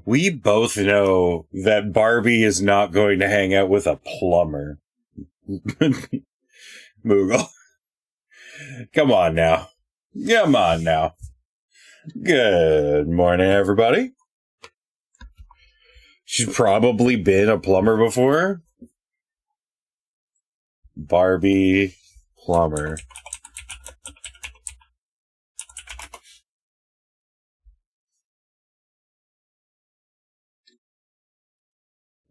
We both know that Barbie is not going to hang out with a plumber. Moogle. Come on now. Come on now. Good morning, everybody. She's probably been a plumber before. Barbie plumber.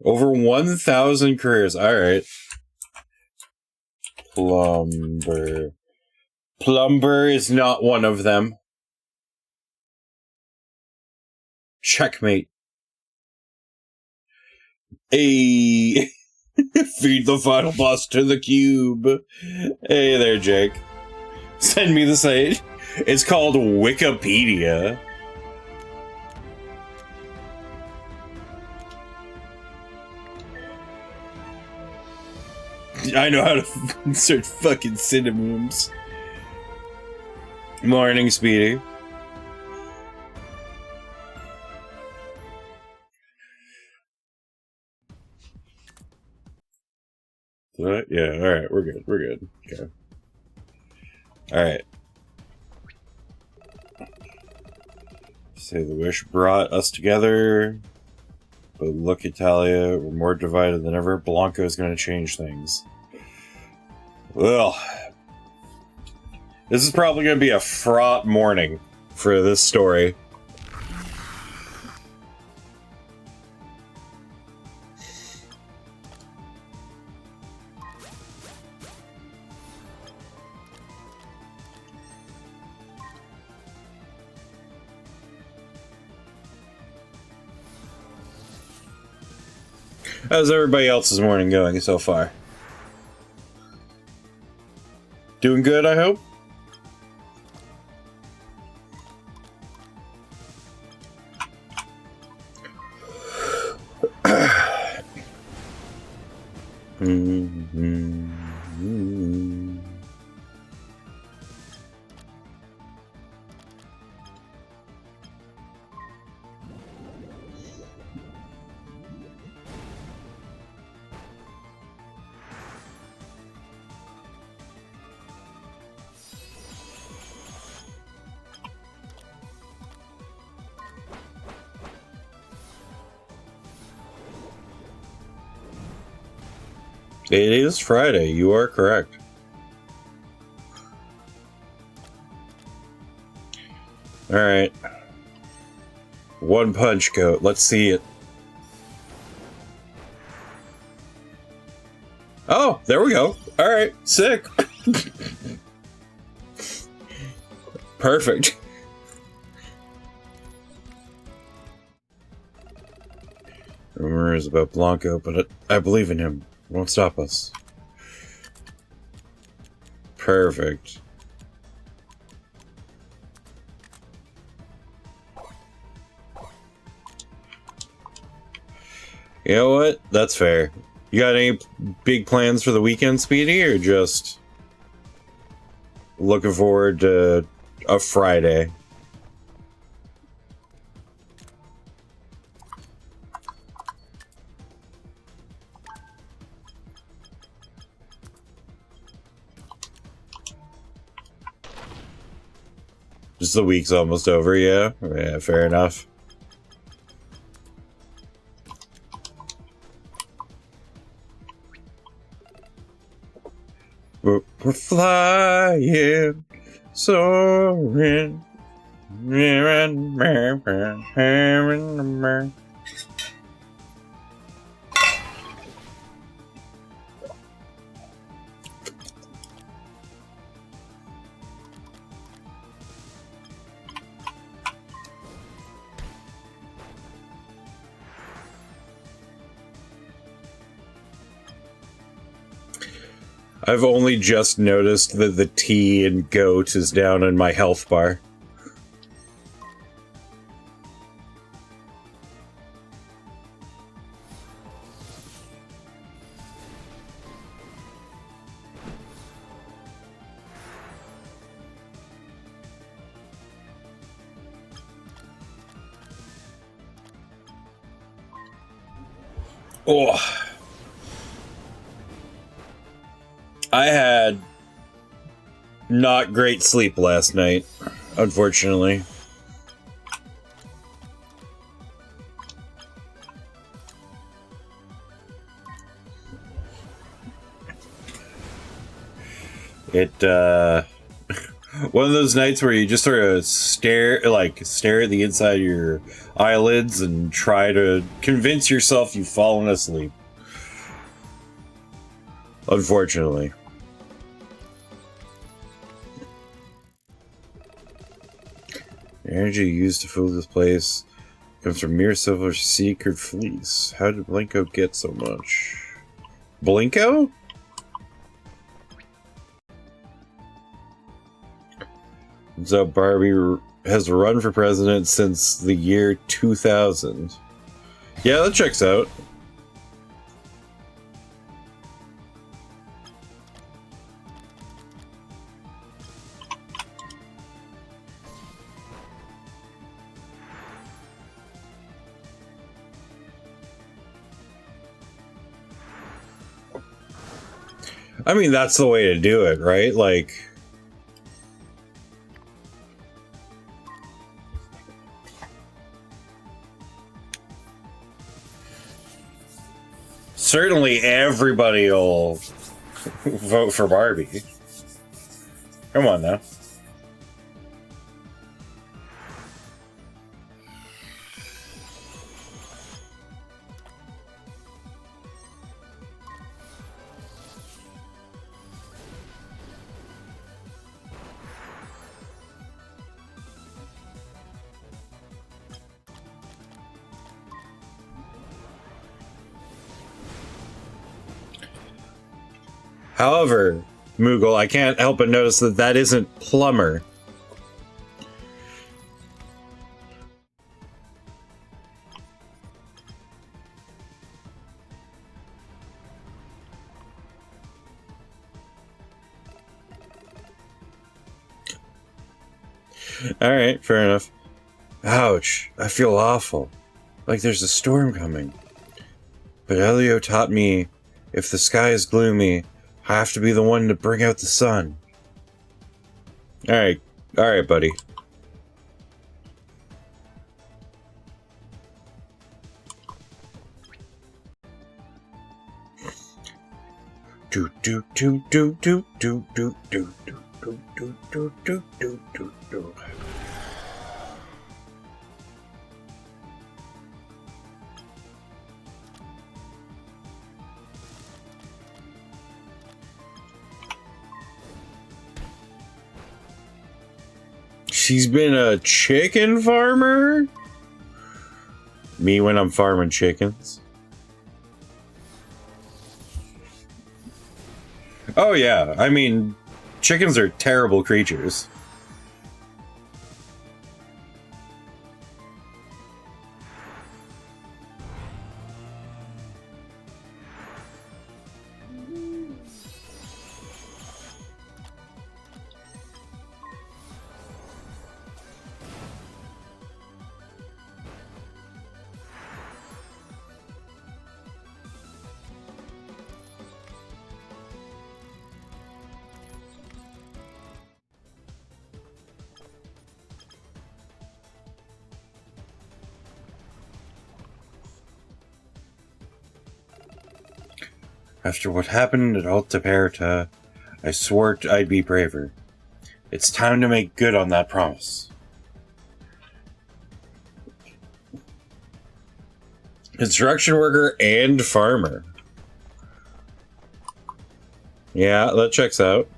Over 1,000 careers. All right. Plumber. Plumber is not one of them. Checkmate. Hey. Feed the final boss to the cube. Hey there, Jake. Send me the site. It's called Wikipedia. I know how to insert fucking synonyms. Morning, Speedy. Yeah, alright, we're good, Okay. Alright. Say the wish brought us together, but look at Talia, we're more divided than ever. Blanco's gonna change things. Well, this is probably gonna be a fraught morning for this story. How's everybody else's morning going so far? Doing good, I hope? It is Friday, you are correct. Alright. One punch goat, let's see it. Oh, there we go. Alright, sick. Perfect. Rumors about Blanco, but I believe in him. Won't stop us. Perfect. You know what? That's fair. You got any big plans for the weekend, Speedy, or just looking forward to a Friday? Just the week's almost over, yeah? Yeah, fair enough. We're flying, soaring. I've only just noticed that the T in goat is down in my health bar. Oh, I had not great sleep last night, unfortunately. It, one of those nights where you just sort of stare at the inside of your eyelids and try to convince yourself you've fallen asleep. Unfortunately. The energy used to fill this place comes from mere silver secret fleece. How did Blinko get so much? Blinko? So Barbie has run for president since the year 2000. Yeah, that checks out. I mean, that's the way to do it, right? Like, certainly everybody will vote for Barbie. Come on now. However, Moogle, I can't help but notice that that isn't plumber. Alright, fair enough. Ouch, I feel awful. Like there's a storm coming. But Elio taught me, if the sky is gloomy, I have to be the one to bring out the sun. Alright, buddy. Do do do do do do do do do do do do do do do do. She's been a chicken farmer? Me when I'm farming chickens. Oh yeah, I mean, chickens are terrible creatures. After what happened at Alta Perta, I swore I'd be braver. It's time to make good on that promise. Construction worker and farmer. Yeah, that checks out.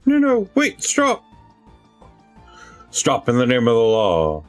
No, wait, stop! Stop in the name of the law.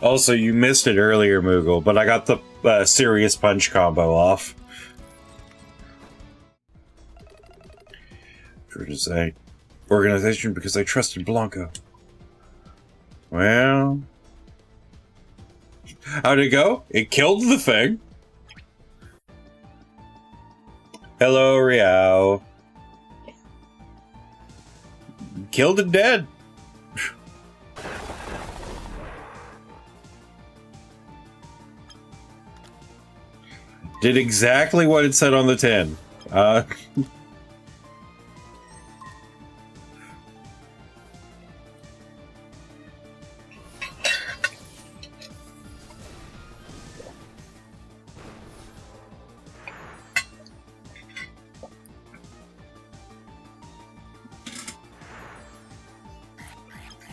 Also, you missed it earlier, Moogle, but I got the serious punch combo off. For design organization because I trusted Blanco. Well, how'd it go? It killed the thing. Hello, Riao. Killed it dead. Did exactly what it said on the tin.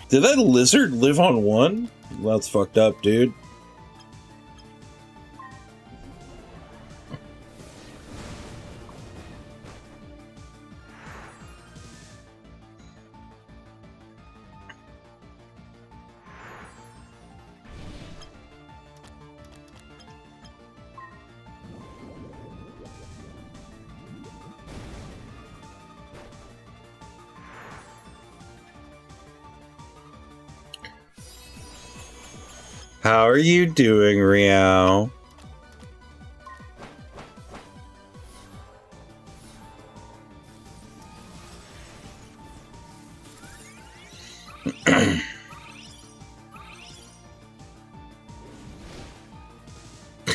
Did that lizard live on one? That's fucked up, dude. How are you doing, Riao?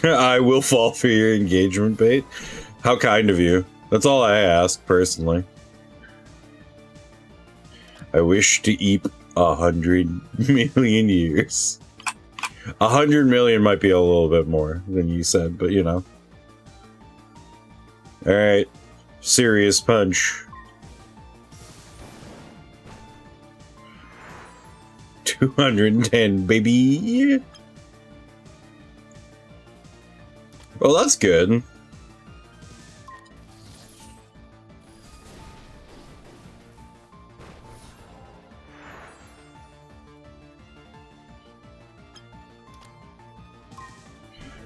I will fall for your engagement bait. How kind of you. That's all I ask, personally. I wish to eat 100 million years. 100 million might be a little bit more than you said, but you know. Alright. Serious punch. 210, baby. Well, that's good.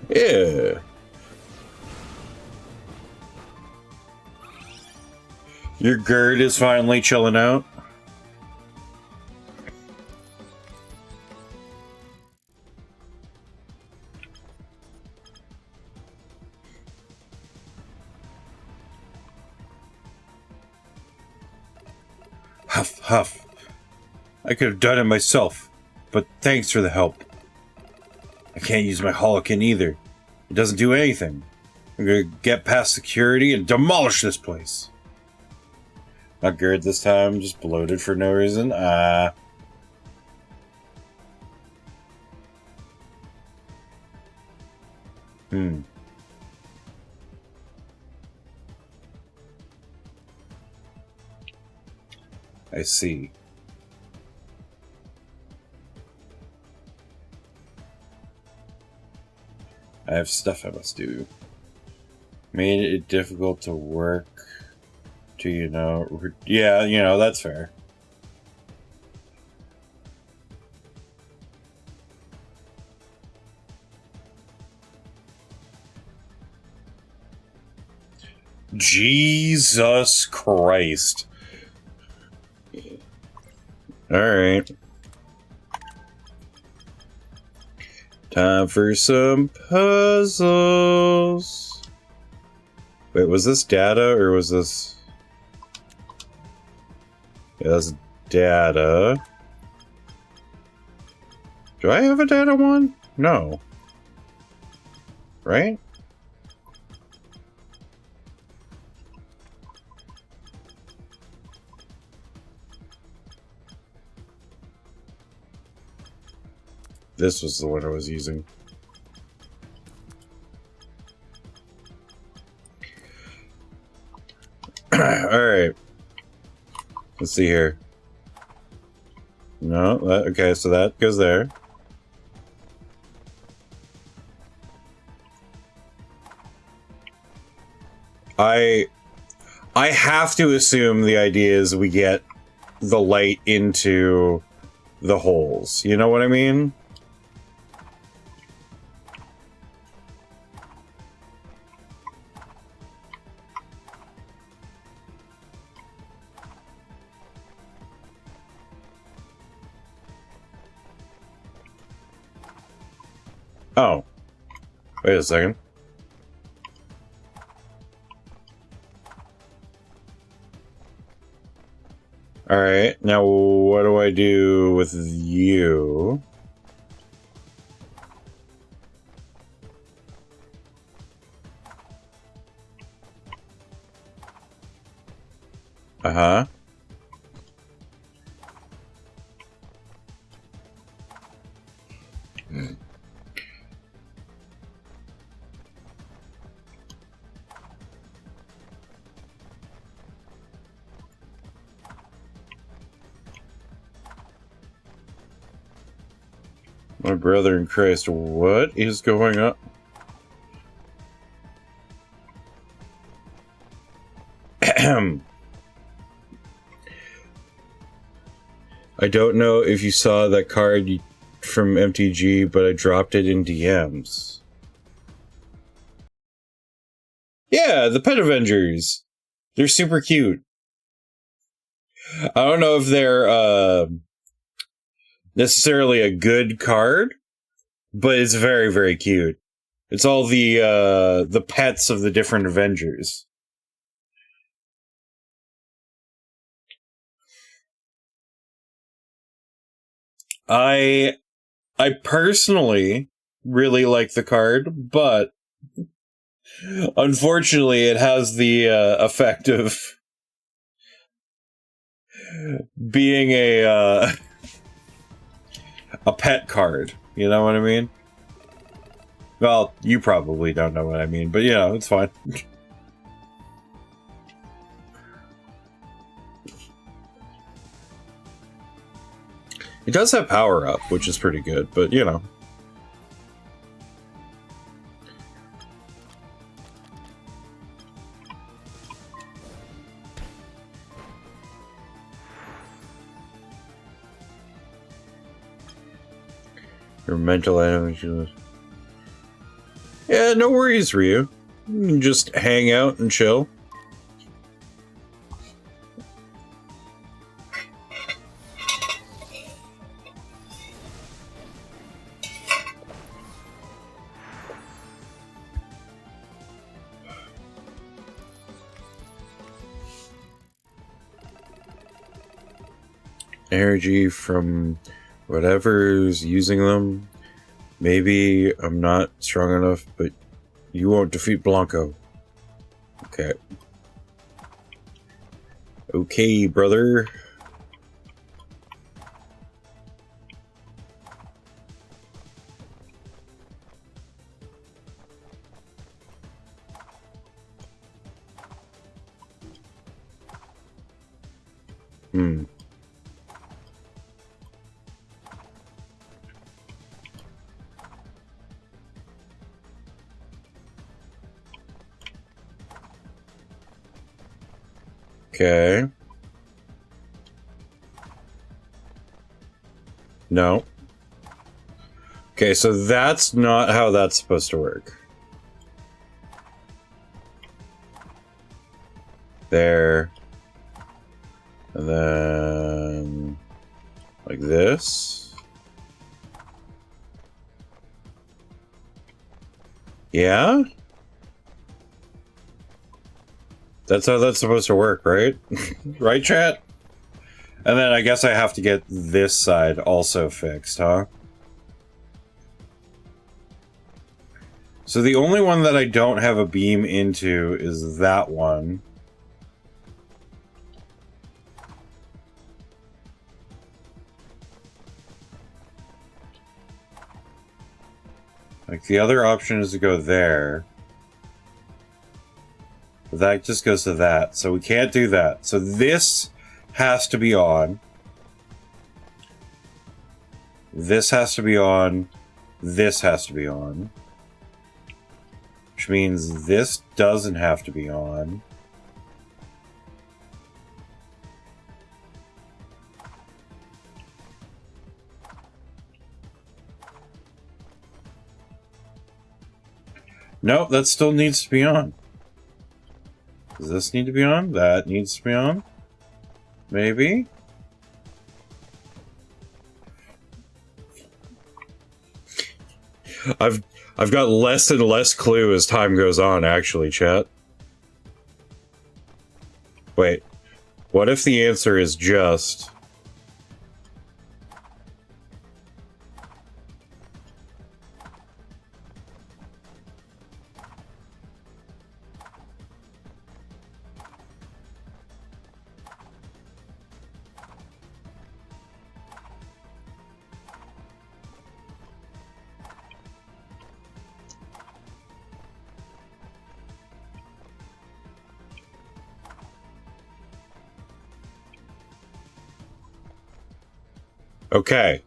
Yeah. Your GERD is finally chilling out. Huff, huff. I could have done it myself, but thanks for the help. I can't use my holokin either. It doesn't do anything. I'm gonna get past security and demolish this place. Not GERD this time, just bloated for no reason. I see. I have stuff I must do. Made it difficult to work to, you know... Yeah, you know, that's fair. Jesus Christ. Alright. Time for some puzzles. Wait, was this data or was this... Yeah, that's data. Do I have a data one? No. Right? This was the one I was using. Alright. Let's see here. No, okay, so that goes there. I have to assume the idea is we get the light into the holes. You know what I mean? Oh. Wait a second. Alright, now what do I do with you? Uh-huh. My brother in Christ, what is going on? I don't know if you saw that card from MTG, but I dropped it in DMs. Yeah, the Pet Avengers. They're super cute. I don't know if they're necessarily a good card, but it's very, very cute. It's all the pets of the different Avengers. I personally really like the card, but unfortunately it has the effect of being a pet card. You know what I mean? Well, you probably don't know what I mean, but yeah, it's fine. It does have power up, which is pretty good, but you know. Your mental energy. Yeah, no worries, Ryu. You can just hang out and chill. Energy from whatever's using them. Maybe I'm not strong enough, but you won't defeat Blanco. Okay. Okay, brother. Okay. No. Okay, so that's not how that's supposed to work. There. And then... like this. Yeah? That's how that's supposed to work, right? Right, chat? And then I guess I have to get this side also fixed, huh? So the only one that I don't have a beam into is that one. Like, the other option is to go there. But that just goes to that, so we can't do that. So this has to be on. This has to be on. This has to be on. Which means this doesn't have to be on. Nope, that still needs to be on. Does this need to be on? That needs to be on? Maybe? I've got less and less clue as time goes on, actually, chat. Wait. What if the answer is just... Okay.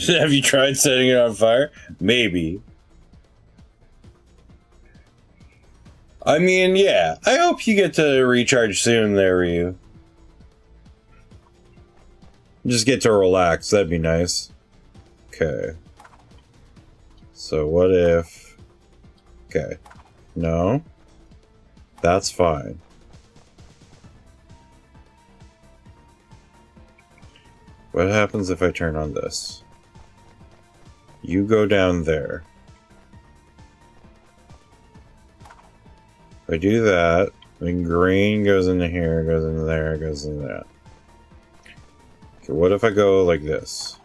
Have you tried setting it on fire? Maybe. I mean, yeah. I hope you get to recharge soon there, Ryu. Just get to relax. That'd be nice. Okay. So what if... Okay. No. That's fine. What happens if I turn on this? You go down there. If I do that, then green goes into here, goes into there, goes into that. Okay, what if I go like this?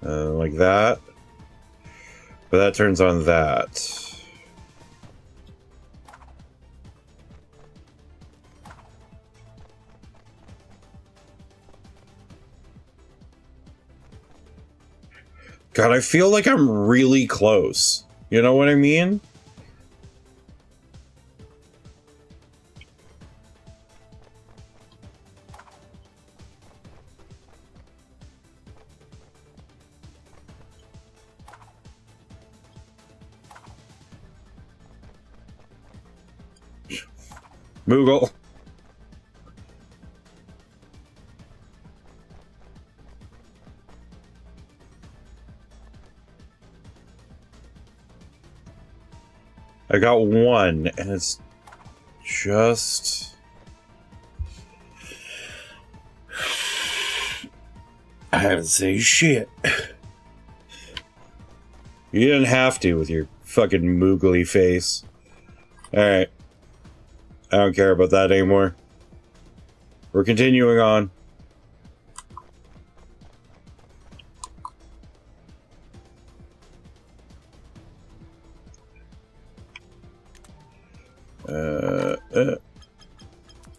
Like that. But that turns on that. God, I feel like I'm really close. You know what I mean? Moogle. I got one, and it's just... I haven't said shit. You didn't have to with your fucking moogly face. Alright. I don't care about that anymore. We're continuing on.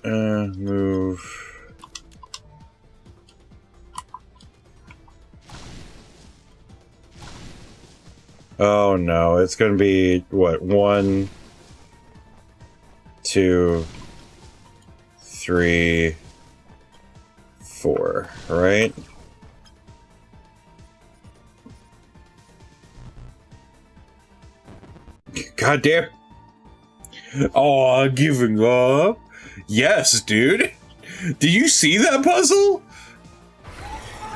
Move. Oh no, it's gonna be, what, 1, 2, 3, 4, right? God damn. Oh, giving up? Yes, dude. Did you see that puzzle?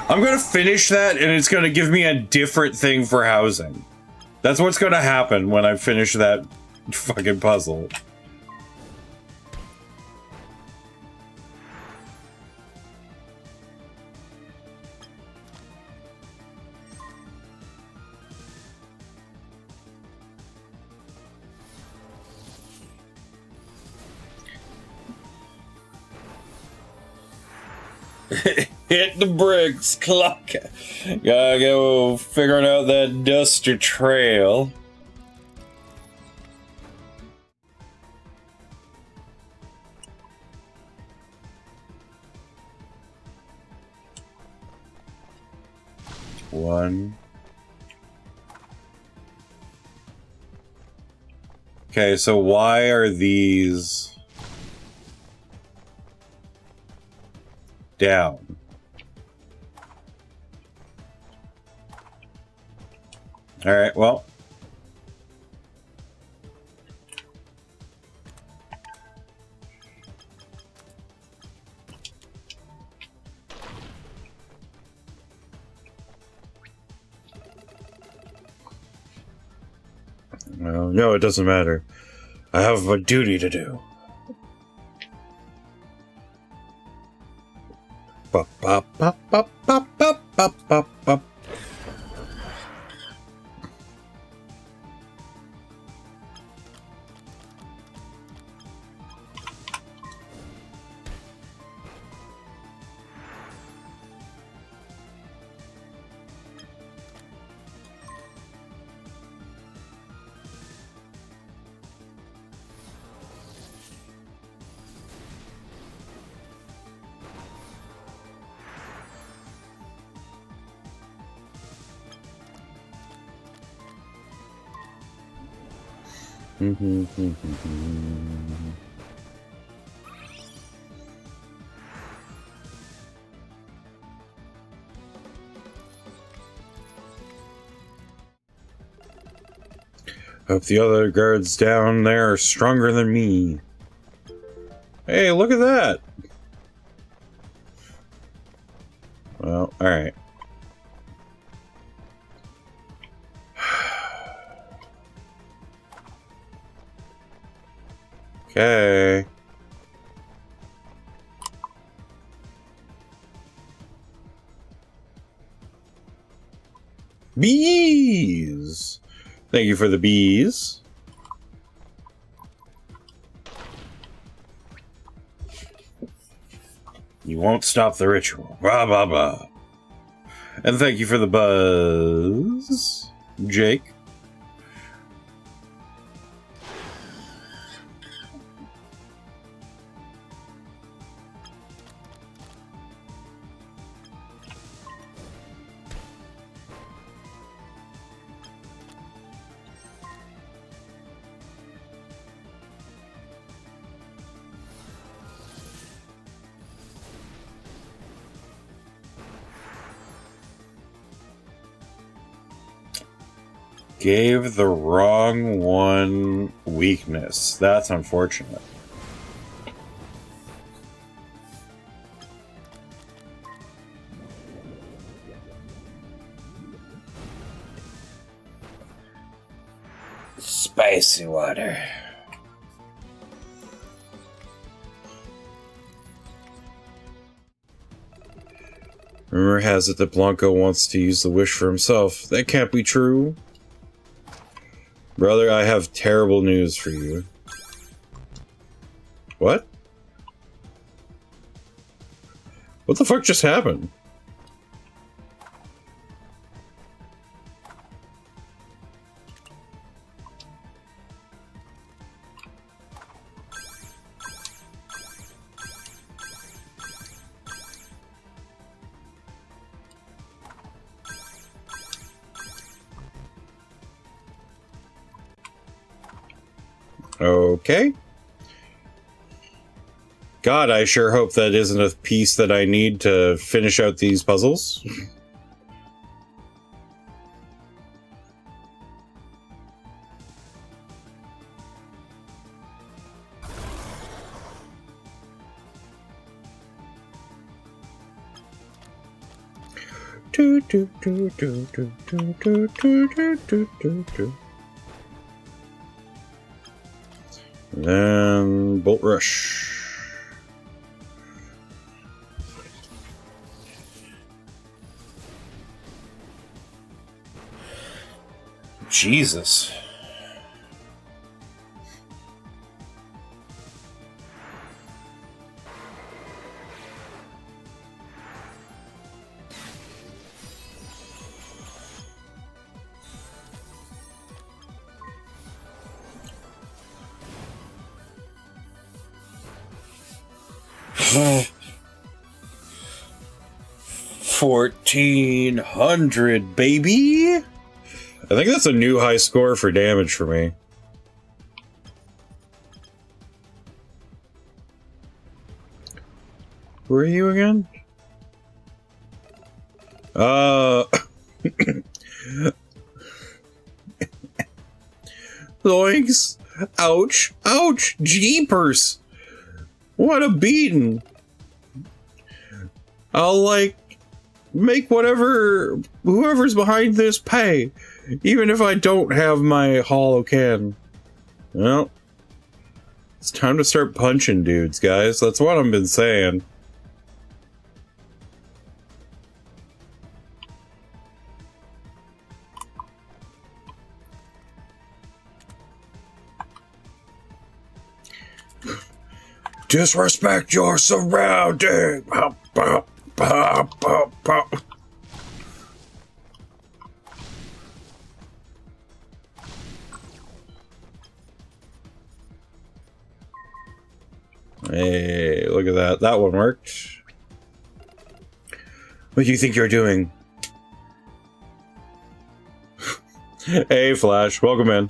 I'm gonna finish that and it's gonna give me a different thing for housing. That's what's gonna happen when I finish that fucking puzzle. Hit the bricks, clock. Gotta go figuring out that duster trail. One. Okay, so why are these down? All right, well. Well, no, it doesn't matter. I have a duty to do. Bop, bop, bop, bop, bop, bop, bop, bop, bop. Hope the other guards down there are stronger than me. Hey, look at that! Well, alright. Okay. Bees! Thank you for the bees. You won't stop the ritual. Blah, blah, blah. And thank you for the buzz, Jake. Gave the wrong one weakness. That's unfortunate. Spicy water. Rumor has it that Blanco wants to use the wish for himself. That can't be true. Brother, I have terrible news for you. What? What the fuck just happened? Okay. God, I sure hope that isn't a piece that I need to finish out these puzzles. And Bolt Rush. Jesus. $1,400, baby. I think that's a new high score for damage for me. Who are you again? Zoinks! Ouch! Ouch! Jeepers! What a beating! I'll, like, make whoever's behind this pay, even if I don't have my hollow can. Well, it's time to start punching dudes, guys. That's what I've been saying. Disrespect your surrounding. Hey, look at that. That one worked. What do you think you're doing? Hey, Flash. Welcome in.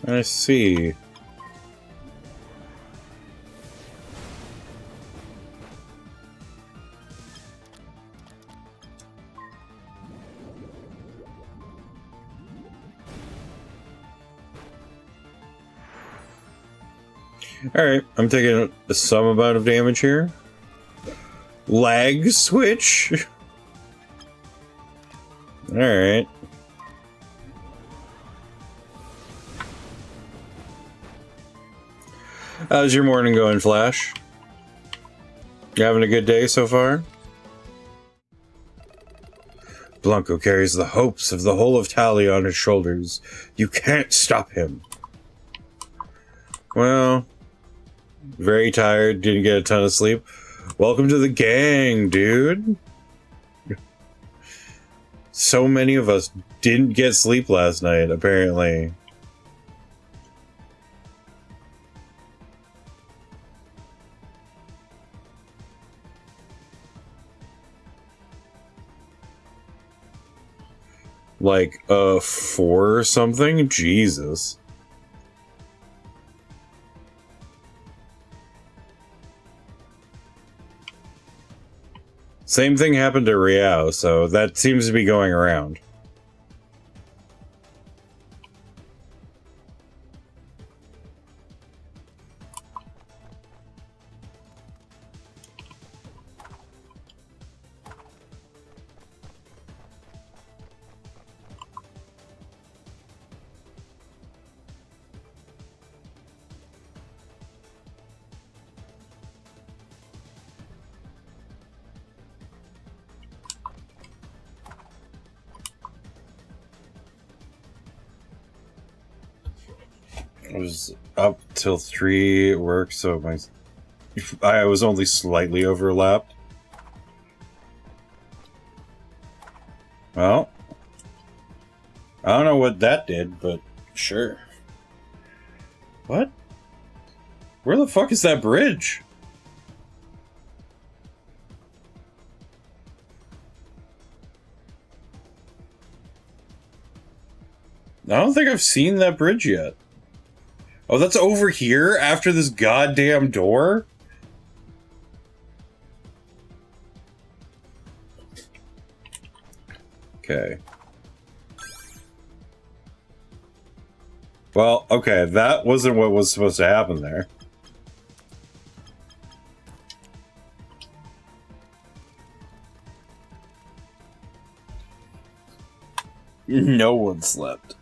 I see. Alright, I'm taking some amount of damage here. Lag switch? Alright. How's your morning going, Flash? You having a good day so far? Blanco carries the hopes of the whole of Talia on his shoulders. You can't stop him. Well, very tired, didn't get a ton of sleep. Welcome to the gang, dude. So many of us didn't get sleep last night, apparently. Like, 4 or something? Jesus. Same thing happened to Riao, so that seems to be going around. I was up till 3 at work, so I was only slightly overlapped. Well, I don't know what that did, but sure. What? Where the fuck is that bridge? I don't think I've seen that bridge yet. Oh, that's over here after this goddamn door? Okay. Well, okay, that wasn't what was supposed to happen there. No one slept.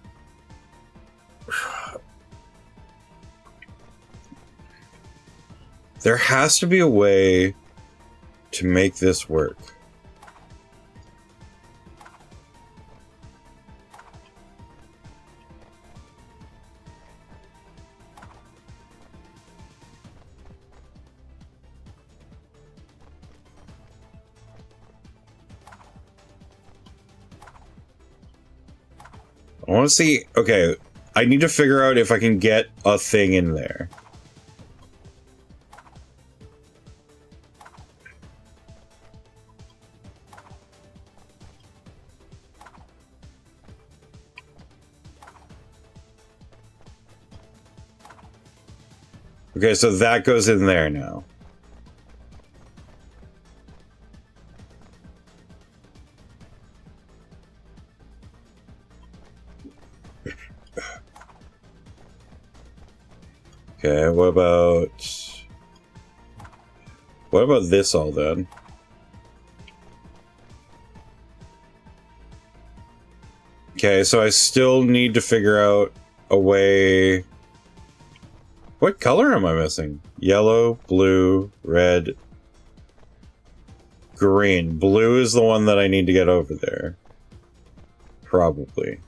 There has to be a way to make this work. I want to see... Okay, I need to figure out if I can get a thing in there. Okay, so that goes in there now. Okay, what about this all then? Okay, so I still need to figure out a way... What color am I missing? Yellow, blue, red, green. Blue is the one that I need to get over there. Probably.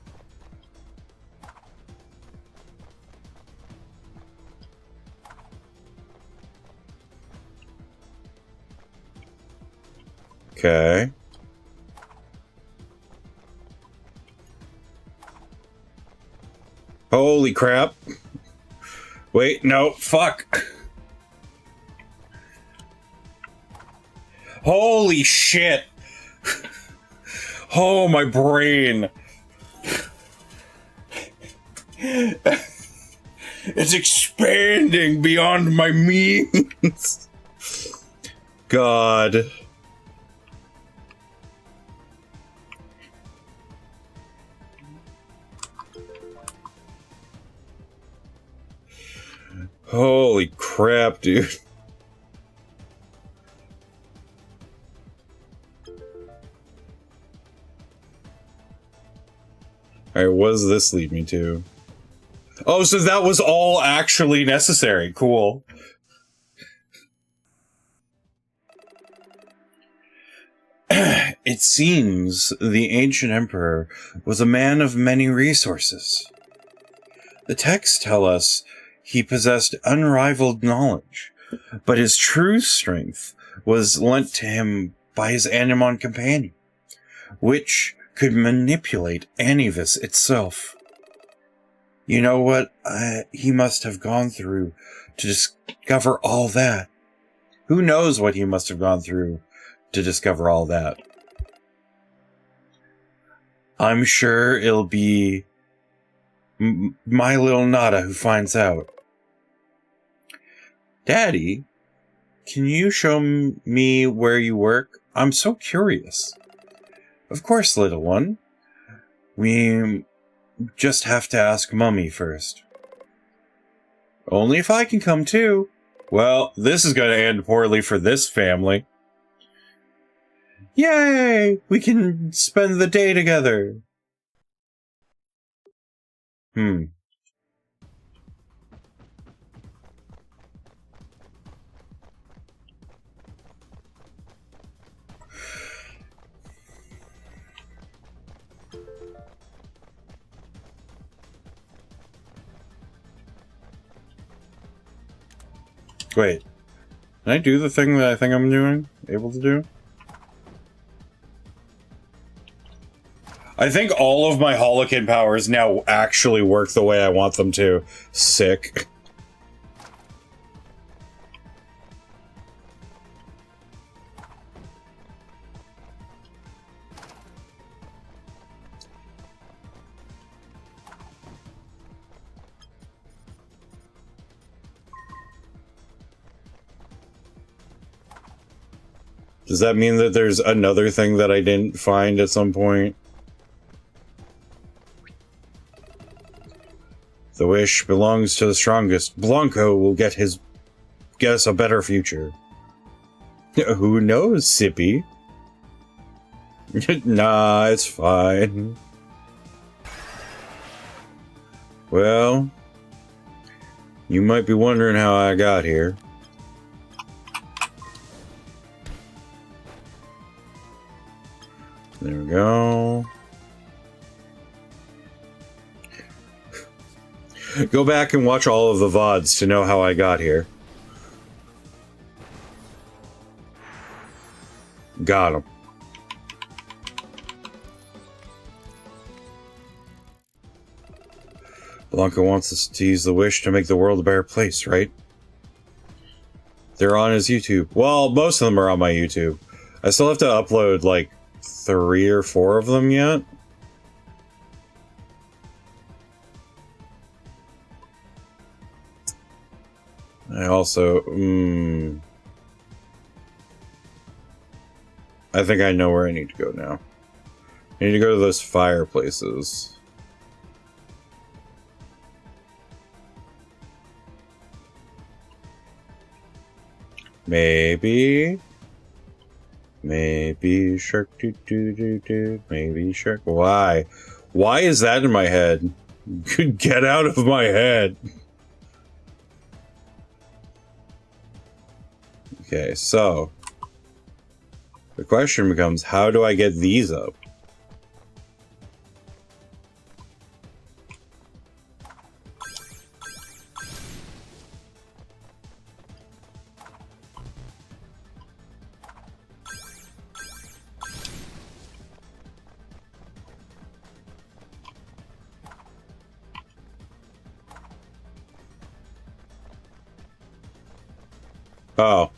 Okay. Holy crap. Wait, no, fuck. Holy shit. Oh, my brain. It's expanding beyond my means. God. Holy crap, dude. Alright, what does this lead me to? Oh, so that was all actually necessary. Cool. It seems the ancient emperor was a man of many resources. The texts tell us he possessed unrivaled knowledge, but his true strength was lent to him by his Animon companion, which could manipulate Anivis itself. You know what he must have gone through to discover all that? Who knows what he must have gone through to discover all that? I'm sure it'll be my little Nada who finds out. Daddy, can you show me where you work? I'm so curious. Of course, little one. We just have to ask Mummy first. Only if I can come too. Well, this is going to end poorly for this family. Yay! We can spend the day together. Wait. Can I do the thing that I think I'm able to do? I think all of my Holokin powers now actually work the way I want them to. Sick. Does that mean that there's another thing that I didn't find at some point? The wish belongs to the strongest. Blanco will get us a better future. Who knows, Sippy? Nah, it's fine. Well, you might be wondering how I got here. There we go. Go back and watch all of the VODs to know how I got here. Got him. Blanca wants us to use the wish to make the world a better place, right? They're on his YouTube. Well, most of them are on my YouTube. I still have to upload, like, 3 or 4 of them yet. I also, I think I know where I need to go now. I need to go to those fireplaces. Maybe shark doo doo doo doo. Maybe shark. Why? Why is that in my head? Get out of my head. Okay, so the question becomes, how do I get these up? Oh.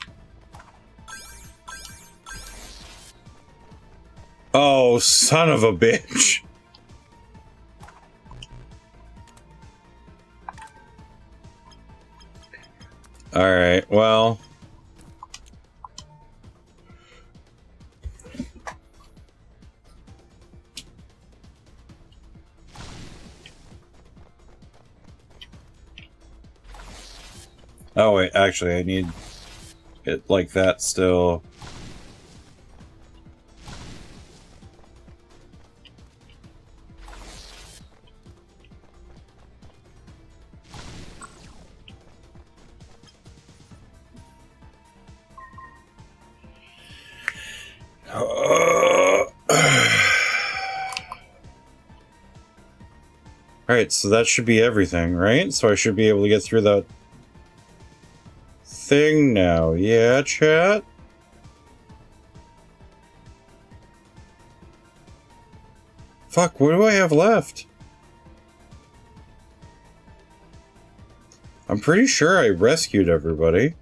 Oh, son of a bitch. Alright, well. Oh, wait, actually, I need it like that still. Alright, so that should be everything, right? So I should be able to get through that thing now. Yeah, chat? Fuck, what do I have left? I'm pretty sure I rescued everybody.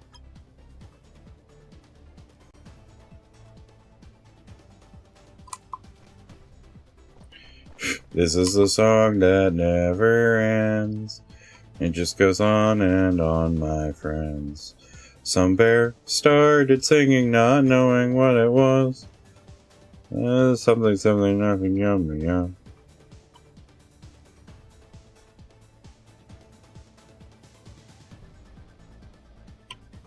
This is a song that never ends. It just goes on and on, my friends. Some bear started singing, not knowing what it was. Something, nothing, yummy, yum.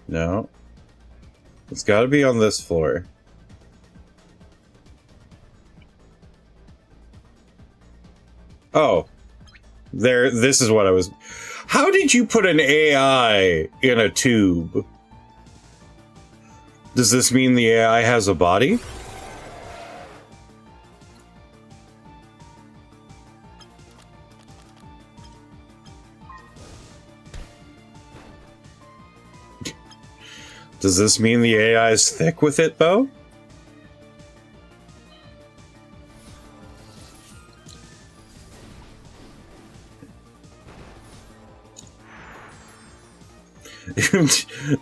No. It's gotta be on this floor. Oh. There, this is what I was... How did you put an AI in a tube? Does this mean the AI has a body? Does this mean the AI is thick with it, though?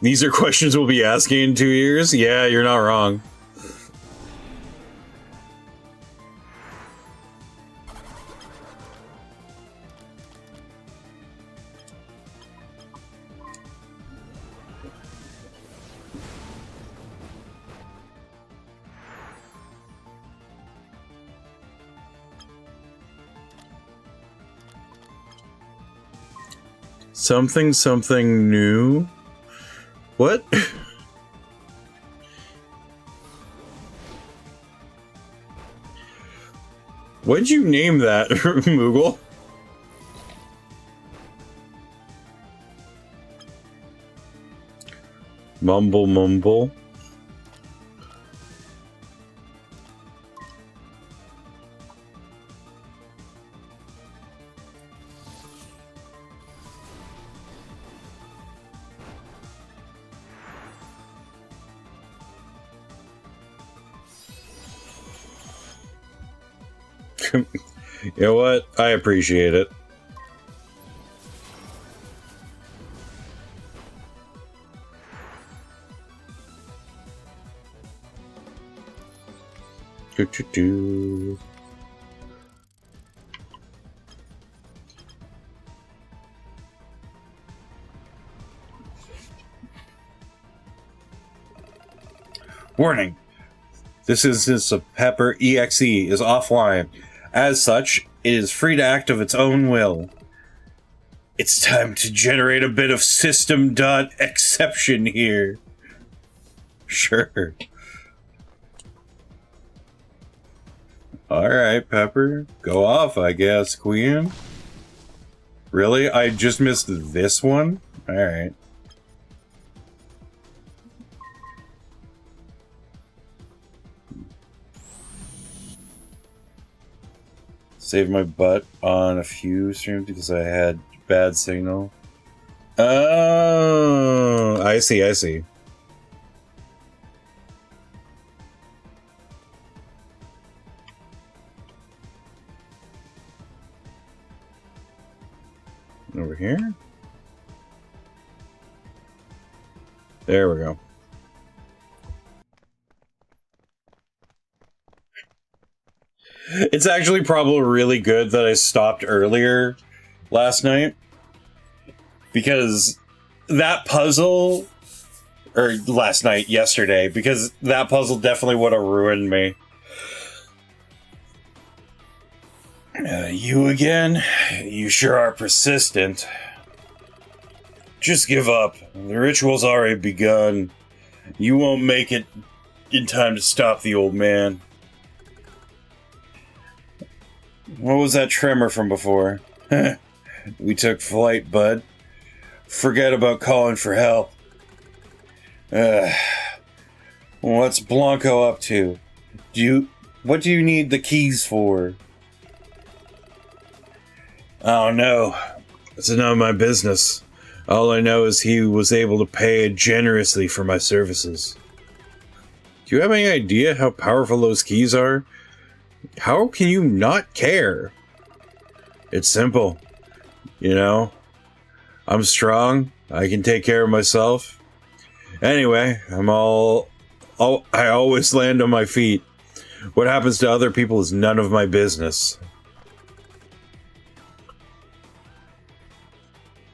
These are questions we'll be asking in 2 years? Yeah, you're not wrong. Something new? What? What'd you name that, Moogle? Mumble. You know what? I appreciate it. Do. Warning. This instance of Pepper EXE is offline. As such, it is free to act of its own will. It's time to generate a bit of system.exception here. Sure. Alright, Pepper. Go off, I guess, Queen. Really? I just missed this one? Alright. Saved my butt on a few streams because I had bad signal. Oh, I see, I see. Over here? There we go. It's actually probably really good that I stopped earlier last night, because that puzzle, or yesterday, because that puzzle definitely would have ruined me. You again? You sure are persistent. Just give up. The ritual's already begun. You won't make it in time to stop the old man. What was that tremor from before? We took flight, bud. Forget about calling for help. What's Blanco up to? What do you need the keys for? Oh no, it's none of my business. All I know is he was able to pay generously for my services. Do you have any idea how powerful those keys are? How can you not care? It's simple. You know, I'm strong. I can take care of myself. Anyway, I always land on my feet. What happens to other people is none of my business.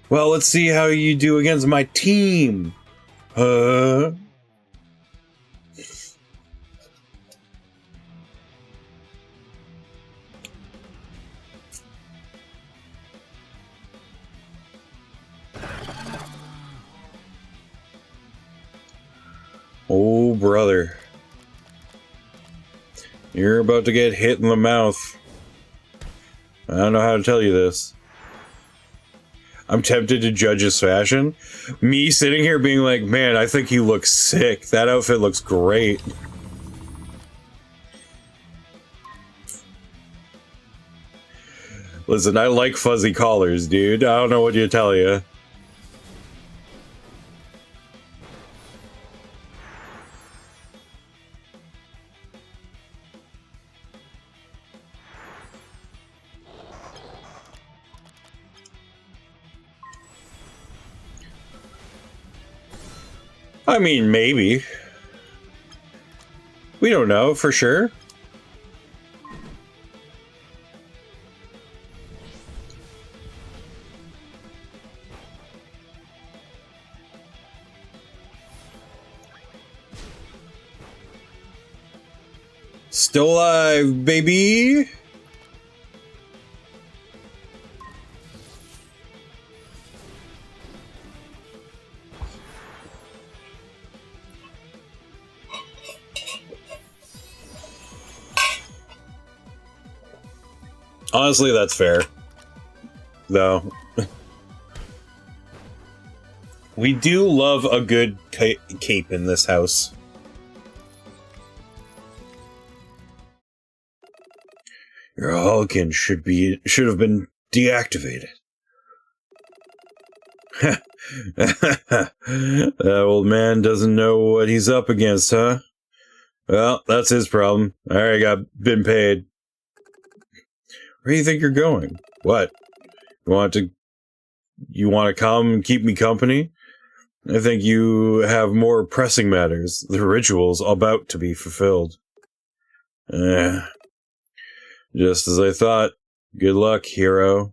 Well, let's see how you do against my team. Oh, brother. You're about to get hit in the mouth. I don't know how to tell you this. I'm tempted to judge his fashion. Me sitting here being like, man, I think you look sick. That outfit looks great. Listen, I like fuzzy collars, dude. I don't know what to tell you. I mean, maybe. We don't know for sure. Still alive, baby! Honestly, that's fair. Though. We do love a good cape in this house. Your Hulkin should have been deactivated. That old man doesn't know what he's up against, huh? Well, that's his problem. I already been paid. Where do you think you're going? What? You want to come and keep me company? I think you have more pressing matters. The ritual's about to be fulfilled. Just as I thought. Good luck, hero.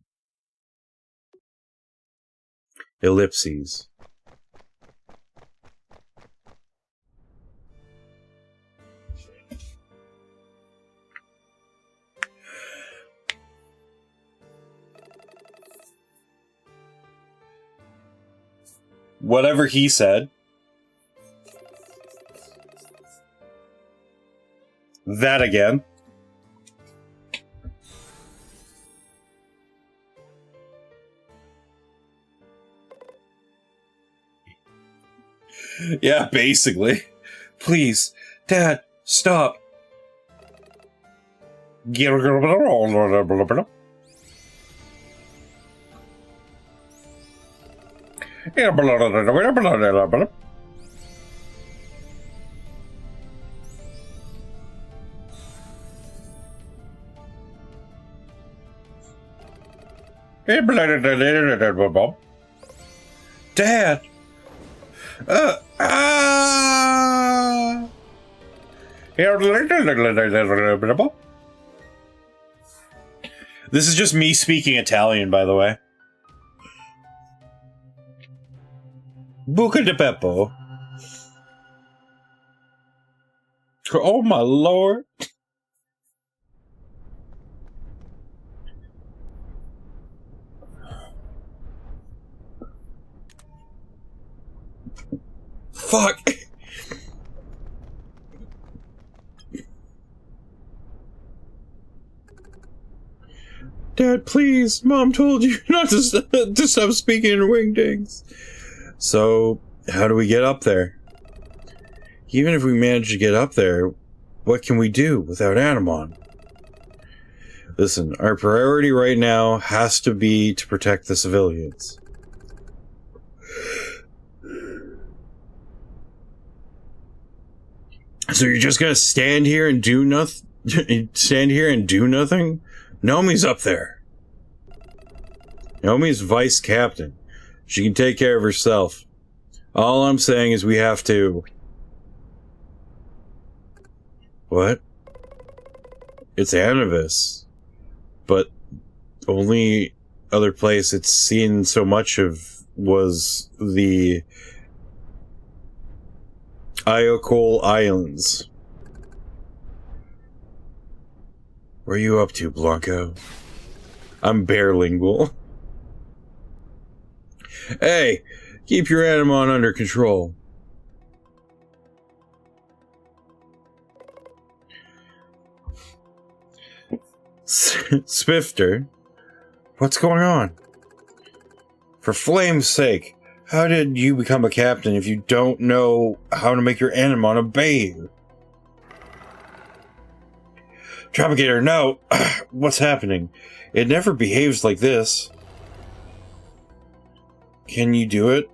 Ellipses. Whatever he said. That again. Yeah, basically. Please, Dad, stop. Dad! This is just me speaking Italian, by the way. Buca di Beppo. Oh my lord. Fuck. Dad, please. Mom told you not to stop speaking in wingdings. So, how do we get up there? Even if we manage to get up there, what can we do without Animon? Listen, our priority right now has to be to protect the civilians. So you're just gonna stand here and do nothing? Stand here and do nothing? Nomi's up there. Nomi's vice captain. She can take care of herself. All I'm saying is we have to... What? It's Anavis. But only other place it's seen so much of was the Iocol Islands. Where are you up to, Blanco? I'm barelingual. Hey, keep your Animon under control. Swifter, what's going on? For flame's sake, how did you become a captain if you don't know how to make your Animon obey you? Tropicator, no! What's happening? It never behaves like this. Can you do it?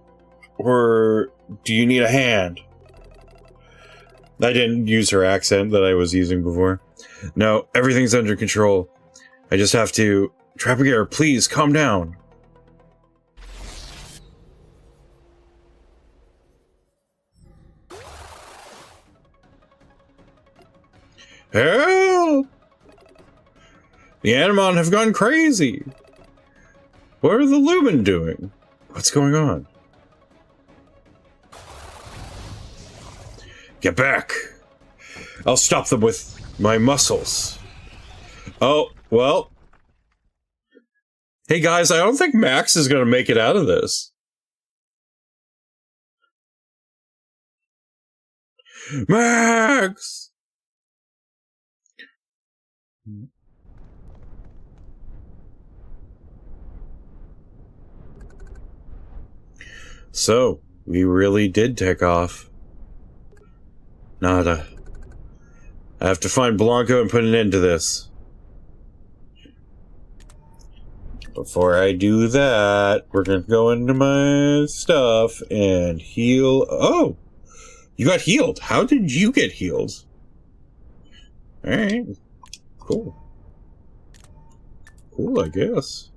Or do you need a hand? I didn't use her accent that I was using before. No, everything's under control. I just have to... Tropicator, please, calm down. Help! The Animon have gone crazy. What are the Lumen doing? What's going on? Get back! I'll stop them with my muscles. Oh, well. Hey guys, I don't think Max is gonna make it out of this. Max! So, we really did take off. Nada. I have to find Blanco and put an end to this. Before I do that, we're gonna go into my stuff and heal. Oh! You got healed. How did you get healed? Alright. Cool. Cool, I guess.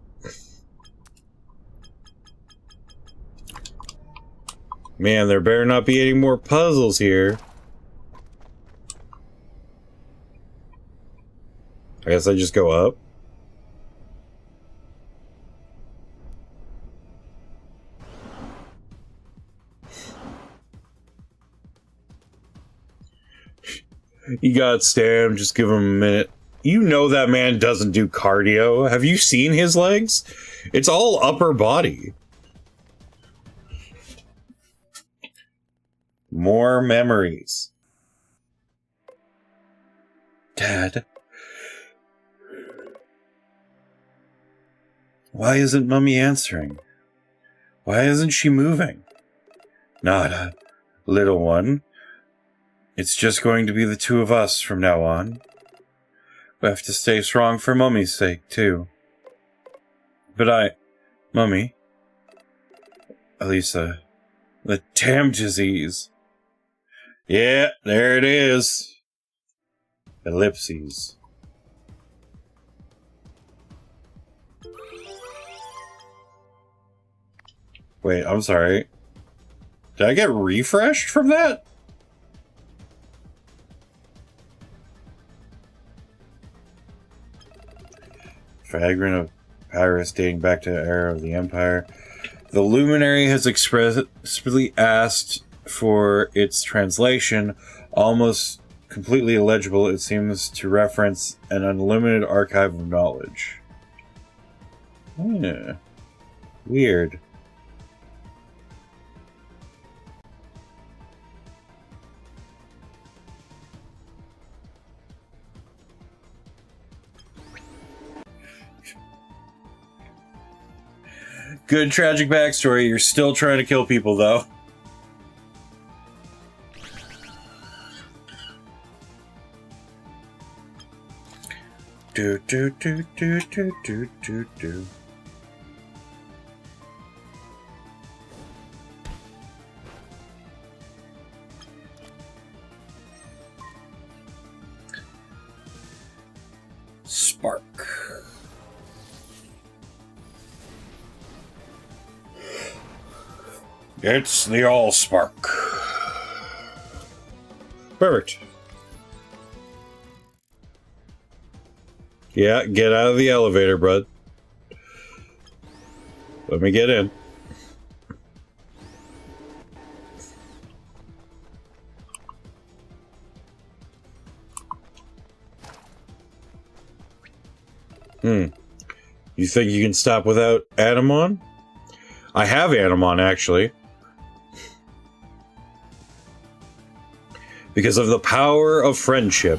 Man, there better not be any more puzzles here. I guess I just go up. You got Stam, just give him a minute. You know that man doesn't do cardio. Have you seen his legs? It's all upper body. More memories. Dad? Why isn't Mummy answering? Why isn't she moving? Nada, little one. It's just going to be the two of us from now on. We have to stay strong for Mummy's sake, too. But Mummy... Elisa... The damn disease. Yeah, there it is. Ellipses. Wait, I'm sorry. Did I get refreshed from that? Fragment of papyrus dating back to the era of the Empire. The luminary has expressly asked for its translation, almost completely illegible. It seems to reference an unlimited archive of knowledge. Yeah. Weird. Good tragic backstory. You're still trying to kill people, though. Do do do do do do do do. Spark. It's the Allspark. Perfect. Yeah, get out of the elevator, bud. Let me get in. You think you can stop without Atomon? I have Atomon, actually. Because of the power of friendship.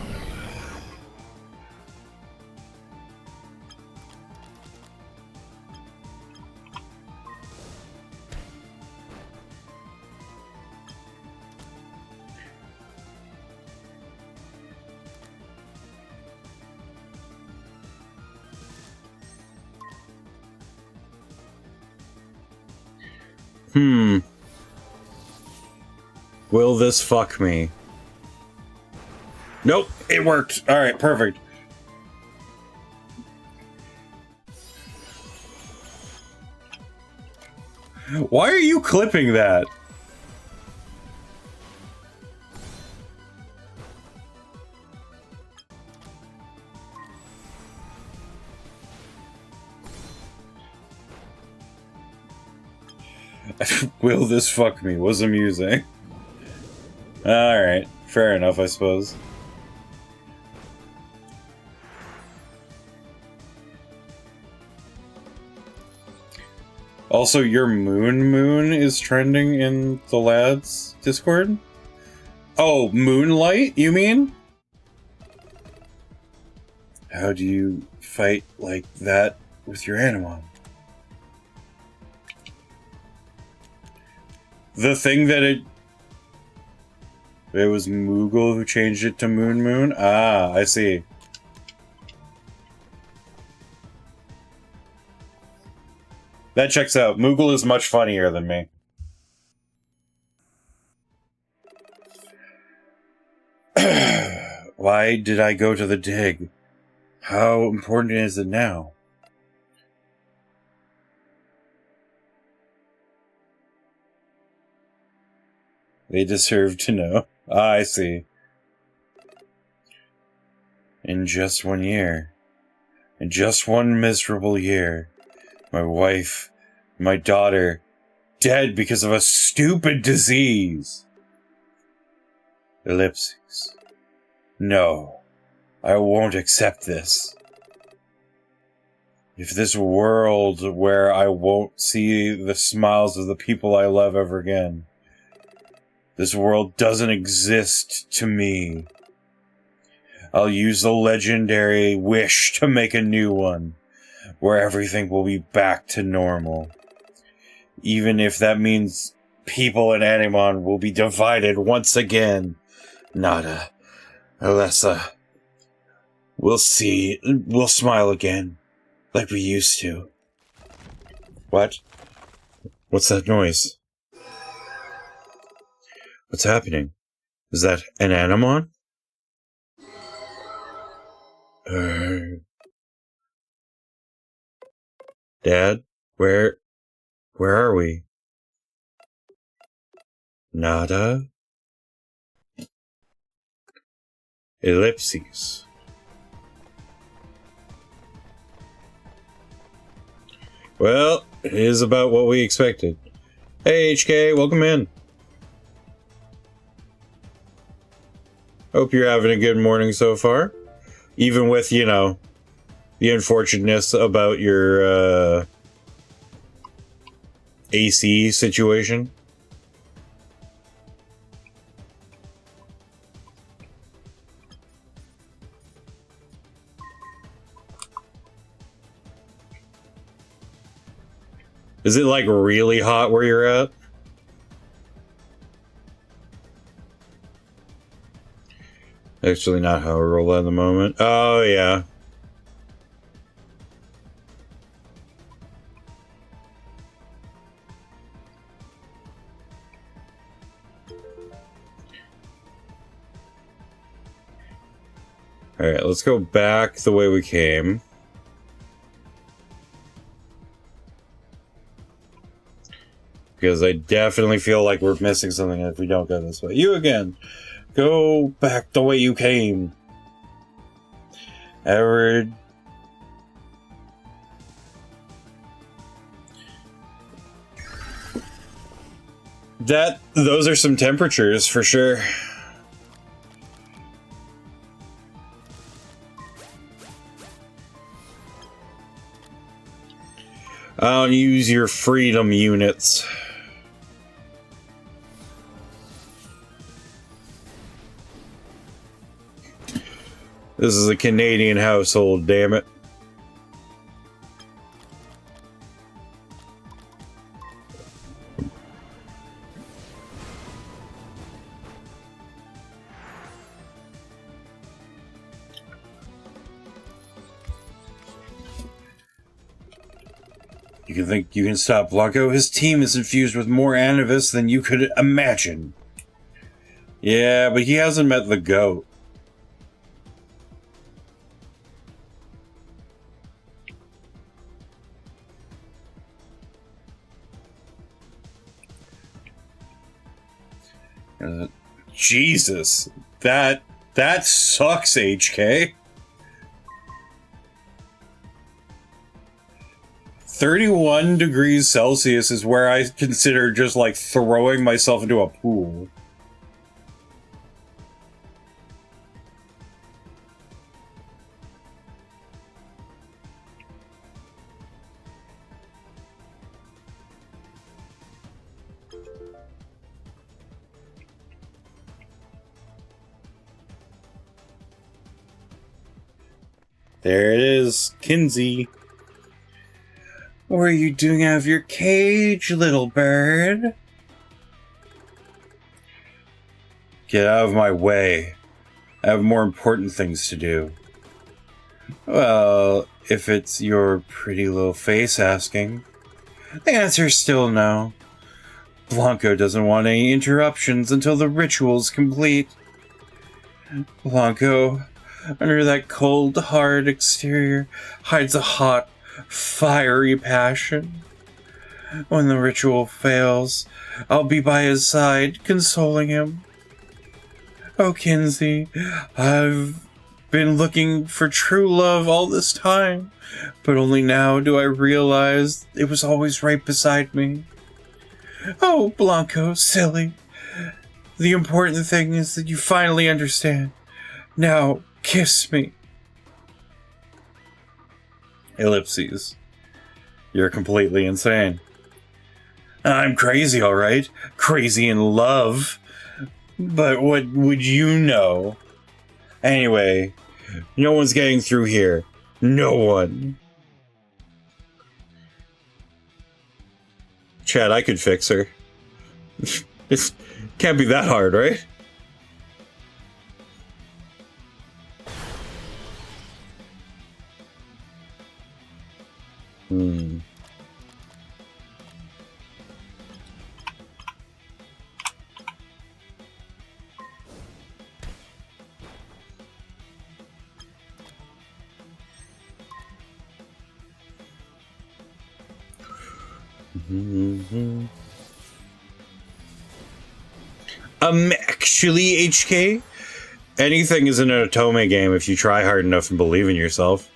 Will this fuck me? Nope, it worked. Alright, perfect. Why are you clipping that? Will this fuck me? Was amusing. Alright, fair enough, I suppose. Also, your moon is trending in the lads' Discord? Oh, Moonlight, you mean? How do you fight like that with your Atomon? The thing that it was Moogle who changed it to Moon. Ah, I see. That checks out. Moogle is much funnier than me. Why did I go to the dig? How important is it now? They deserve to know. Ah, I see. In just 1 year. In just 1 miserable year. My wife, my daughter, dead because of a stupid disease. Ellipses. No, I won't accept this. If this world where I won't see the smiles of the people I love ever again, this world doesn't exist to me. I'll use the legendary wish to make a new one, where everything will be back to normal. Even if that means people in Animon will be divided once again. Nada. Alessa. We'll see. We'll smile again. Like we used to. What? What's that noise? What's happening? Is that an Animon? Dad? Where are we? Nada? Ellipses. Well, it is about what we expected. Hey, HK, welcome in. Hope you're having a good morning so far. Even with, you know, the unfortunateness about your AC situation. Is it like really hot where you're at? Actually not how I roll at the moment. Oh yeah. Alright, let's go back the way we came. Because I definitely feel like we're missing something if we don't go this way. You again! Go back the way you came! Edward. Those are some temperatures for sure. I don't use your freedom units. This is a Canadian household, damn it. You can think you can stop Blanco? His team is infused with more animus than you could imagine. Yeah, but he hasn't met the goat. Jesus, that sucks, HK. 31 degrees Celsius is where I consider just like throwing myself into a pool. There it is, Kinsey. What are you doing out of your cage, little bird? Get out of my way. I have more important things to do. Well, if it's your pretty little face asking, the answer is still no. Blanco doesn't want any interruptions until the ritual's complete. Blanco, under that cold, hard exterior, hides a hot, fiery passion. When the ritual fails, I'll be by his side, consoling him. Oh, Kinsey, I've been looking for true love all this time, but only now do I realize it was always right beside me. Oh, Blanco, silly. The important thing is that you finally understand. Now, kiss me. Ellipses. You're completely insane. I'm crazy, alright. Crazy in love. But what would you know? Anyway, No one's getting through here. No one. Chad, I could fix her. It can't be that hard, right? Actually, HK, anything is an Otome game if you try hard enough and believe in yourself.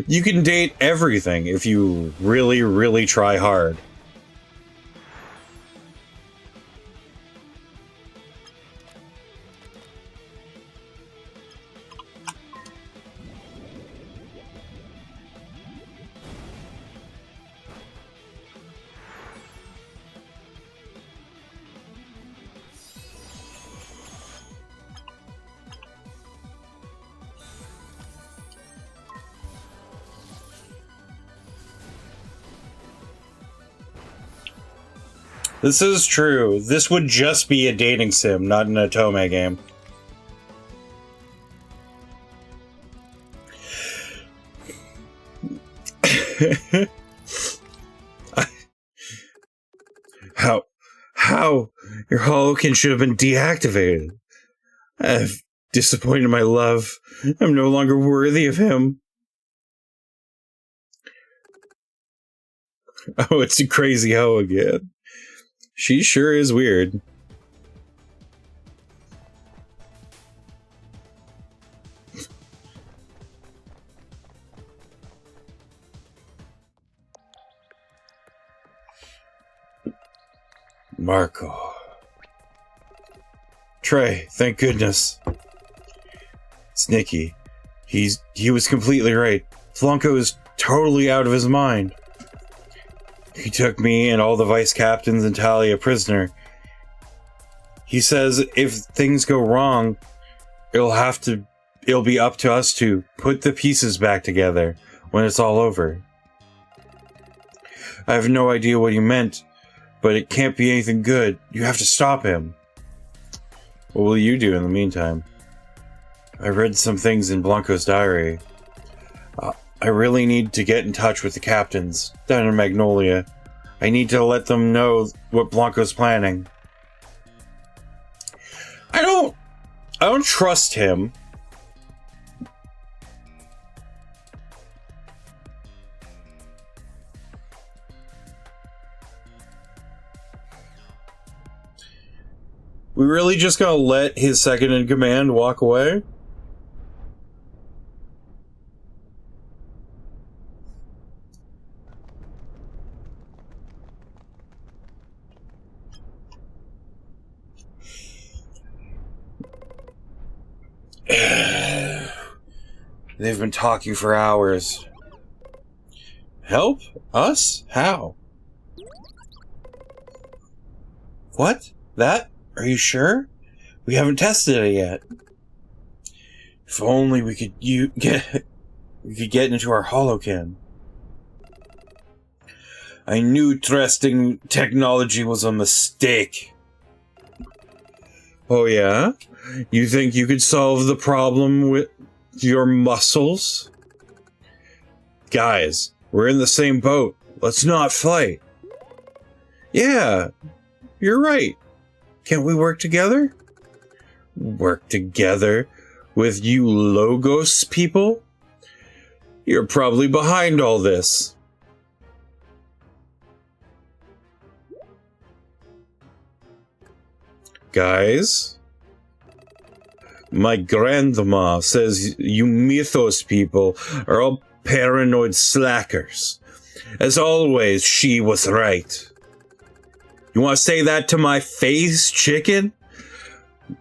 You can date everything if you really, really try hard. This is true. This would just be a dating sim, not an Otome game. How? Your Holokin should have been deactivated. I've disappointed my love. I'm no longer worthy of him. Oh, it's a crazy hoe again. She sure is weird. Marco. Trey, thank goodness. It's Nikki. He was completely right. Blanco is totally out of his mind. He took me and all the vice captains and Talia prisoner. He says if things go wrong, it'll be up to us to put the pieces back together when it's all over. I have no idea what he meant, but it can't be anything good. You have to stop him. What will you do in the meantime? I read some things in Blanco's diary. I really need to get in touch with the captains down in Magnolia. I need to let them know what Blanco's planning. I don't trust him. We really just gonna let his second in command walk away? They've been talking for hours. Help? Us? How? What? That? Are you sure? We haven't tested it yet. If only we could get into our holokin. I knew trusting technology was a mistake. Oh yeah? You think you could solve the problem with your muscles? Guys, we're in the same boat. Let's not fight. Yeah, you're right. Can't we work together? Work together with you Logos people? You're probably behind all this. Guys? My grandma says you Mythos people are all paranoid slackers. As always, she was right. You want to say that to my face, chicken?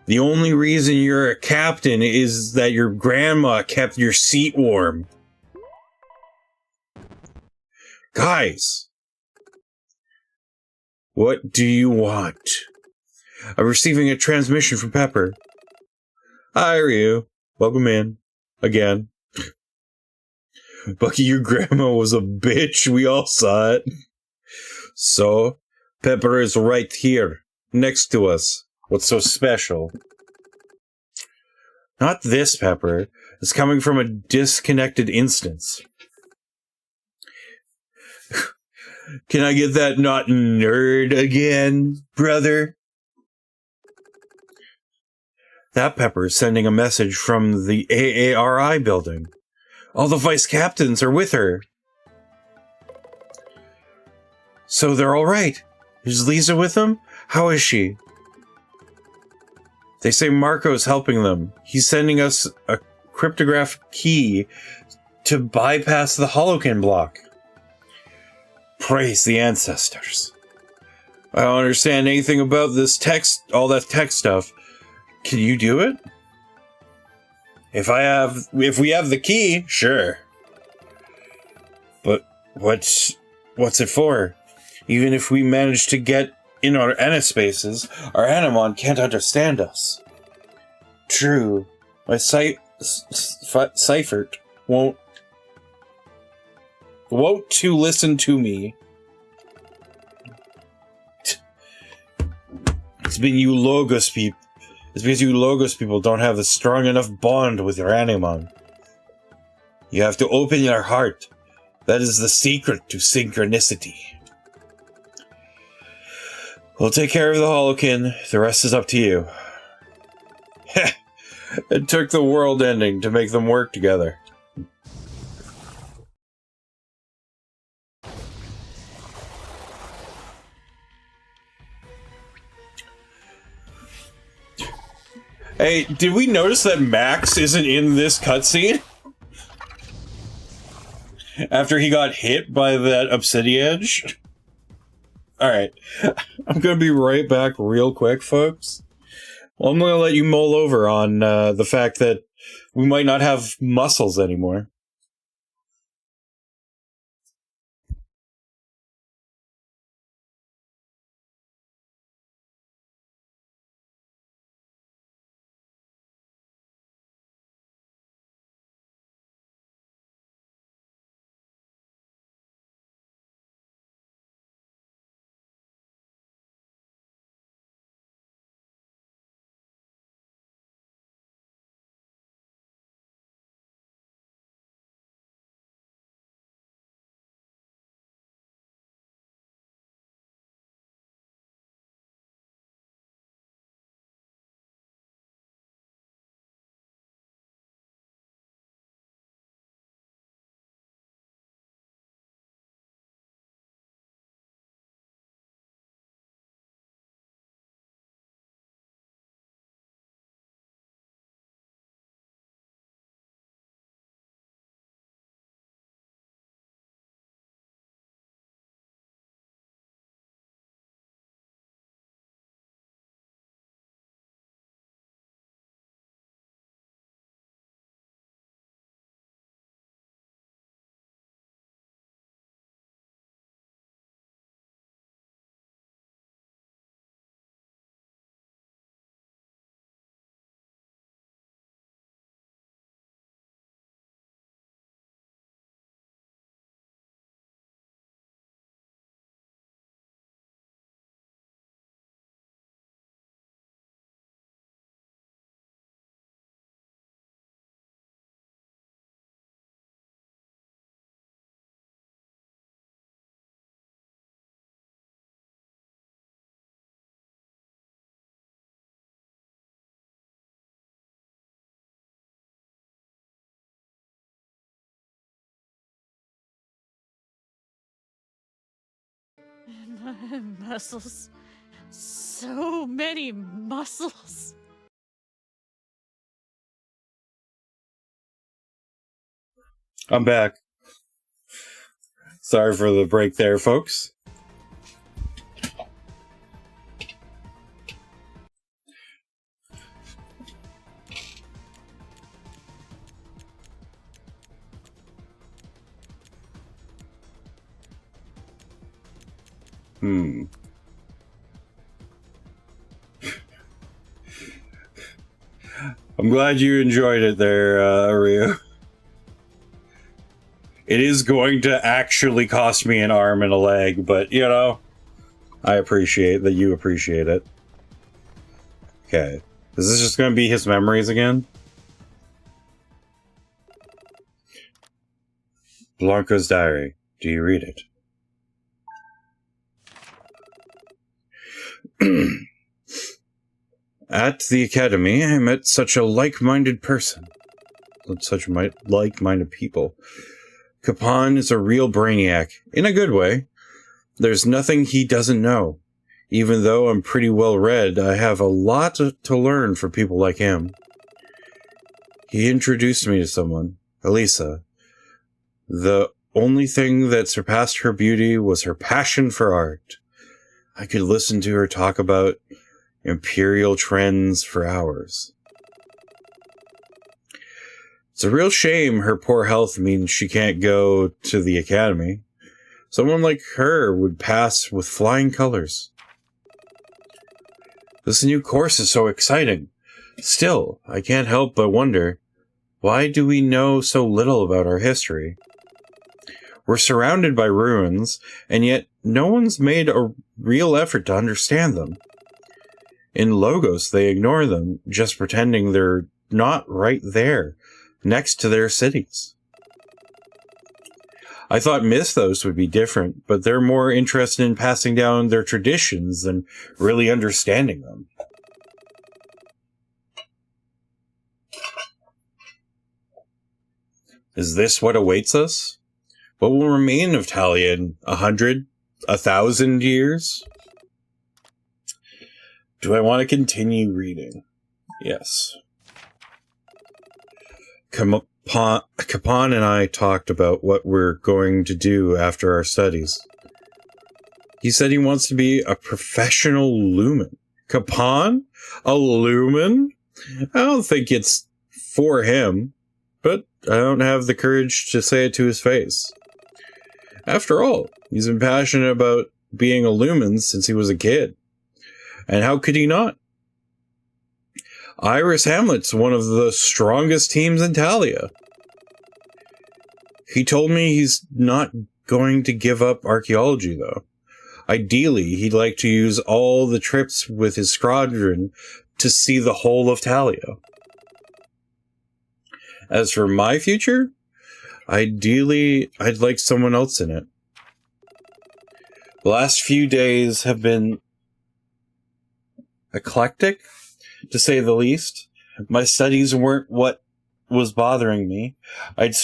The only reason you're a captain is that your grandma kept your seat warm. Guys! What do you want? I'm receiving a transmission from Pepper. Hi, Ryu. Welcome in. Again. Bucky, your grandma was a bitch. We all saw it. So, Pepper is right here, next to us. What's so special? Not this Pepper. It's coming from a disconnected instance. Can I get that not nerd again, brother? That Pepper is sending a message from the AARI building. All the vice captains are with her. So they're all right. Is Lisa with them? How is she? They say Marco's helping them. He's sending us a cryptographic key to bypass the Holokin block. Praise the ancestors. I don't understand anything about this text, all that tech stuff. Can you do it? If we have the key, sure. But what's it for? Even if we manage to get in our Anaspaces, our Animon can't understand us. True. My Seifert won't to listen to me. It's because you Logos people don't have a strong enough bond with your Animon. You have to open your heart. That is the secret to synchronicity. We'll take care of the Holokin. The rest is up to you. It took the world ending to make them work together. Hey, did we notice that Max isn't in this cutscene? After he got hit by that obsidian edge? Alright. I'm gonna be right back real quick, folks. Well, I'm gonna let you mull over on the fact that we might not have muscles anymore. Muscles. So many muscles. I'm back. Sorry for the break there, folks. I'm glad you enjoyed it there, Ryu. It is going to actually cost me an arm and a leg, but, you know, I appreciate that you appreciate it. Okay. Is this just going to be his memories again? Blanco's diary. Do you read it? At the academy, I met such a like-minded person. Such like-minded people. Capon is a real brainiac, in a good way. There's nothing he doesn't know. Even though I'm pretty well read, I have a lot to learn from people like him. He introduced me to someone, Elisa. The only thing that surpassed her beauty was her passion for art. I could listen to her talk about imperial trends for hours. It's a real shame her poor health means she can't go to the academy. Someone like her would pass with flying colors. This new course is so exciting. Still, I can't help but wonder, why do we know so little about our history? We're surrounded by ruins, and yet no one's made a real effort to understand them. In Logos, they ignore them, just pretending they're not right there, next to their cities. I thought Mythos would be different, but they're more interested in passing down their traditions than really understanding them. Is this what awaits us? What will remain of Talia in 100, 1,000 years? Do I want to continue reading? Yes. Capon and I talked about what we're going to do after our studies. He said he wants to be a professional lumen. Capon? A lumen? I don't think it's for him, but I don't have the courage to say it to his face. After all, he's been passionate about being a lumen since he was a kid. And how could he not? Iris Hamlet's one of the strongest teams in Talia. He told me he's not going to give up archaeology, though. Ideally, he'd like to use all the trips with his squadron to see the whole of Talia. As for my future, ideally, I'd like someone else in it. The last few days have been eclectic, to say the least. My studies weren't what was bothering me. I'd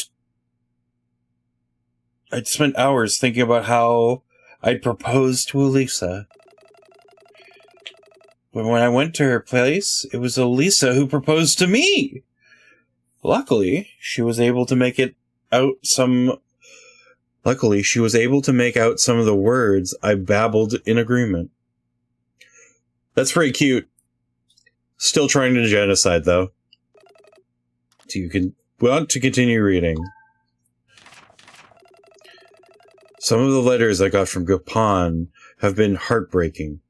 spent hours thinking about how I'd propose to Elisa. But when I went to her place, it was Elisa who proposed to me. Luckily, she was able to make out some of the words I babbled in agreement. That's pretty cute. Still trying to genocide, though. Do you want to continue reading? Some of the letters I got from Capon have been heartbreaking.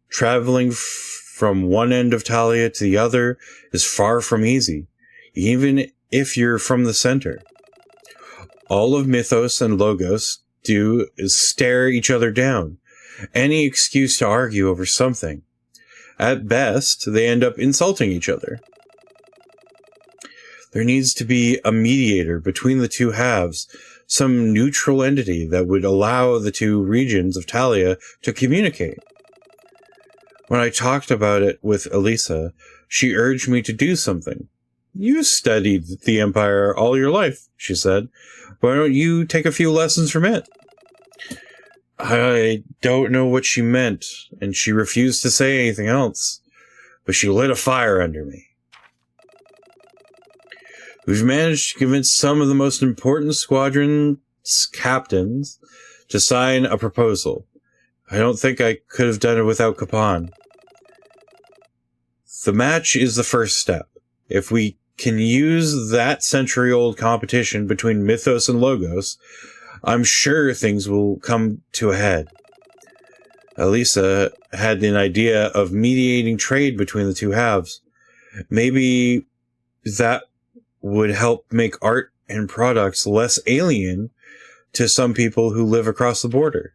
Traveling from one end of Talia to the other is far from easy, even if you're from the center. All of Mythos and Logos do is stare each other down. Any excuse to argue over something. At best, they end up insulting each other. There needs to be a mediator between the two halves, some neutral entity that would allow the two regions of Talia to communicate. When I talked about it with Elisa, she urged me to do something. You studied the Empire all your life, she said. Why don't you take a few lessons from it? I don't know what she meant, and she refused to say anything else, but she lit a fire under me. We've managed to convince some of the most important squadron captains to sign a proposal. I don't think I could have done it without Capon. The match is the first step. If we can use that century-old competition between Mythos and Logos, I'm sure things will come to a head. Elisa had an idea of mediating trade between the two halves. Maybe that would help make art and products less alien to some people who live across the border.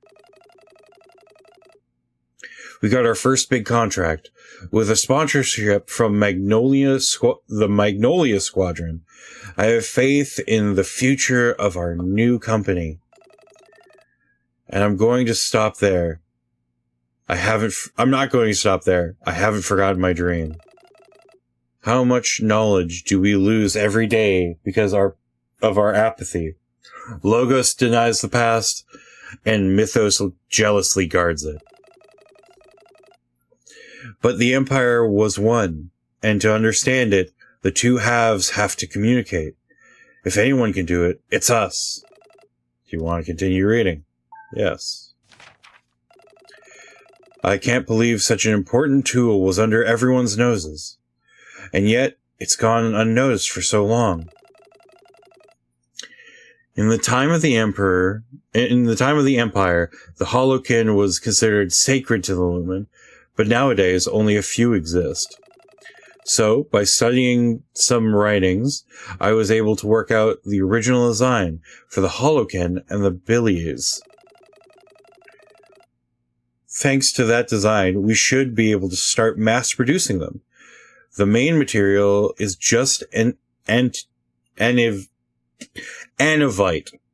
We got our first big contract with a sponsorship from the Magnolia Squadron. I have faith in the future of our new company. And I'm going to stop there. I'm not going to stop there. I haven't forgotten my dream. How much knowledge do we lose every day because of our apathy? Logos denies the past, and Mythos jealously guards it. But the Empire was one, and to understand it, the two halves have to communicate. If anyone can do it, it's us. Do you want to continue reading? Yes. I can't believe such an important tool was under everyone's noses. And yet, it's gone unnoticed for so long. In the time of the Empire, the Holokin was considered sacred to the Lumen, but nowadays only a few exist. So, by studying some writings, I was able to work out the original design for the Holokin and the Bilies. Thanks to that design, we should be able to start mass producing them. The main material is just anovite.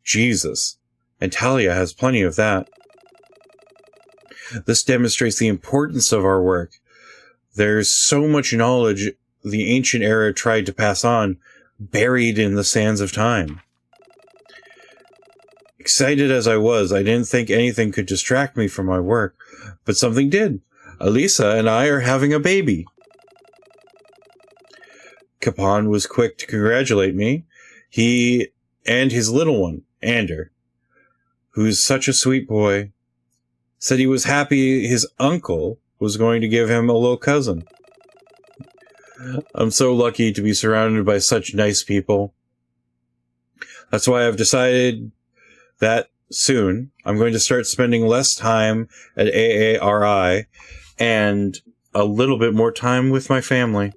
Jesus. And Talia has plenty of that. This demonstrates the importance of our work. There's so much knowledge the ancient era tried to pass on, buried in the sands of time. Excited as I was, I didn't think anything could distract me from my work, but something did. Elisa and I are having a baby. Capon was quick to congratulate me. He and his little one, Ander, who's such a sweet boy, said he was happy his uncle was going to give him a little cousin. I'm so lucky to be surrounded by such nice people. That's why I've decided that soon I'm going to start spending less time at AARI and a little bit more time with my family.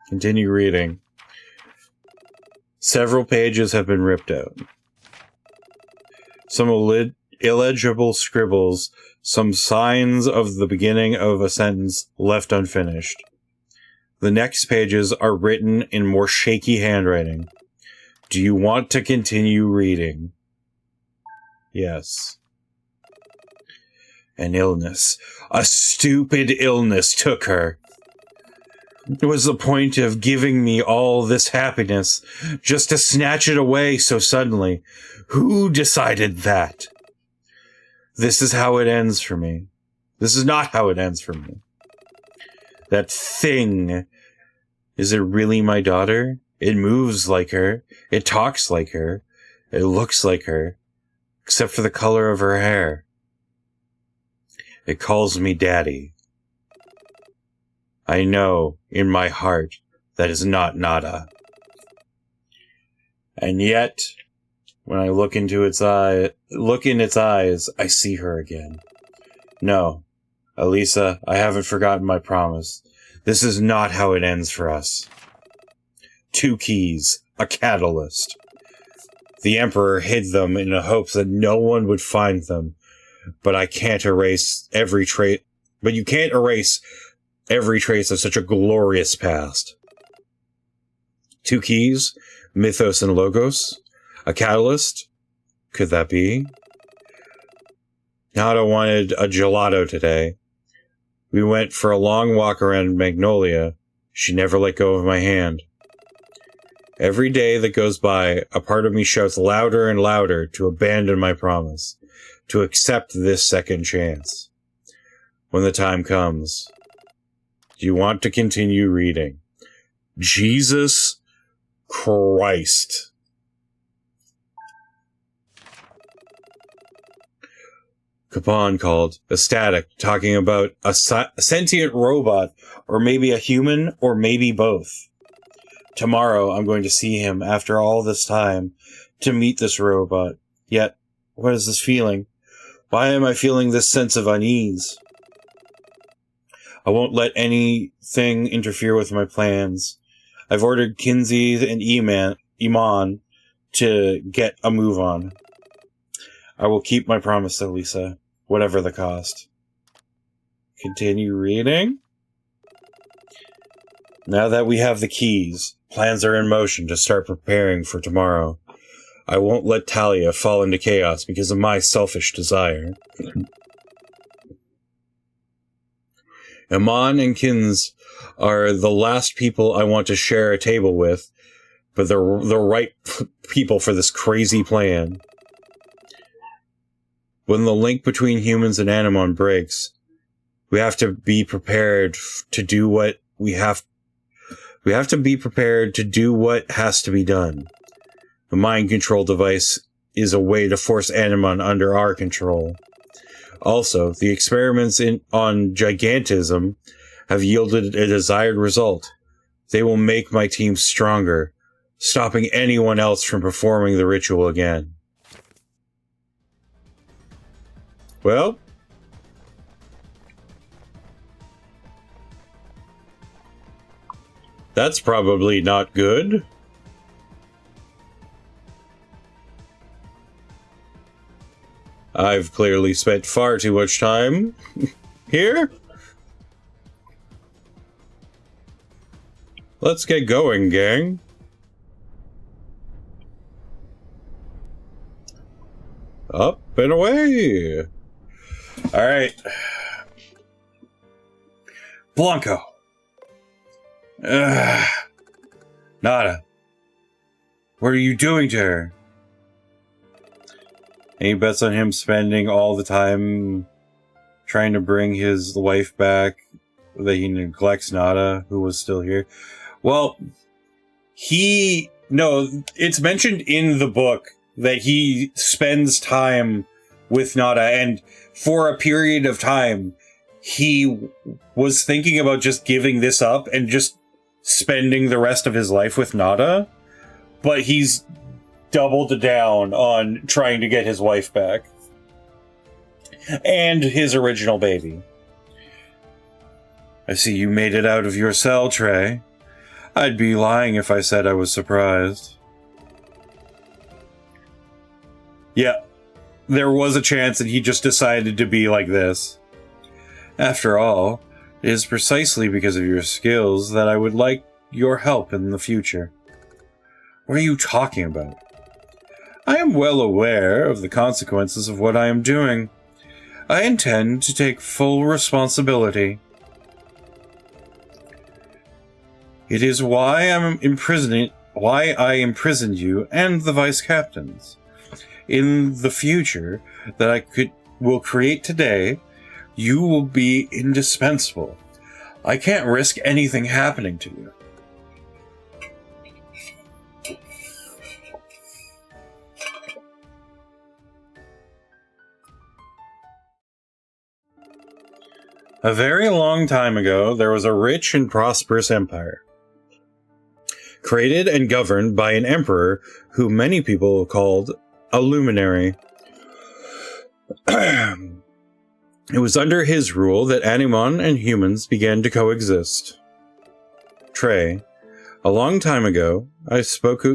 Continue reading. Several pages have been ripped out. Some illegible scribbles, some signs of the beginning of a sentence left unfinished. The next pages are written in more shaky handwriting. Do you want to continue reading? Yes. An illness. A stupid illness took her. It was the point of giving me all this happiness, just to snatch it away so suddenly. Who decided that? This is how it ends for me. This is not how it ends for me. That thing. Is it really my daughter? It moves like her. It talks like her. It looks like her. Except for the color of her hair. It calls me Daddy. I know, in my heart, that is not Nada. And yet, when I look in its eyes, I see her again. No, Elisa, I haven't forgotten my promise. This is not how it ends for us. 2 keys, a catalyst. The Emperor hid them in the hopes that no one would find them, but I can't erase every trait. But you can't erase every trace of such a glorious past. 2 keys, Mythos and Logos. A catalyst? Could that be? Nada wanted a gelato today. We went for a long walk around Magnolia. She never let go of my hand. Every day that goes by, a part of me shouts louder and louder to abandon my promise, to accept this second chance. When the time comes, do you want to continue reading? Jesus Christ. Capon called, ecstatic, talking about a sentient robot, or maybe a human, or maybe both. Tomorrow I'm going to see him after all this time to meet this robot. Yet, what is this feeling? Why am I feeling this sense of unease? I won't let anything interfere with my plans. I've ordered Kinsey and Iman to get a move on. I will keep my promise to Lisa, whatever the cost. Continue reading. Now that we have the keys, plans are in motion to start preparing for tomorrow. I won't let Talia fall into chaos because of my selfish desire. Iman and Kins are the last people I want to share a table with, but they're the right people for this crazy plan. When the link between humans and Animon breaks, we have to be prepared to do what we have to be prepared to do what has to be done. The mind control device is a way to force Animon under our control. Also, the experiments on gigantism have yielded a desired result. They will make my team stronger, stopping anyone else from performing the ritual again. Well, that's probably not good. I've clearly spent far too much time here. Let's get going, gang. Up and away. All right. Blanco. Nada. What are you doing to her? And he bets on him spending all the time trying to bring his wife back, that he neglects Nada, who was still here. Well, it's mentioned in the book that he spends time with Nada, and for a period of time, he was thinking about just giving this up and just spending the rest of his life with Nada, but he's doubled down on trying to get his wife back. And his original baby. I see you made it out of your cell, Trey. I'd be lying if I said I was surprised. Yeah, there was a chance that he just decided to be like this. After all, it is precisely because of your skills that I would like your help in the future. What are you talking about? I am well aware of the consequences of what I am doing. I intend to take full responsibility. It is why I imprisoned you and the vice captains. In the future that I will create today, you will be indispensable. I can't risk anything happening to you. A very long time ago, there was a rich and prosperous empire, created and governed by an emperor who many people called a luminary. It was under his rule that Animon and humans began to coexist. Trey, a long time ago, I spoke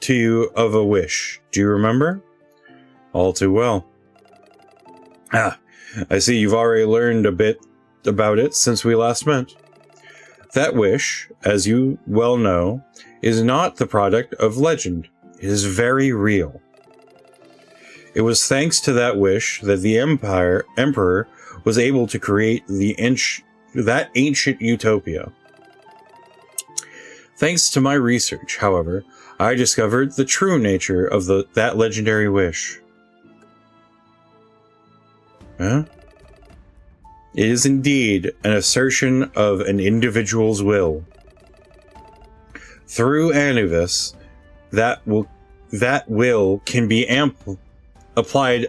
to you of a wish. Do you remember? All too well. I see you've already learned a bit about it since we last met. That wish, as you well know, is not the product of legend. It is very real. It was thanks to that wish that the emperor was able to create that ancient utopia. Thanks to my research, however, I discovered the true nature of that legendary wish. Huh? It is indeed an assertion of an individual's will. Through Anubis, that will can be applied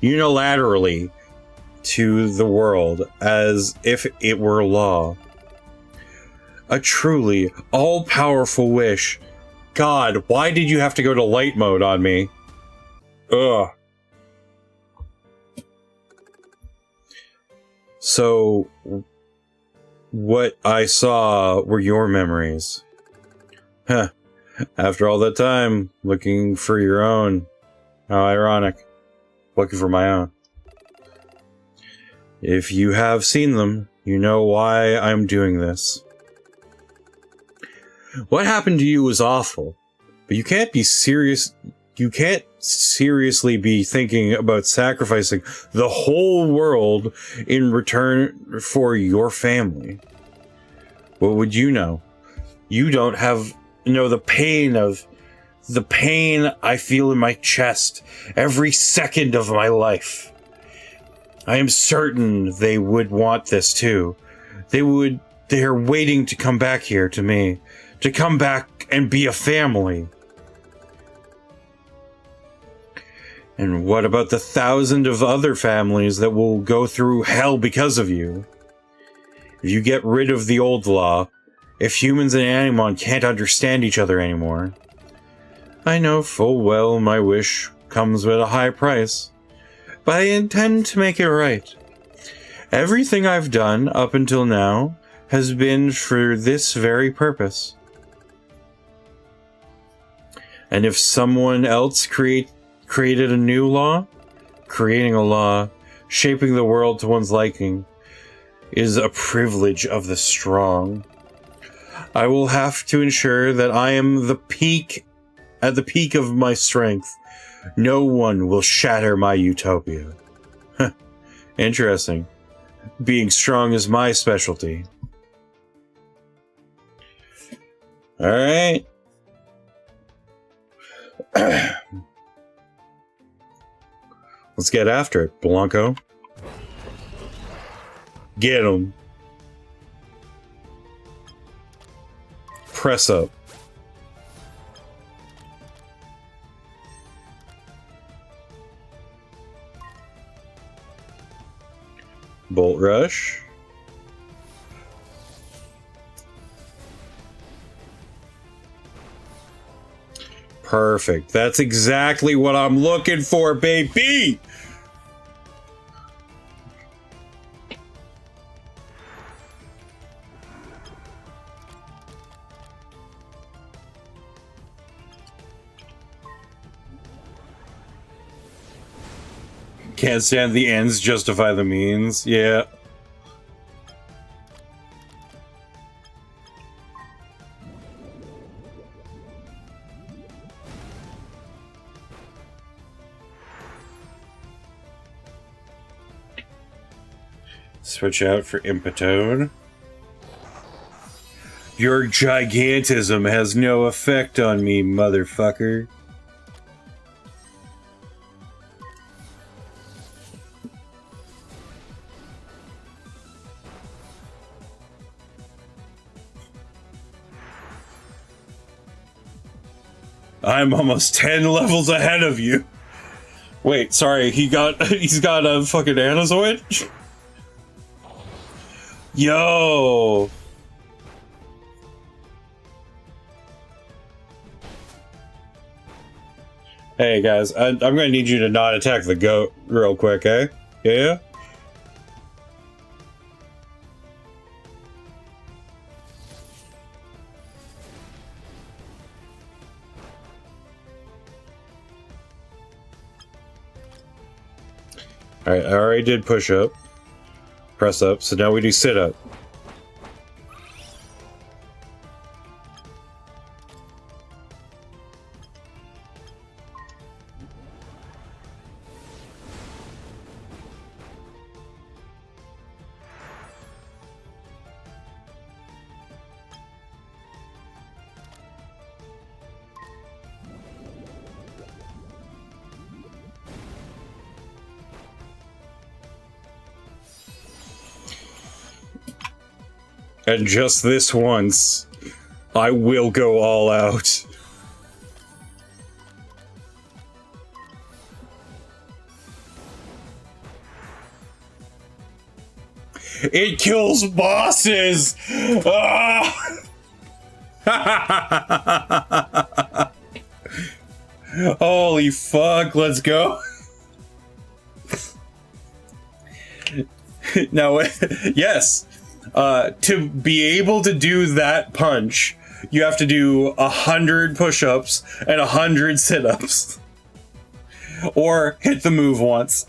unilaterally to the world as if it were law. A truly all-powerful wish. God, why did you have to go to light mode on me? Ugh. So, what I saw were your memories. Huh. After all that time, looking for your own. How ironic. Looking for my own. If you have seen them, you know why I'm doing this. What happened to you was awful, but you can't be serious. You can't seriously be thinking about sacrificing the whole world in return for your family. What would you know? You don't know the pain I feel in my chest every second of my life. I am certain they would want this too. They're waiting to come back here to me, to come back and be a family. And what about the 1,000 of other families that will go through hell because of you? If you get rid of the old law, if humans and Animon can't understand each other anymore, I know full well my wish comes with a high price, but I intend to make it right. Everything I've done up until now has been for this very purpose. And if someone else created a new law, creating a law, shaping the world to one's liking, is a privilege of the strong. I will have to ensure that I am at the peak of my strength. No one will shatter my utopia. Interesting. Being strong is my specialty. Alright. Let's get after it, Blanco. Get him. Press up. Bolt rush. Perfect. That's exactly what I'm looking for, baby! Can't stand the ends justify the means. Yeah. Switch out for Impetone. Your gigantism has no effect on me, motherfucker. I'm almost 10 levels ahead of you. Wait, sorry, he's got a fucking Anazoid? Yo! Hey guys, I'm gonna need you to not attack the goat real quick, eh? Yeah? Alright, I already did push up. Press up, so now we do sit up. And just this once, I will go all out. It kills bosses! Ah! Holy fuck, let's go. Now, yes, to be able to do that punch, you have to do 100 push-ups and 100 sit-ups. Or hit the move once.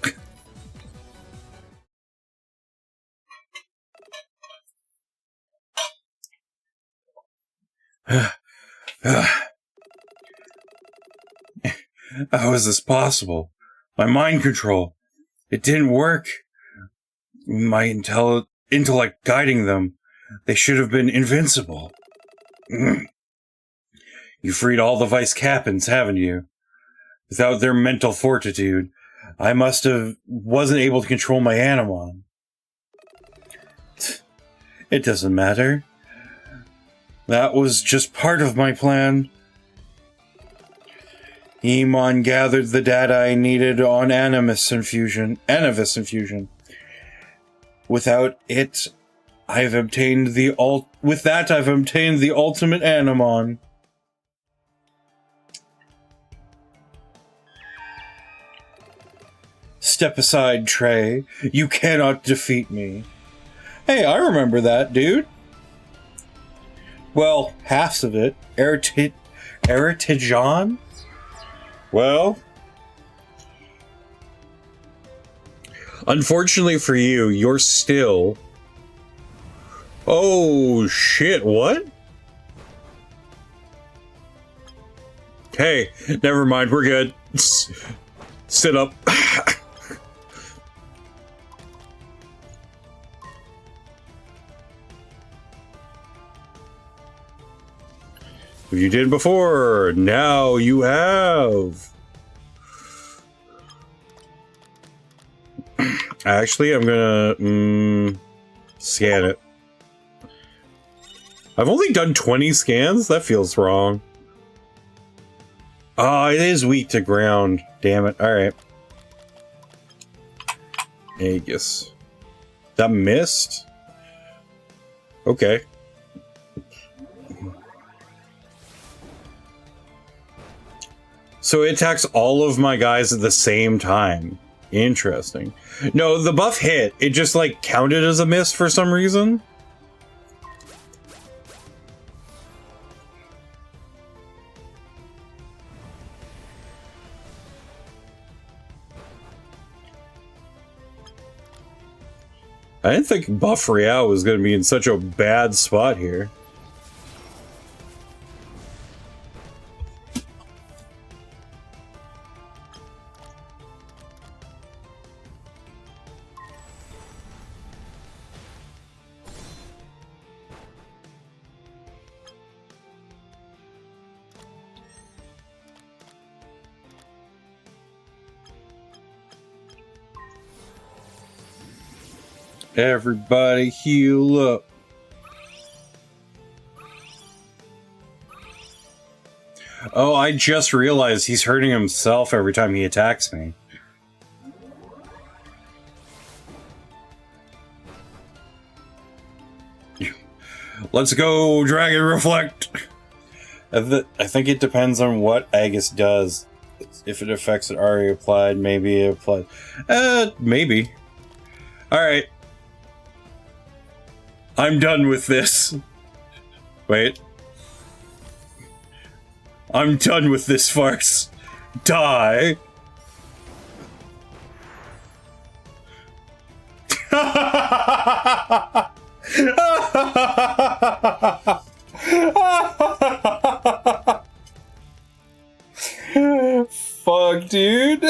How is this possible? My mind control. It didn't work. My intellect guiding them. They should have been invincible. You freed all the vice captains, haven't you? Without their mental fortitude, I wasn't able to control my Animon. It doesn't matter. That was just part of my plan. Emon gathered the data I needed on Animus infusion. Without it, I've obtained the ultimate Animon. Step aside, Trey. You cannot defeat me. Hey, I remember that, dude. Well, half of it. Eritijon? Well, unfortunately for you, you're still... Oh, shit, what? Hey, never mind, we're good. Sit up. If you did before, now you have. Actually, I'm gonna scan it. I've only done 20 scans? That feels wrong. Oh, it is weak to ground. Damn it. Alright. Aegis. That missed? Okay. So it attacks all of my guys at the same time. Interesting. No, the buff hit. It just, like, counted as a miss for some reason. I didn't think Buff Real was going to be in such a bad spot here. Everybody heal up. Oh, I just realized he's hurting himself every time he attacks me. Let's go, Dragon Reflect! I think it depends on what Aegis does. If it affects it already applied, maybe it applied. Maybe. Alright. I'm done with this. Wait. I'm done with this farce. Die. Fuck, dude.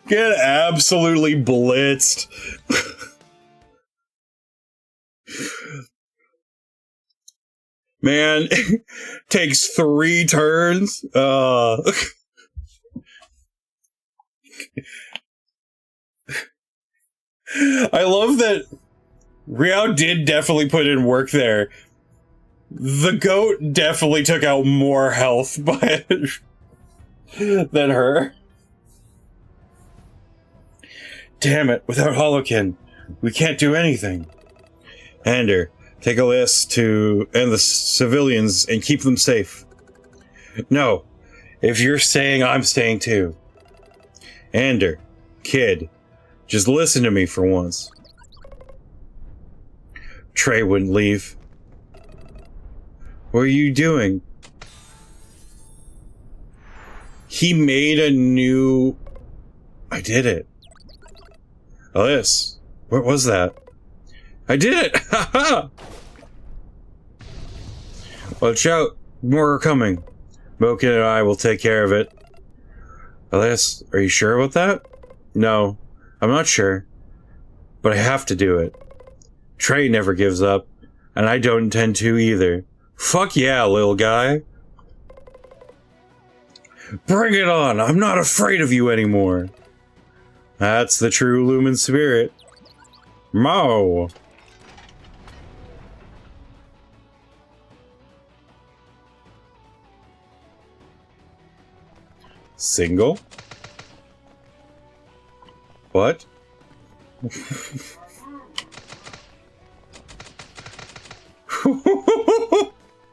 Get absolutely blitzed. Man, takes 3 turns. I love that Riao did definitely put in work there. The goat definitely took out more health by than her. Damn it, without Holokin, we can't do anything. Ander, take a list to end the civilians and keep them safe. No, If you're staying, I'm staying too. Ander, kid, just listen to me for once. Trey wouldn't leave. What are you doing? He made a new... I did it. Alice, what was that? I did it! Ha ha! Watch out, more are coming. Moken and I will take care of it. Alice, are you sure about that? No, I'm not sure. But I have to do it. Trey never gives up, and I don't intend to either. Fuck yeah, little guy. Bring it on! I'm not afraid of you anymore. That's the true Lumen spirit. Mo! Single? What?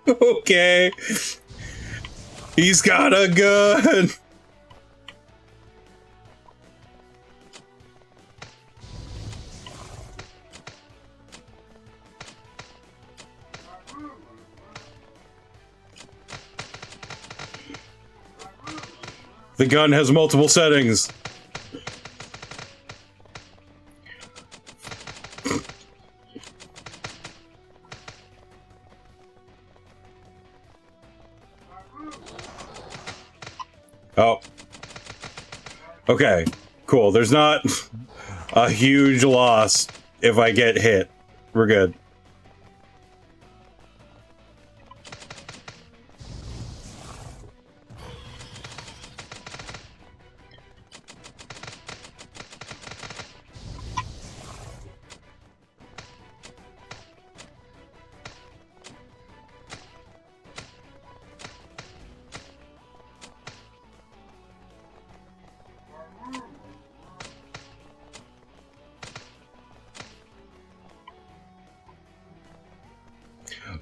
Okay. He's got a gun! The gun has multiple settings. Oh. Okay, cool. There's not a huge loss if I get hit. We're good.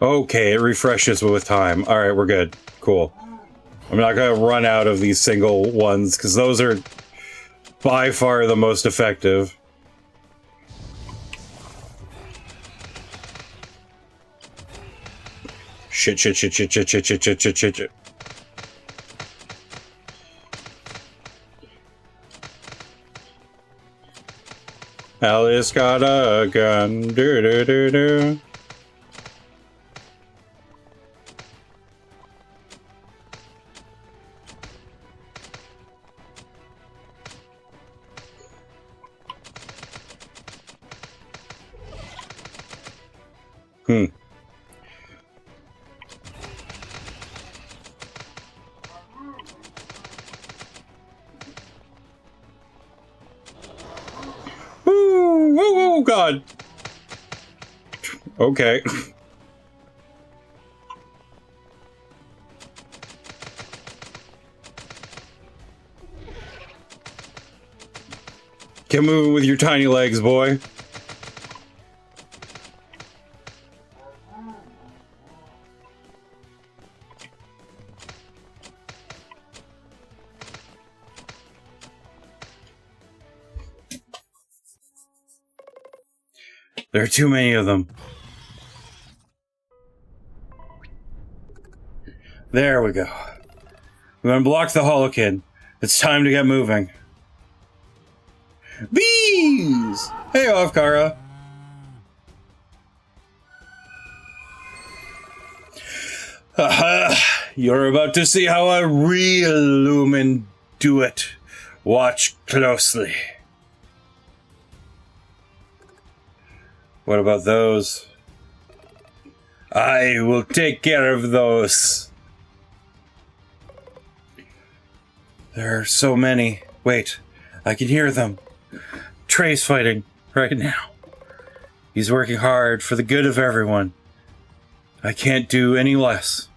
Okay, it refreshes with time. Alright, we're good. Cool. I'm not gonna run out of these single ones, because those are by far the most effective. Shit. Alice got a gun. Do. Oh God. Okay. Get moving with your tiny legs, boy. There are too many of them. There we go. We're gonna block the Holokid. It's time to get moving. Bees! Hey off, Kara. You're about to see how a real Lumen do it. Watch closely. What about those? I will take care of those. There are so many. Wait, I can hear them. Trey's fighting right now. He's working hard for the good of everyone. I can't do any less.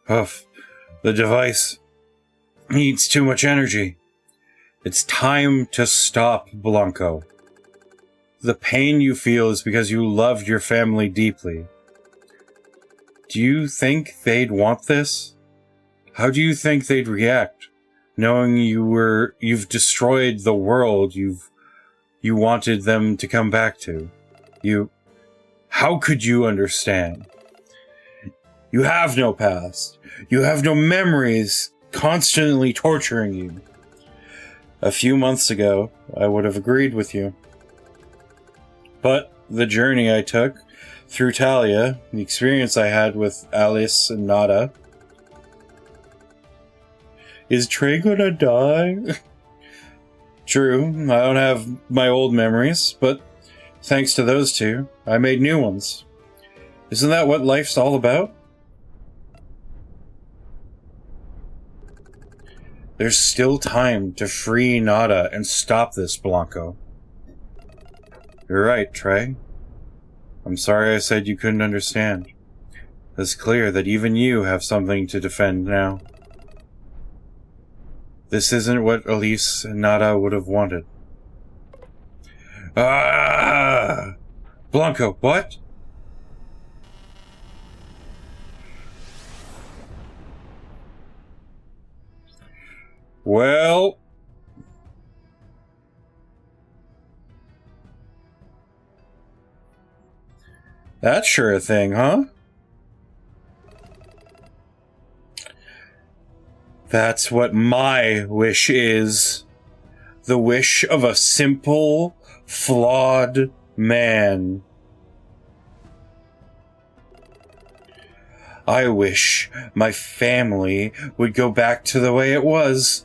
Huff. The device needs too much energy. It's time to stop Blanco. The pain you feel is because you loved your family deeply. Do you think they'd want this? How do you think they'd react, knowing you've destroyed the world you wanted them to come back to? How could you understand? You have no past. You have no memories constantly torturing you. A few months ago, I would have agreed with you. But the journey I took through Talia, the experience I had with Alice and Nada... Is Trey gonna die? True, I don't have my old memories, but thanks to those two, I made new ones. Isn't that what life's all about? There's still time to free Nada and stop this, Blanco. You're right, Trey. I'm sorry I said you couldn't understand. It's clear that even you have something to defend now. This isn't what Elise and Nada would have wanted. Ah! Blanco, what? Well... That's sure a thing, huh? That's what my wish is. The wish of a simple, flawed man. I wish my family would go back to the way it was.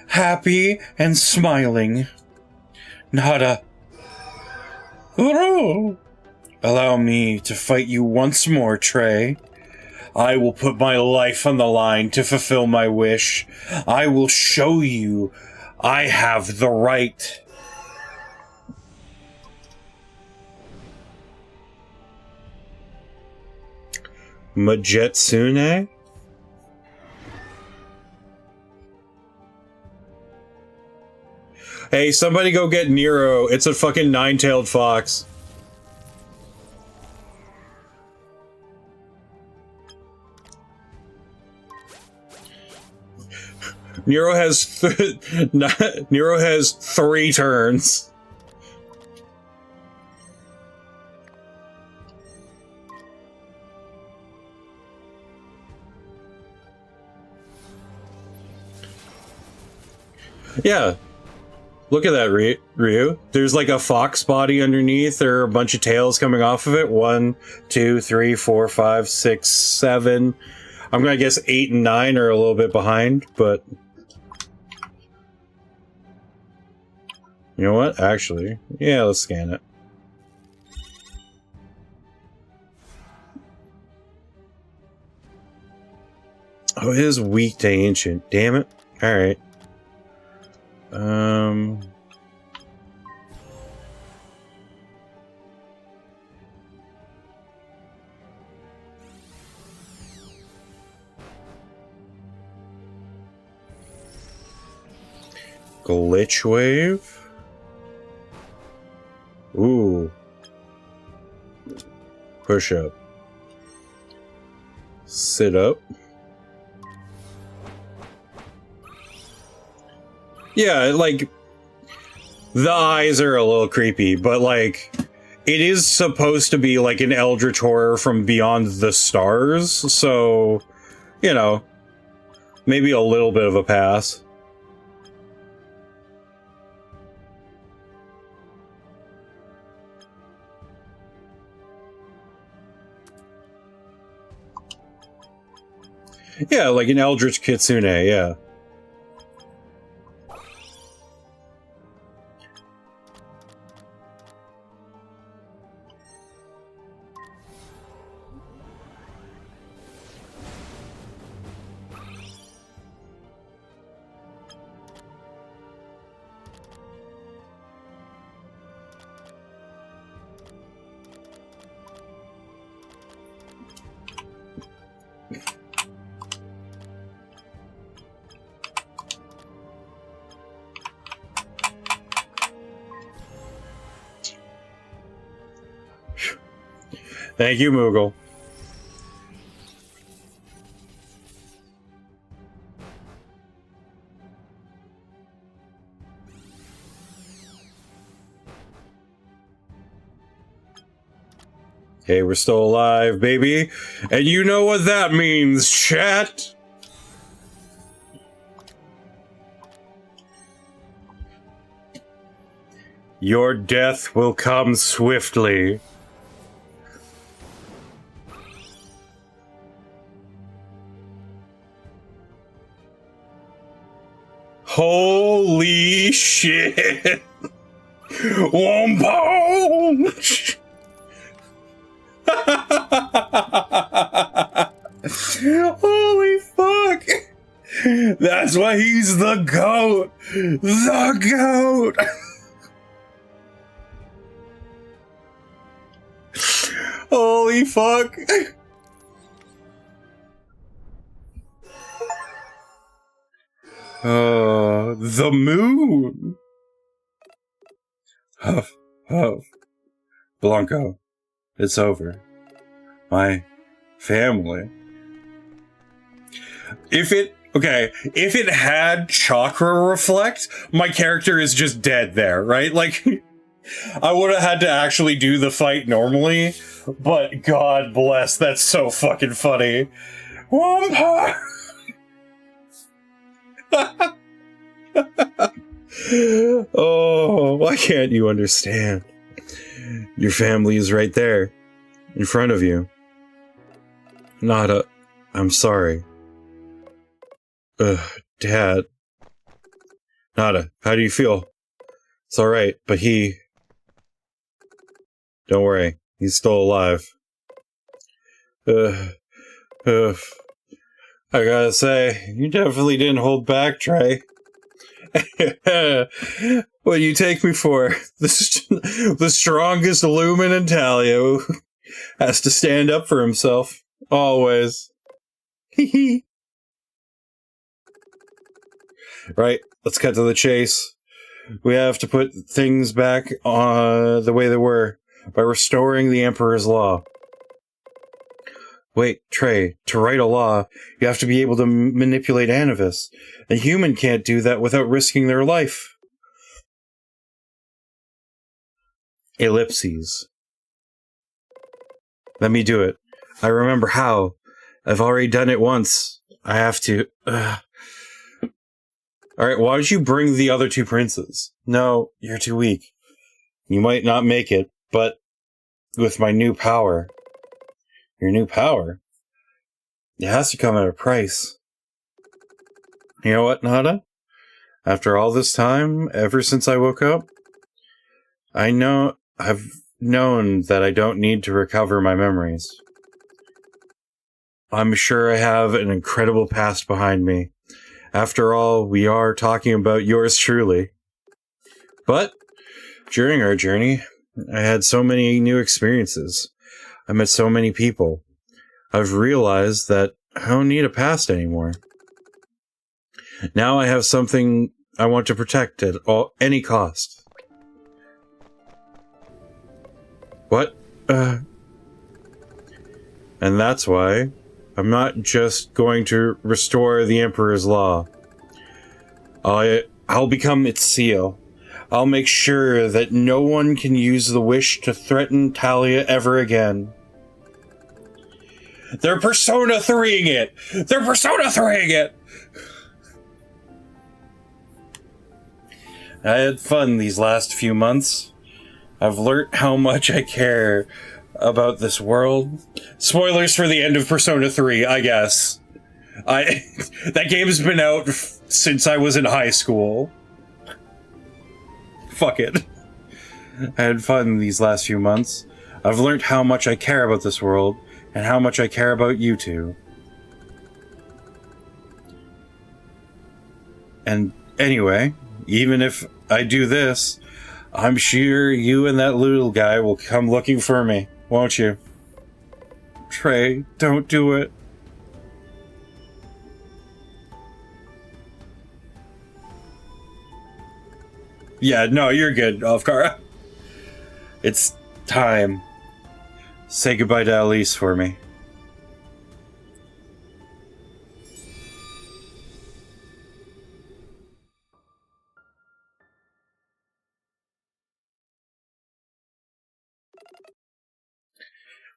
Happy and smiling. Nada. Allow me to fight you once more, Trey. I will put my life on the line to fulfill my wish. I will show you I have the right. Majetsune? Hey, somebody go get Nero. It's a fucking nine-tailed fox. Nero has Nero has 3 turns. Yeah. Look at that, Ryu. There's like a fox body underneath. There are a bunch of tails coming off of it. 1, 2, 3, 4, 5, 6, 7. I'm gonna guess 8 and 9 are a little bit behind, but... You know what? Actually, yeah, let's scan it. Oh, it is weak to ancient. Damn it. Alright. Glitch wave? Ooh. Push up. Sit up. Yeah, like, the eyes are a little creepy, but like, it is supposed to be like an eldritch horror from beyond the stars, so, you know, maybe a little bit of a pass. Yeah, like an Eldritch Kitsune, yeah. Thank you, Moogle. Hey, we're still alive, baby. And you know what that means, chat? Your death will come swiftly. Holy shit! Wombo! Holy fuck! That's why he's the GOAT! The GOAT! Holy fuck! The moon! Huff, huff. Blanco, it's over. My family. If it had chakra reflect, my character is just dead there, right? Like, I would have had to actually do the fight normally, but God bless, that's so fucking funny. Wampa! Oh, why can't you understand? Your family is right there, in front of you. Nada, I'm sorry. Dad. Nada, how do you feel? It's alright, but don't worry, he's still alive. I gotta say, you definitely didn't hold back, Trey. What do you take me for? The strongest Lumentale who has to stand up for himself. Always. Hee. Right, let's cut to the chase. We have to put things back on the way they were by restoring the Emperor's law. Wait, Trey, to write a law, you have to be able to manipulate Anavis. A human can't do that without risking their life. Ellipses. Let me do it. I remember how. I've already done it once. I have to. Alright, why don't you bring the other two princes? No, you're too weak. You might not make it, but with my new power. Your new power? It has to come at a price. You know what, Nada? After all this time, ever since I woke up, I've known that I don't need to recover my memories. I'm sure I have an incredible past behind me. After all, we are talking about yours truly. But during our journey, I had so many new experiences. I met so many people. I've realized that I don't need a past anymore. Now I have something I want to protect at any cost. What? And that's why I'm not just going to restore the Emperor's law. I'll become its seal. I'll make sure that no one can use the wish to threaten Talia ever again. They're Persona 3ing it! They're Persona 3ing it! I had fun these last few months. I've learnt how much I care about this world. Spoilers for the end of Persona 3, I guess. That game's been out since I was in high school. Fuck it. I had fun these last few months. I've learnt how much I care about this world, and how much I care about you two. And anyway, even if I do this, I'm sure you and that little guy will come looking for me, won't you? Trey, don't do it. Yeah, no, you're good, Alfkara. It's time. Say goodbye to Elise for me.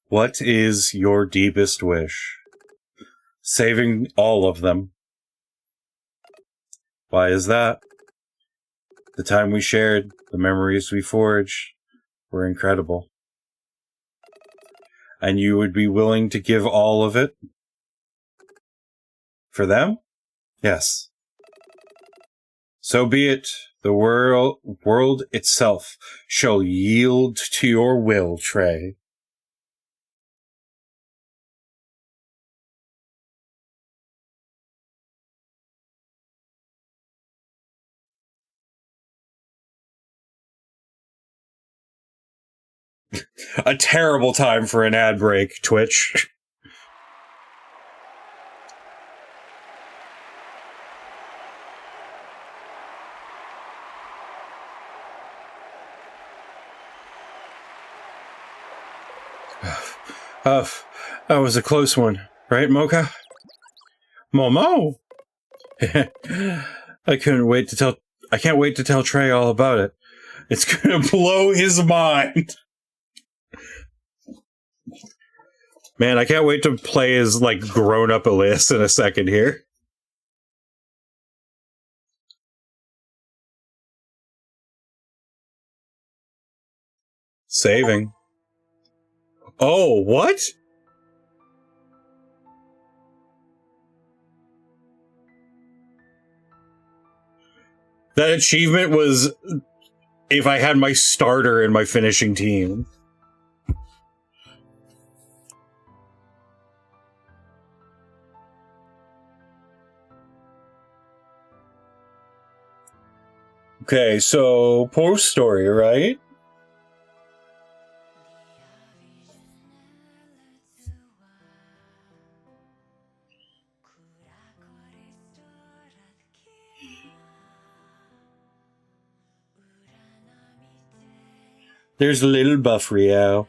What is your deepest wish? Saving all of them. Why is that? The time we shared, the memories we forged, were incredible. And you would be willing to give all of it? For them? Yes. So be it. The world itself shall yield to your will, Trey. A terrible time for an ad break, Twitch. That was a close one, right, Mocha? Momo! I can't wait to tell Trey all about it. It's gonna blow his mind. Man, I can't wait to play as, like, grown-up Elias in a second here. Saving. Oh, what? That achievement was if I had my starter in my finishing team. Okay, so post story, right? There's a little buff Rio.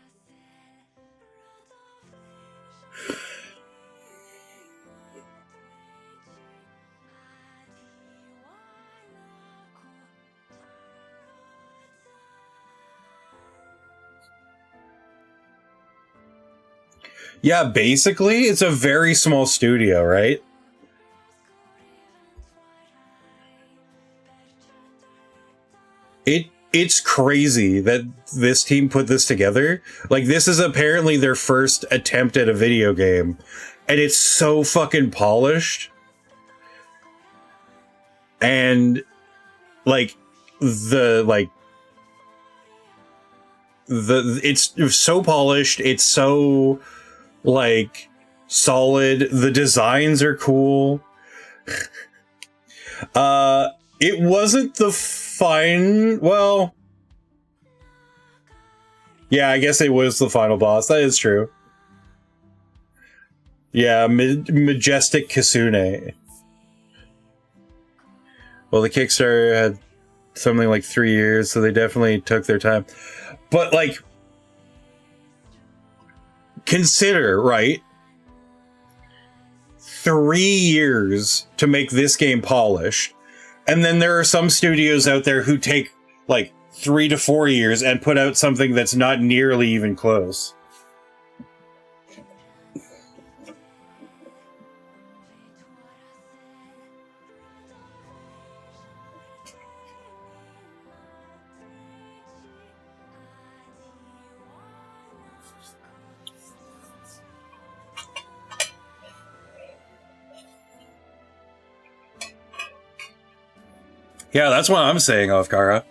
Yeah, basically, it's a very small studio, right? It's crazy that this team put this together. Like, this is apparently their first attempt at a video game, and it's so fucking polished. And, like, it's so polished, it's so, like, solid, the designs are cool. It wasn't the well, yeah, I guess it was the final boss, that is true. Yeah, Majestic Kasune. Well, the Kickstarter had something like 3 years, so they definitely took their time. But, like, consider, right? 3 years to make this game polished. And then there are some studios out there who take, like, 3 to 4 years and put out something that's not nearly even close. Yeah, that's what I'm saying, Ofkara.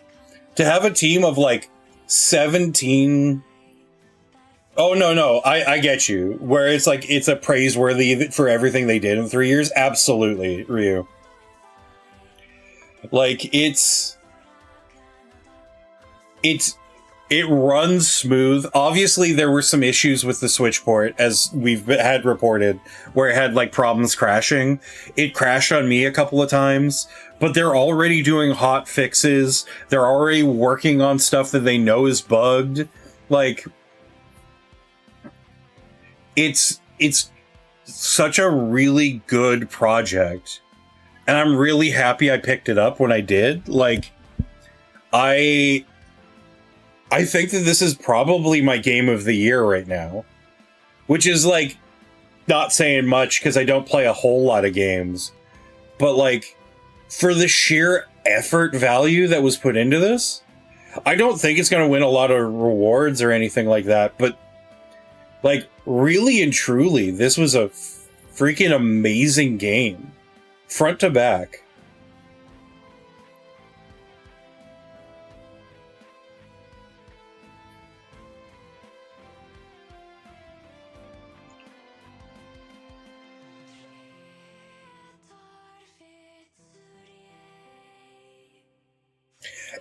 To have a team of, like, 17... Oh, no, I get you. Where it's, like, it's a praiseworthy for everything they did in 3 years. Absolutely, Ryu. Like, it runs smooth. Obviously, there were some issues with the Switch port, as we've had reported, where it had, like, problems crashing. It crashed on me a couple of times, but they're already doing hot fixes. They're already working on stuff that they know is bugged. Like, it's such a really good project, and I'm really happy I picked it up when I did. Like, I think that this is probably my game of the year right now, which is like not saying much because I don't play a whole lot of games, but like for the sheer effort value that was put into this, I don't think it's going to win a lot of rewards or anything like that, but like really and truly, this was a freaking amazing game, front to back.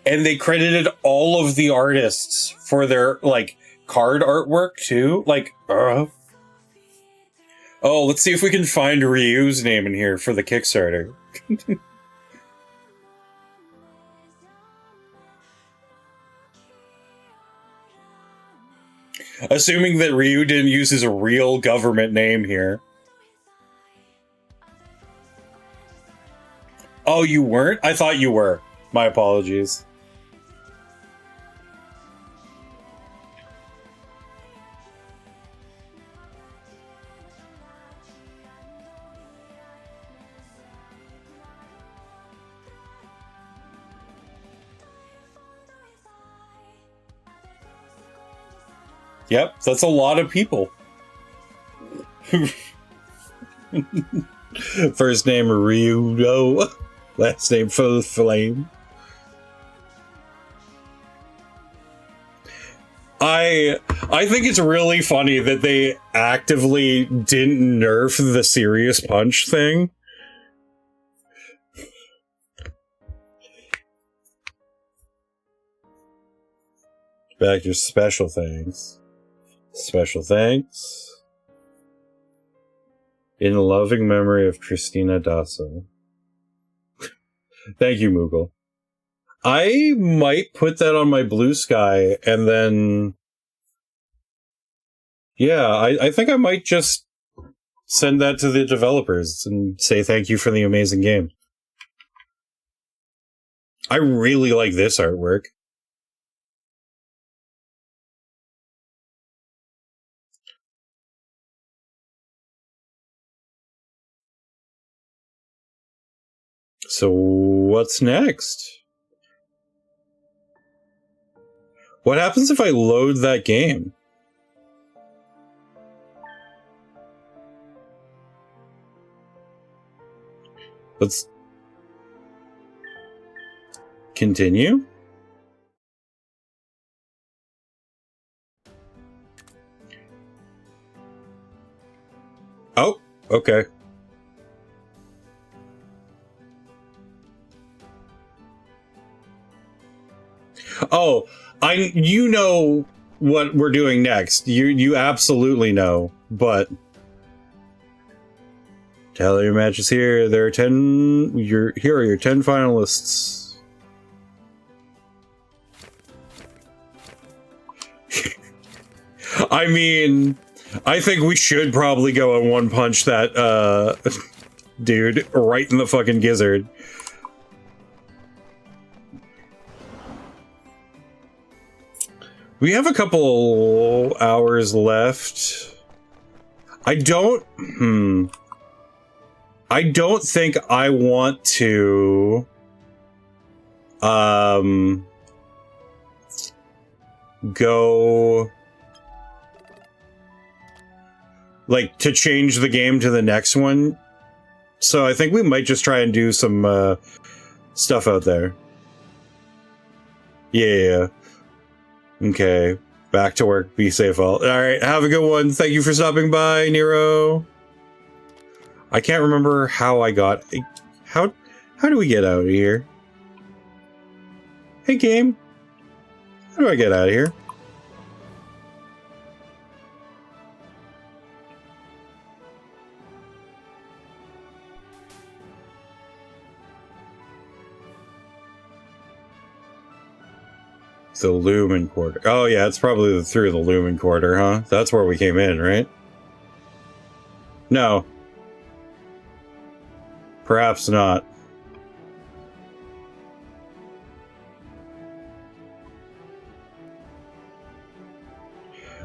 And they credited all of the artists for their, like, card artwork, too. Like, Oh, let's see if we can find Ryu's name in here for the Kickstarter. Assuming that Ryu didn't use his real government name here. Oh, you weren't? I thought you were. My apologies. Yep, that's a lot of people. First name Ryudo, last name Flame. I think it's really funny that they actively didn't nerf the serious punch thing. Back to special things. Special thanks. In loving memory of Christina Dasso. Thank you, Moogle. I might put that on my Blue Sky, and then... Yeah, I think I might just send that to the developers and say thank you for the amazing game. I really like this artwork. So, what's next? What happens if I load that game? Let's continue. Oh, okay. Oh, you know what we're doing next. You absolutely know, but tally your matches here. There are 10. Here are your 10 finalists. I mean, I think we should probably go and one punch that dude right in the fucking gizzard. We have a couple hours left. I don't think I want to go like to change the game to the next one. So I think we might just try and do some stuff out there. Yeah. Okay, back to work. Be safe, all. All right, have a good one. Thank you for stopping by, Nero. I can't remember how I got. How do we get out of here? Hey, game. How do I get out of here? The Lumen Quarter. Oh, yeah, it's probably through the Lumen Quarter, huh? That's where we came in, right? No. Perhaps not.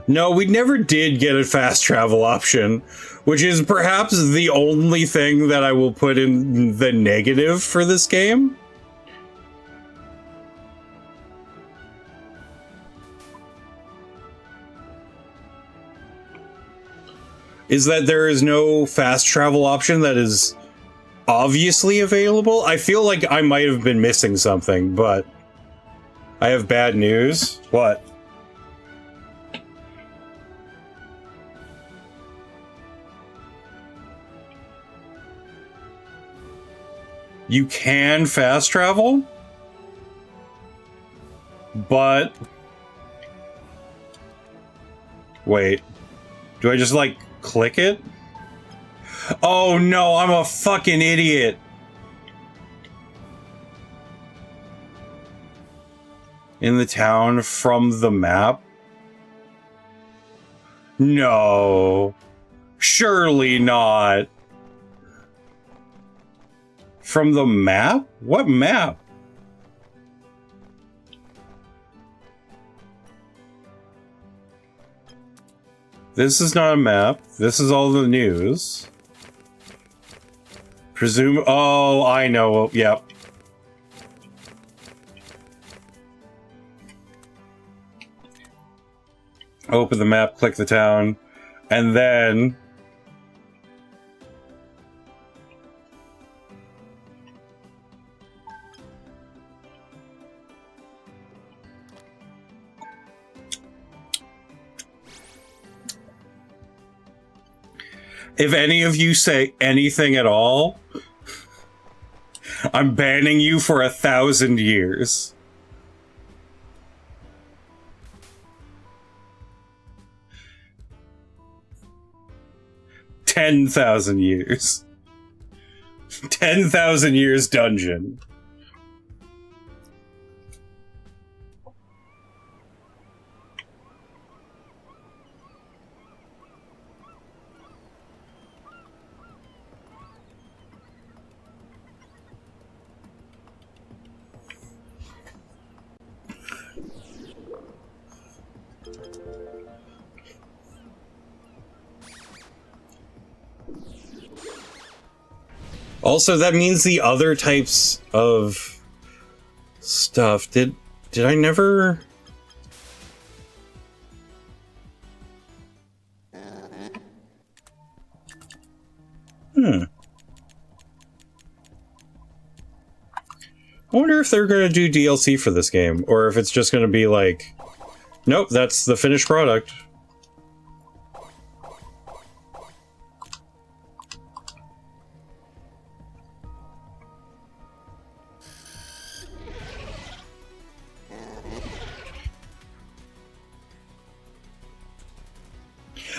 No, we never did get a fast travel option, which is perhaps the only thing that I will put in the negative for this game. Is that there is no fast travel option that is obviously available. I feel like I might have been missing something, but I have bad news. What? You can fast travel, but wait, do I just like click it? Oh no, I'm a fucking idiot. In the town from the map? No, surely not. From the map? What map? This is not a map. This is all the news. Presume. Oh, I know. Yep. Open the map, click the town, and then. If any of you say anything at all, I'm banning you for 1,000 years. $10,000 years. 10,000 years dungeon. Also, that means the other types of stuff. Did I never? I wonder if they're going to do DLC for this game, or if it's just going to be like, nope, that's the finished product.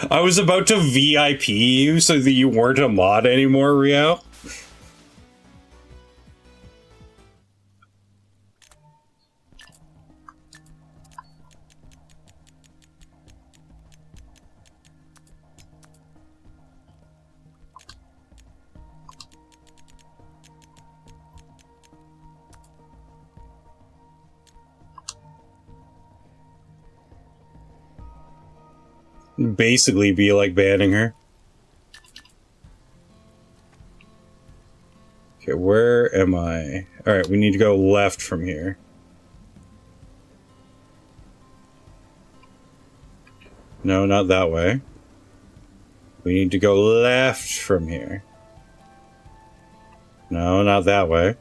I was about to VIP you so that you weren't a mod anymore, Riao. Basically be like banning her. Okay, where am I? Alright, we need to go left from here. No, not that way. We need to go left from here. No, not that way.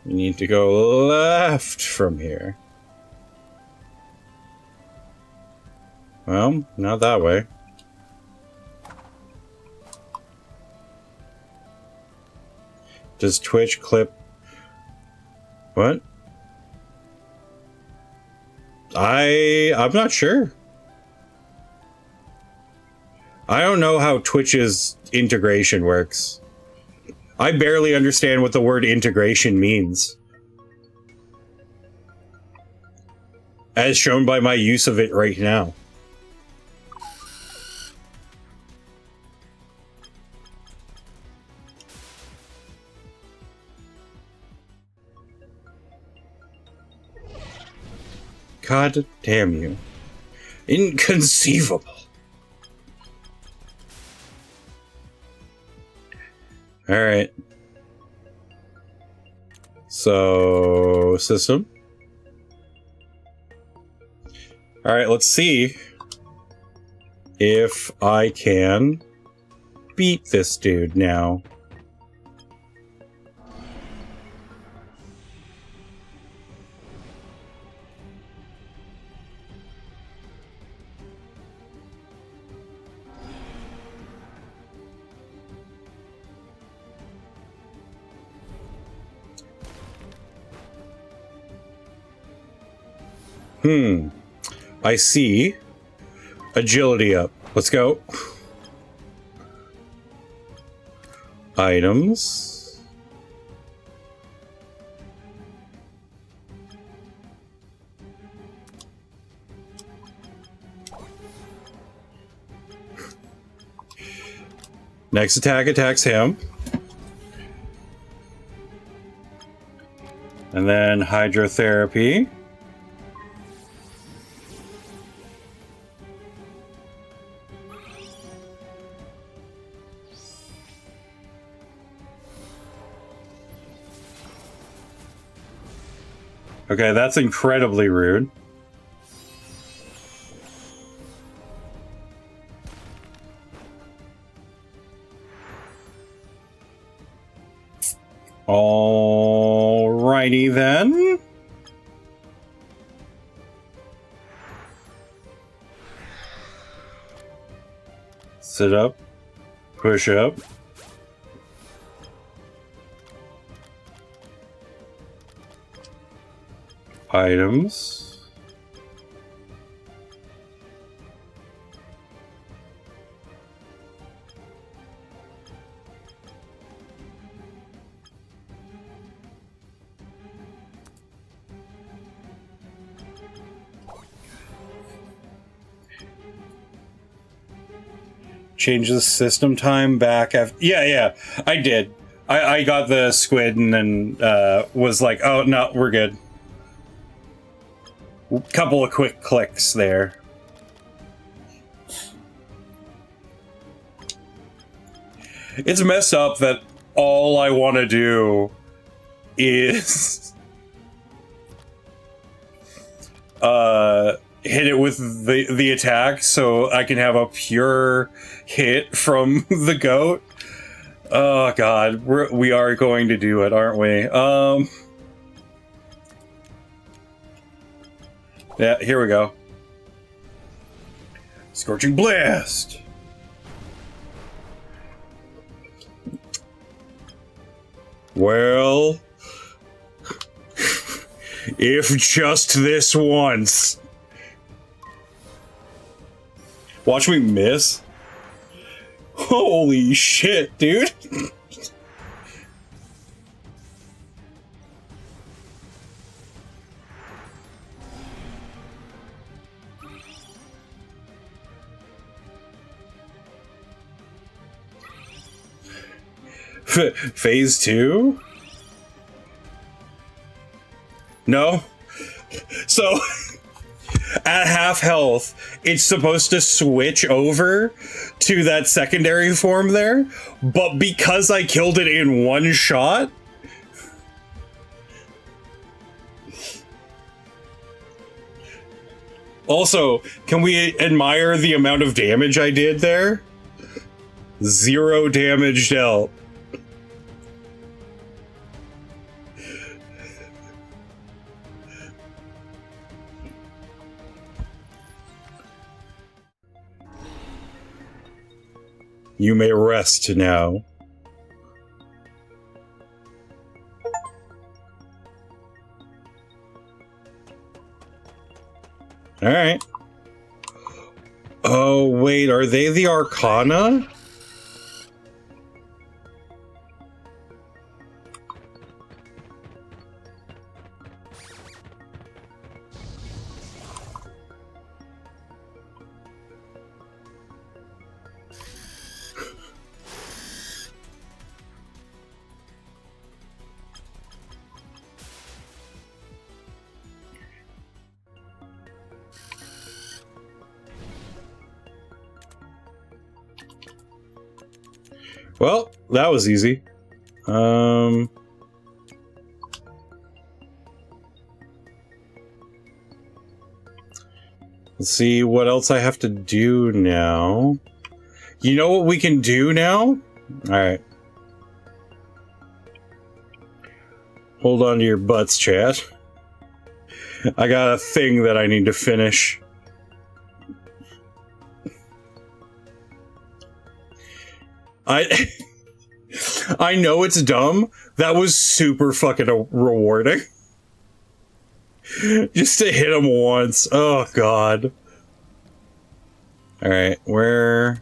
We need to go left from here. Well, not that way. Does Twitch clip... What? I'm not sure. I don't know how Twitch's integration works. I barely understand what the word integration means, as shown by my use of it right now. God damn you. Inconceivable. Alright. So, system. Alright, let's see if I can beat this dude now. I see. Agility up. Let's go. Items. Next attack attacks him. And then hydrotherapy. Okay, that's incredibly rude. Alrighty then. Sit up. Push up. Items. Change the system time back after. Yeah, I did. I got the squid and then was like, oh no, we're good. Couple of quick clicks there. It's messed up that all I want to do is hit it with the attack so I can have a pure hit from the goat. Oh god, we are going to do it, aren't we? Yeah, here we go. Scorching Blast! Well, if just this once. Watch me miss. Holy shit, dude. Phase 2? No? So, at half health, it's supposed to switch over to that secondary form there, but because I killed it in one shot, also, can we admire the amount of damage I did there? 0 damage dealt. You may rest now. Alright. Oh, wait, are they the Arcana? Well, that was easy. Let's see what else I have to do now. You know what we can do now? Alright. Hold on to your butts, chat. I got a thing that I need to finish. I know it's dumb. That was super fucking rewarding. Just to hit him once. Oh, God. Alright, where's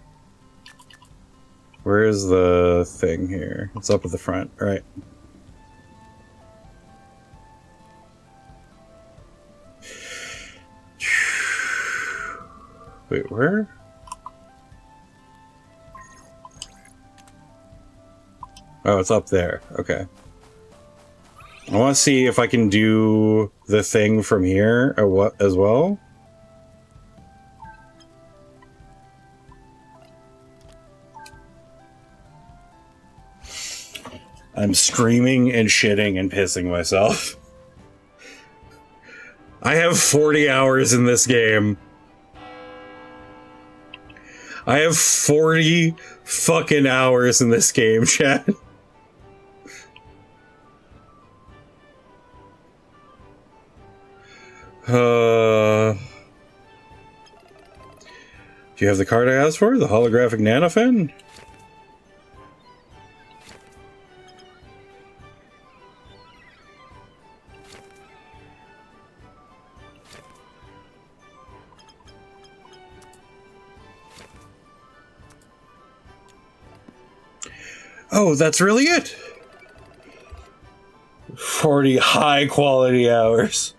the thing here? It's up at the front. Alright. Wait, where? Oh, it's up there. Okay. I want to see if I can do the thing from here or what as well. I'm screaming and shitting and pissing myself. I have 40 hours in this game. I have 40 fucking hours in this game, chat. Do you have the card I asked for? The holographic nanofin? Oh, that's really it. 40 high quality hours.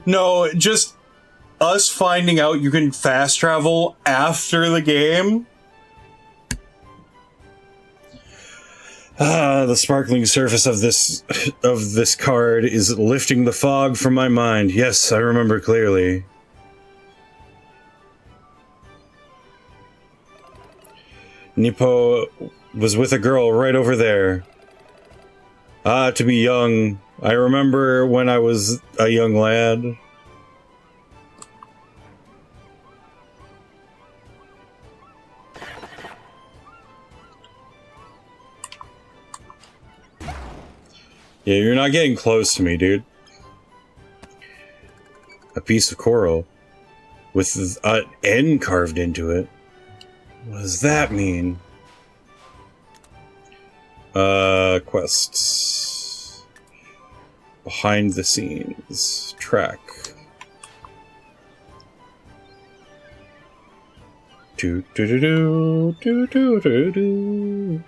No, just us finding out you can fast travel after the game. The sparkling surface of this card is lifting the fog from my mind. Yes, I remember clearly. Nippo was with a girl right over there. Ah, to be young. I remember when I was a young lad. Yeah, you're not getting close to me, dude. A piece of coral with an N carved into it. What does that mean? Quests. Behind the scenes. Track. Do do do do do do do do.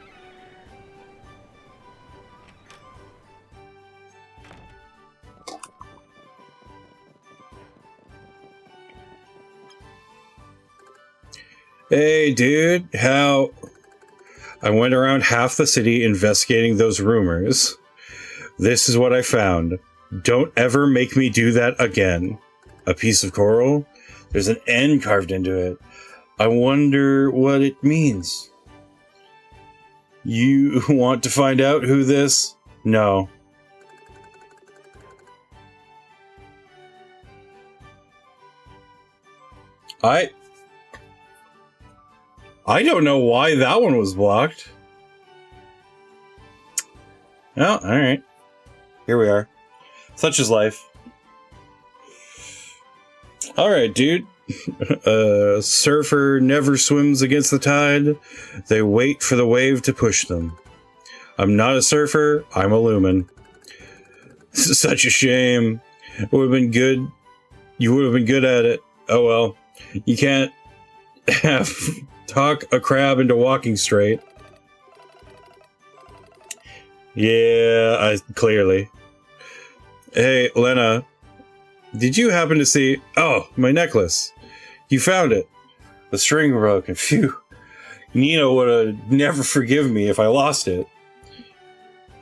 Hey, dude, how... I went around half the city investigating those rumors. This is what I found. Don't ever make me do that again. A piece of coral? There's an N carved into it. I wonder what it means. You want to find out who this? No. I don't know why that one was blocked. Oh, alright. Here we are. Such is life. Alright, dude. A surfer never swims against the tide. They wait for the wave to push them. I'm not a surfer, I'm a lumen. This is such a shame. It would have been good. You would have been good at it. Oh well. You can't talk a crab into walking straight. Yeah, clearly. Hey, Lena. Did you happen to see... Oh, my necklace. You found it. The string broken. Phew. Nina would have never forgiven me if I lost it.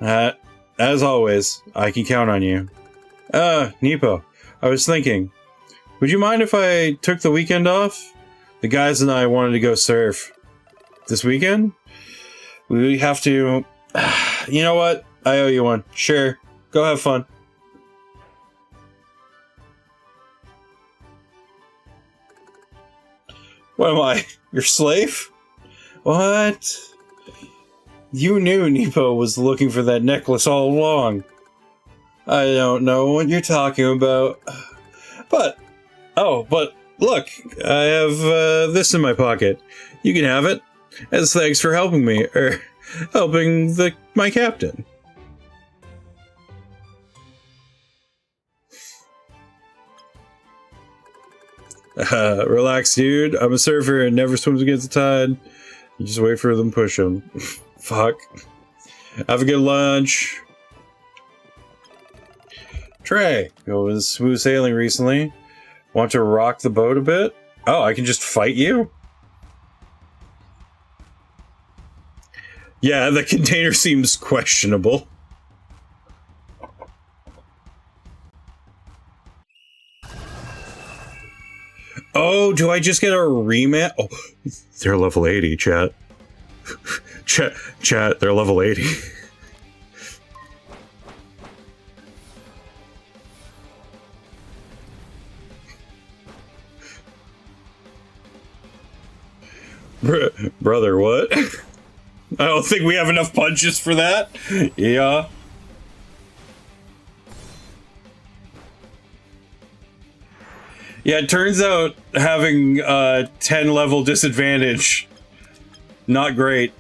As always, I can count on you. Nippo. I was thinking, would you mind if I took the weekend off? The guys and I wanted to go surf. This weekend? We have to... You know what? I owe you one. Sure. Go have fun. What am I? Your slave? What? You knew Nepo was looking for that necklace all along. I don't know what you're talking about. But look, I have this in my pocket. You can have it. As thanks for helping me, helping my captain. Relax, dude. I'm a surfer and never swims against the tide. You just wait for them to push them. Fuck. Have a good lunch. Trey, going smooth sailing recently. Want to rock the boat a bit? Oh, I can just fight you? Yeah, the container seems questionable. Oh, do I just get a rematch? Oh, they're level 80, chat. Chat, they're level 80. Brother, what? I don't think we have enough punches for that. Yeah. Yeah, it turns out having 10 level disadvantage, not great.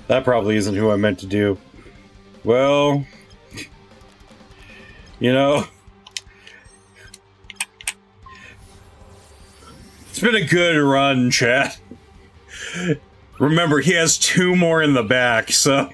That probably isn't who I meant to do. Well, you know, it's been a good run, chat. Remember, he has 2 more in the back, so...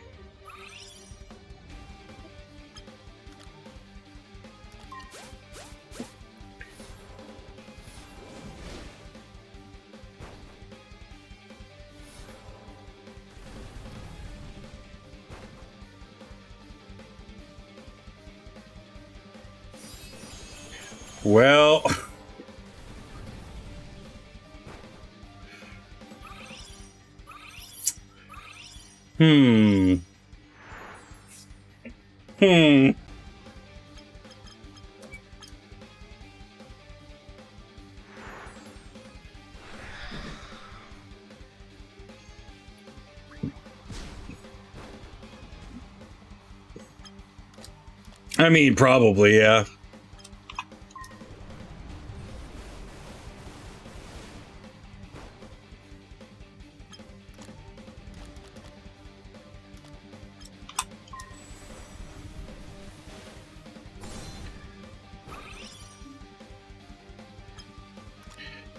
Well... I mean, probably, yeah.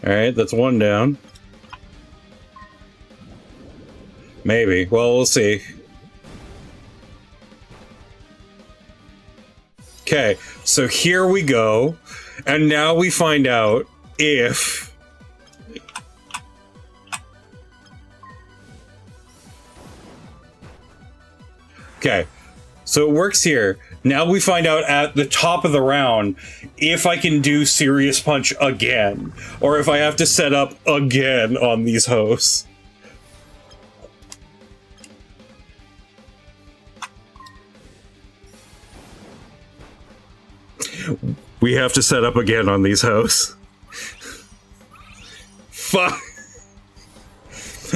Alright, that's 1 down. Maybe. Well, we'll see. Okay, so here we go. And now we find out if... Okay, so it works here. Now we find out at the top of the round if I can do Serious Punch again, or if I have to set up again on these hosts. We have to set up again on these hosts. Fuck.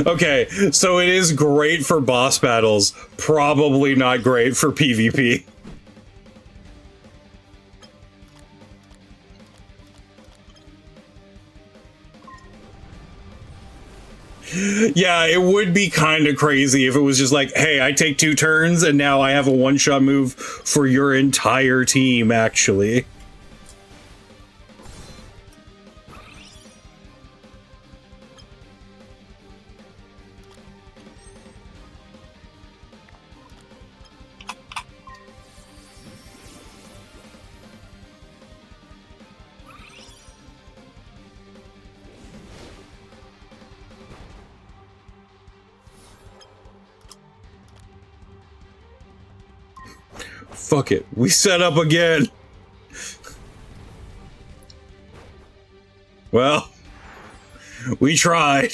Okay, so it is great for boss battles, probably not great for PvP. Yeah, it would be kind of crazy if it was just like, hey, I take 2 turns and now I have a one-shot move for your entire team, actually. Fuck it. We set up again. Well, we tried.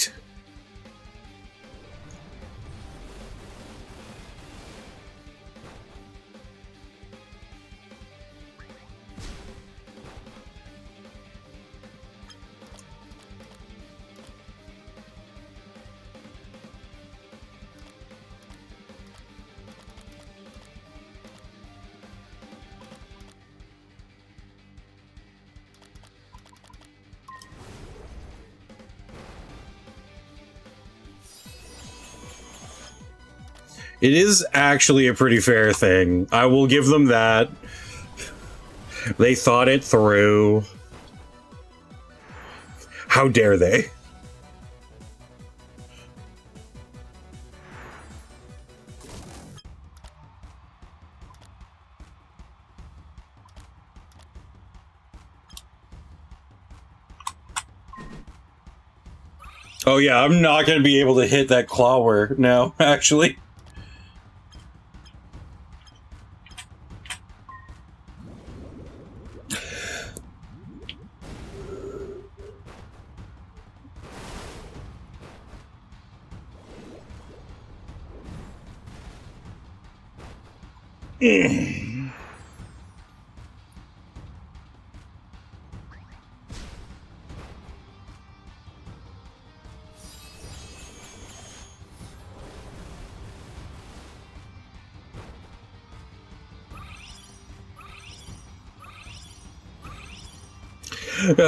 It is actually a pretty fair thing. I will give them that. They thought it through. How dare they? Oh yeah, I'm not going to be able to hit that clawware now, actually.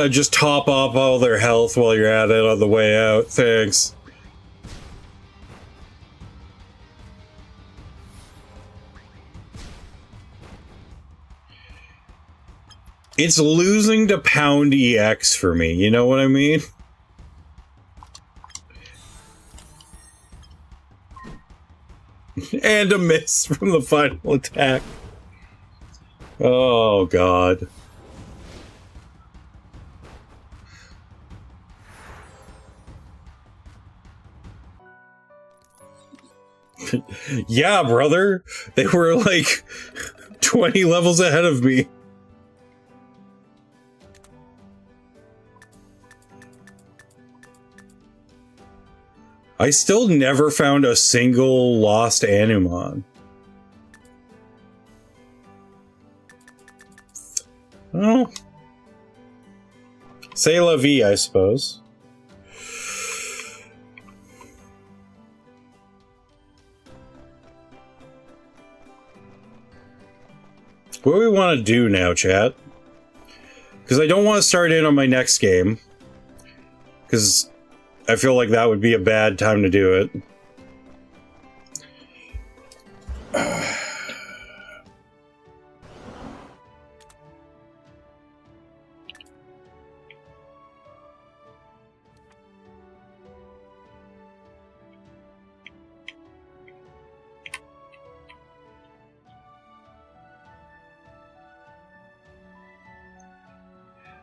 Just top off all their health while you're at it on the way out. Thanks. It's losing to pound EX for me, you know what I mean? And a miss from the final attack. Oh, God. Yeah, brother. They were like 20 levels ahead of me. I still never found a single lost Anumon. Oh. C'est la vie, I suppose. What do we want to do now, chat? Because I don't want to start in on my next game. Because I feel like that would be a bad time to do it.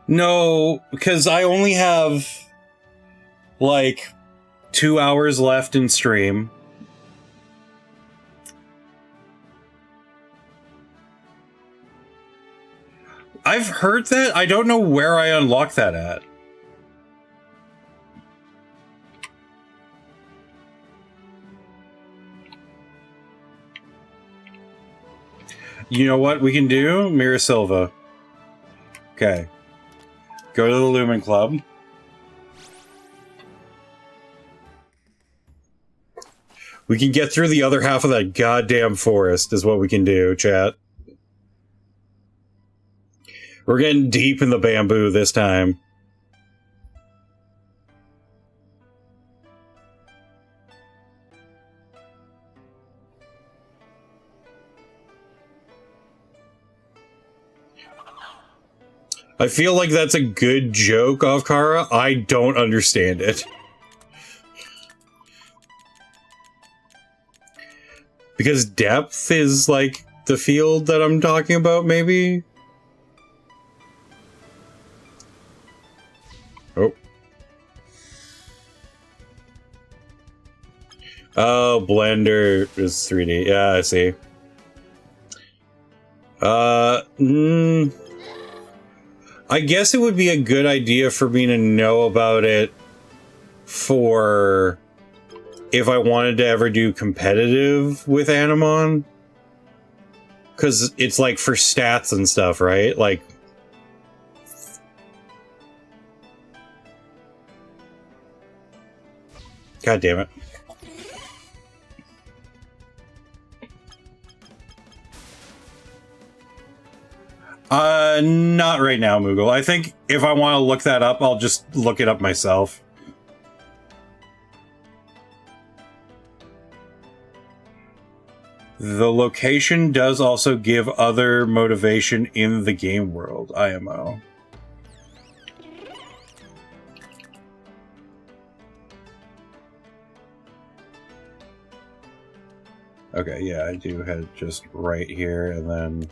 No, because I only have like 2 hours left in stream. I've heard that. I don't know where I unlocked that at. You know what we can do? Mira Silva. Okay. Go to the Lumen Club. We can get through the other half of that goddamn forest is what we can do, chat. We're getting deep in the bamboo this time. I feel like that's a good joke of Kara. I don't understand it. Because depth is like the field that I'm talking about, maybe? Oh. Oh, Blender is 3D. Yeah, I see. I guess it would be a good idea for me to know about it for if I wanted to ever do competitive with Animon. Because it's like for stats and stuff, right? Like, God damn it. Not right now, Moogle. I think if I want to look that up, I'll just look it up myself. The location does also give other motivation in the game world, IMO. Okay, yeah, I do head just right here, and then...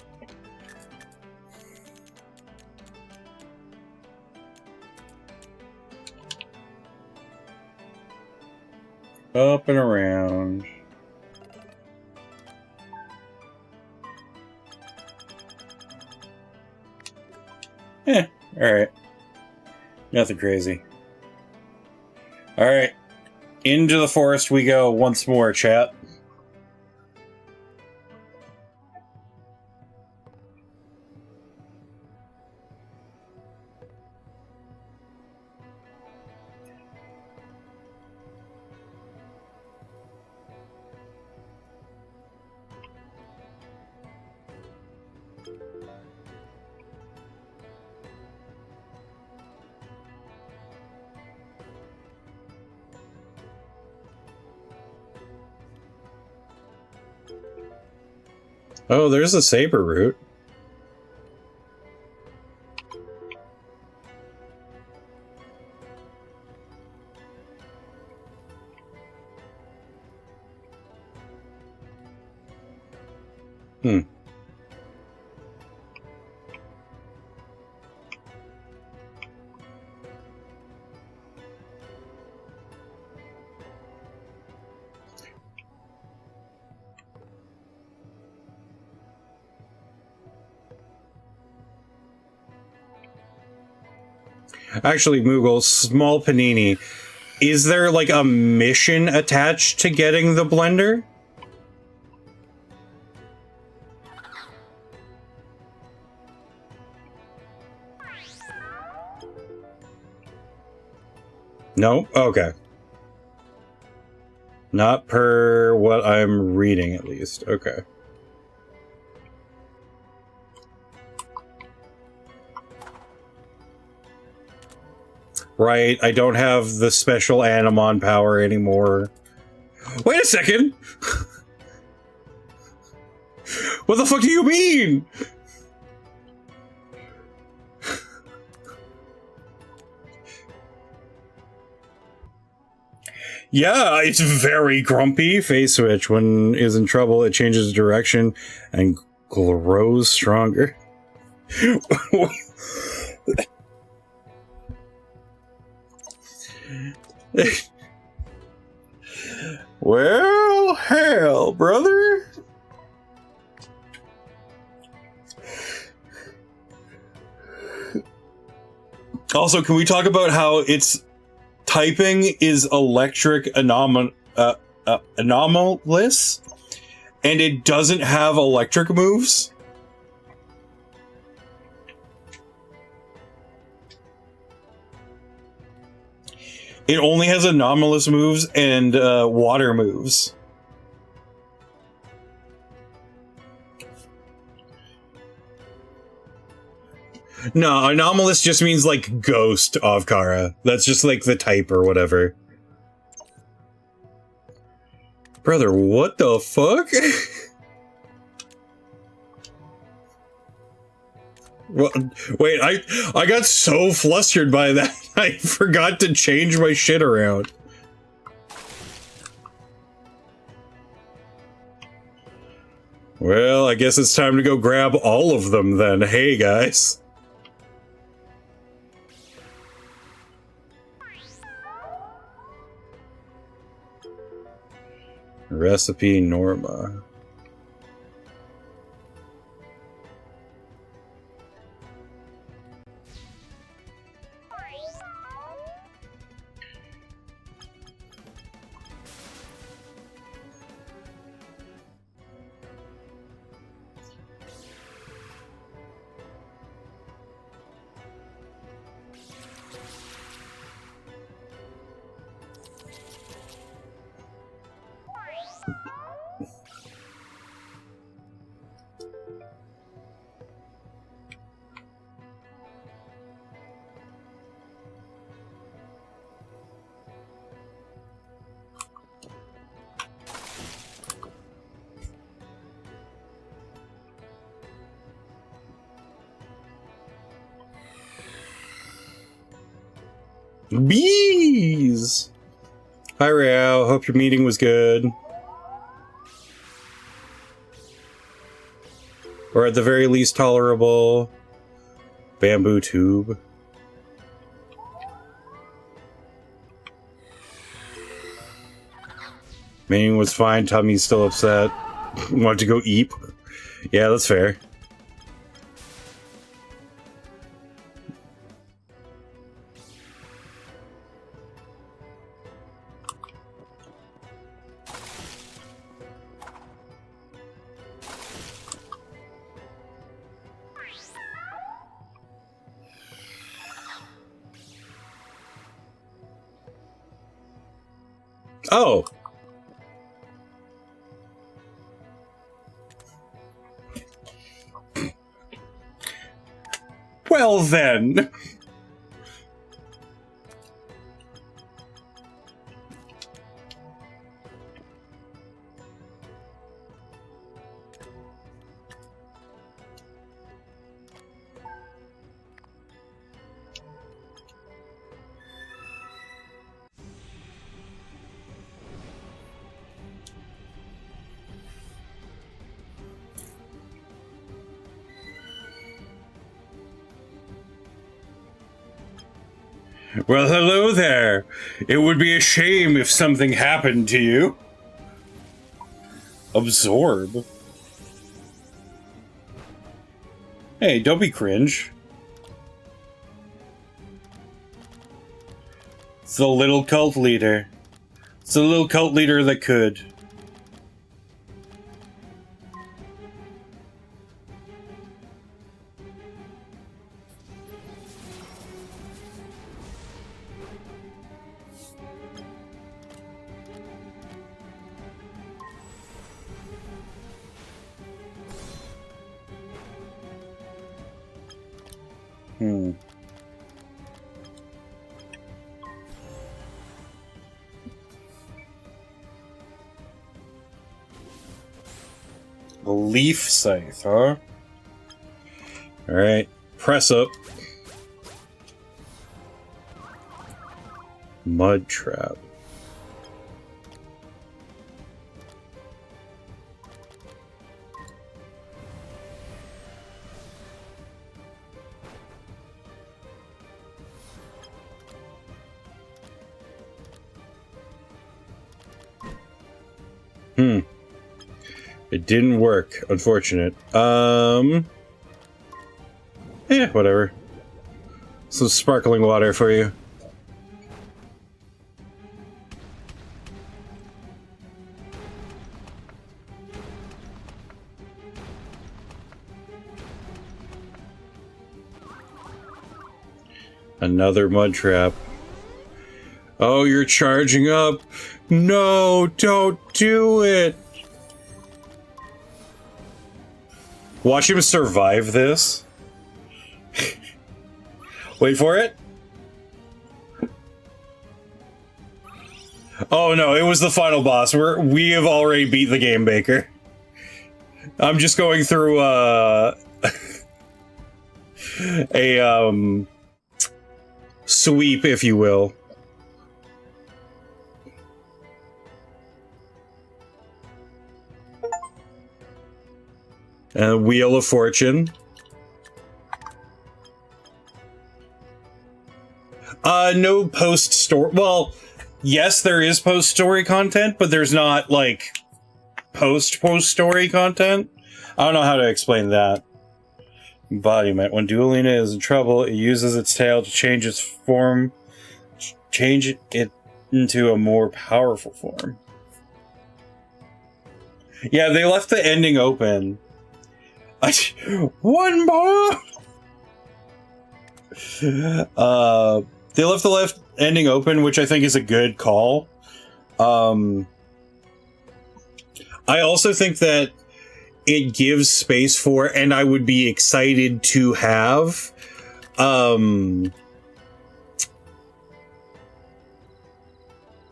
up and around. Alright. Nothing crazy. Alright. Into the forest we go once more, chat. Oh, there's a saber root. Actually, Moogle, small panini. Is there like a mission attached to getting the blender? No? Okay. Not per what I'm reading, at least. Okay. Right, I don't have the special Animon power anymore. Wait a second! What the fuck do you mean? Yeah, it's very grumpy. Phase switch. When is in trouble, it changes direction and grows stronger. Well, hell, brother. Also, can we talk about how its typing is electric anomalous, and it doesn't have electric moves? It only has anomalous moves and water moves. No, anomalous just means like ghost of Kara. That's just like the type or whatever. Brother, what the fuck? Well, wait, I got so flustered by that, I forgot to change my shit around. Well, I guess it's time to go grab all of them then. Hey, guys. Recipe Norma. Bees! Hi, Real. Hope your meeting was good. Or at the very least tolerable. Bamboo tube. Meeting was fine. Tummy's still upset. Want to go eat? Yeah, that's fair. Oh. Well then. Well, hello there. It would be a shame if something happened to you. Absorb. Hey, don't be cringe. It's the little cult leader. It's the little cult leader that could. Leaf scythe, huh? Alright, press up. Mud trap. It didn't work. Unfortunate. Whatever. Some sparkling water for you. Another mud trap. Oh, you're charging up. No, don't do it. Watch him survive this. Wait for it. Oh no, it was the final boss. We have already beat the game, Baker. I'm just going through a sweep, if you will. Wheel of Fortune. No post-story. Well, yes, there is post-story content, but there's not, like, post-story content. I don't know how to explain that. Embodiment. When Duelina is in trouble, it uses its tail to change its form, change it into a more powerful form. Yeah, they left the ending open. One more! They left the ending open, which I think is a good call. I also think that it gives space for, and I would be excited to have,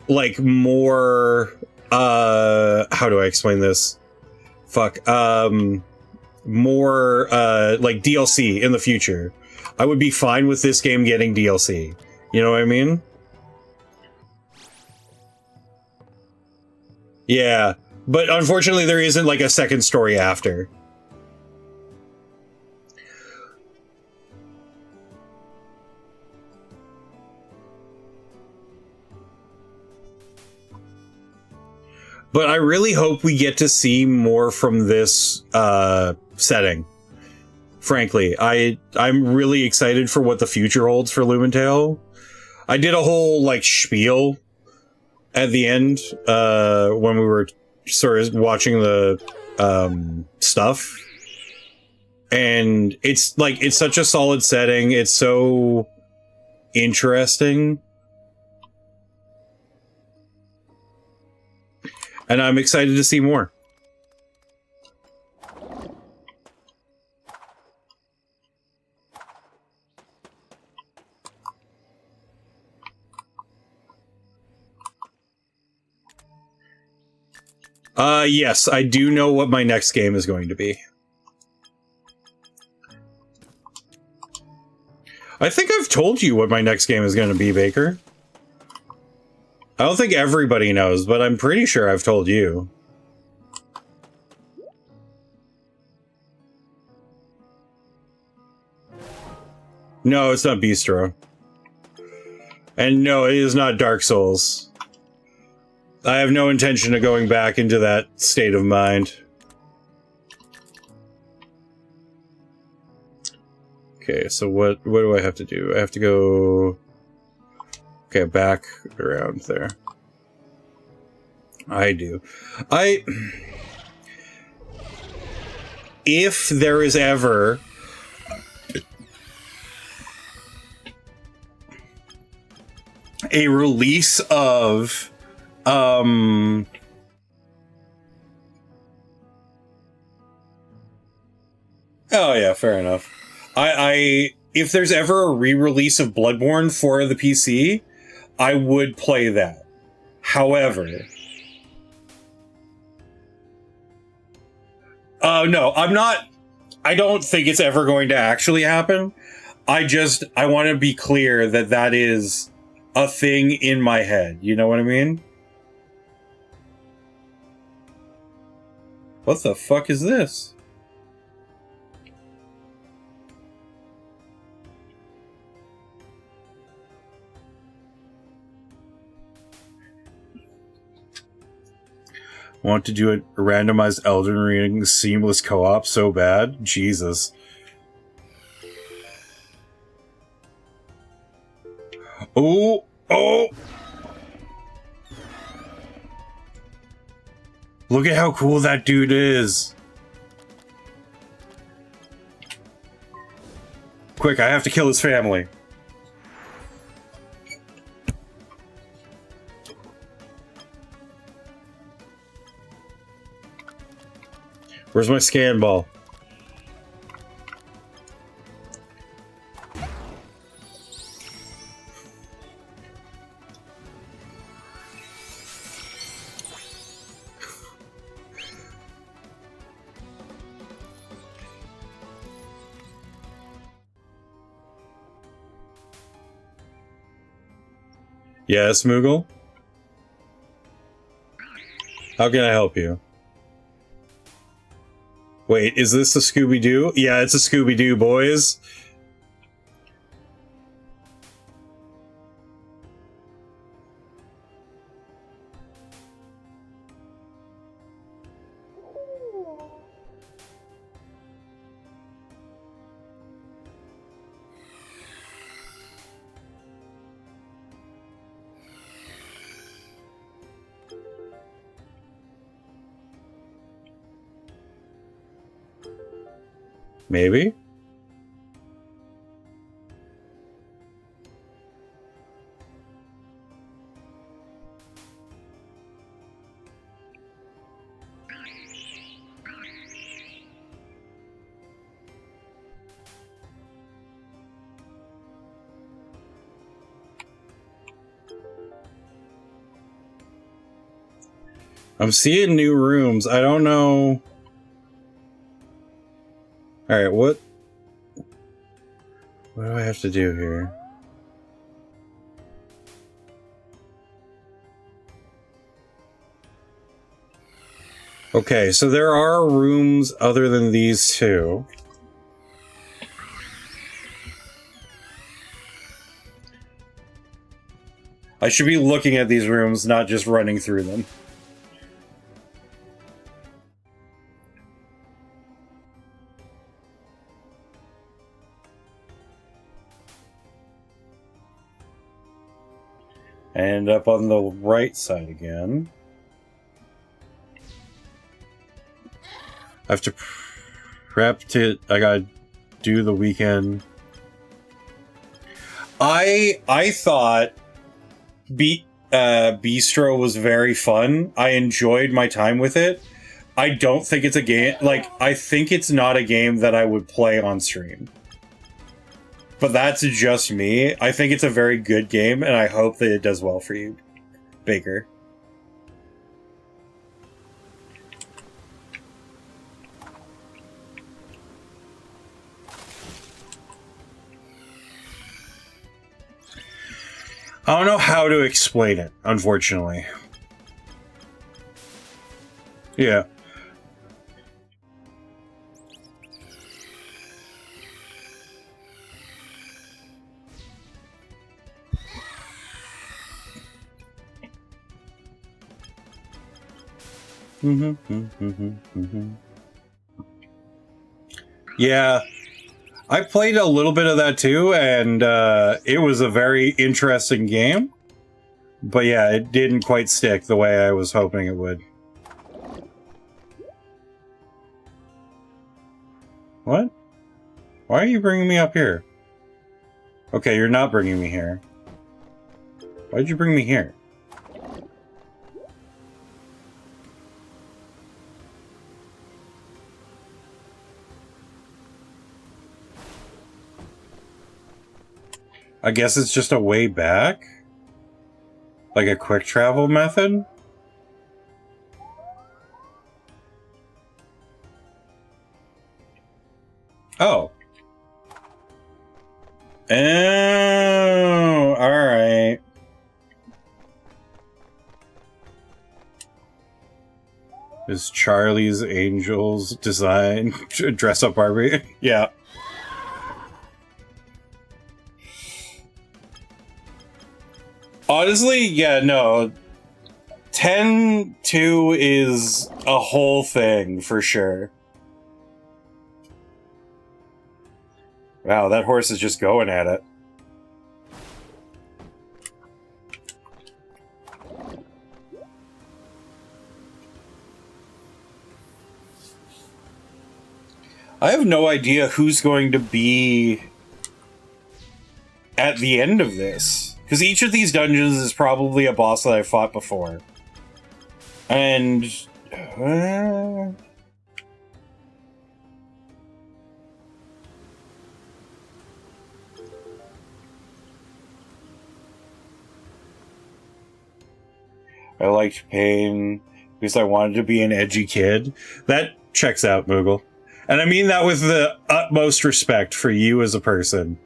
like more, how do I explain this? More, like DLC in the future. I would be fine with this game getting DLC. You know what I mean? Yeah, but unfortunately there isn't like a second story after. But I really hope we get to see more from this setting. Frankly, I'm really excited for what the future holds for Lumentale. I did a whole like spiel at the end when we were sort of watching the stuff, and it's like it's such a solid setting. It's so interesting. And I'm excited to see more. Yes, I do know what my next game is going to be. I think I've told you what my next game is going to be, Baker. I don't think everybody knows, but I'm pretty sure I've told you. No, it's not Bistro. And no, it is not Dark Souls. I have no intention of going back into that state of mind. Okay, so what do I have to do? I have to go... Okay, back around there. I do. If there is ever a release of oh yeah, fair enough. If there's ever a re-release of Bloodborne for the PC, I would play that. However, no, I'm not. I don't think it's ever going to actually happen. I want to be clear that that is a thing in my head. You know what I mean? What the fuck is this? Want to do a randomized Elden Ring seamless co-op so bad? Jesus. Oh! Oh! Look at how cool that dude is! Quick, I have to kill his family. Where's my scan ball? Yes, Moogle? How can I help you? Wait, is this a Scooby-Doo? Yeah, it's a Scooby-Doo, boys. Maybe? I'm seeing new rooms. I don't know. Alright, what do I have to do here? Okay, so there are rooms other than these two. I should be looking at these rooms, not just running through them. And up on the right side again. I have to prep to... I gotta do the weekend. I thought Bistro was very fun. I enjoyed my time with it. I don't think it's a game... Like, I think it's not a game that I would play on stream. But that's just me. I think it's a very good game, and I hope that it does well for you, Baker. I don't know how to explain it, unfortunately. Yeah. Yeah. I played a little bit of that too, and it was a very interesting game. But yeah, it didn't quite stick the way I was hoping it would. What? Why are you bringing me up here? Okay, you're not bringing me here. Why'd you bring me here? I guess it's just a way back? Like a quick travel method? Oh. Oh, alright. Is Charlie's Angels design dress up Barbie? Yeah. Honestly, yeah, no. 10-2 is a whole thing, for sure. Wow, that horse is just going at it. I have no idea who's going to be at the end of this. Because each of these dungeons is probably a boss that I've fought before. And... I liked pain because I wanted to be an edgy kid. That checks out, Moogle. And I mean that with the utmost respect for you as a person.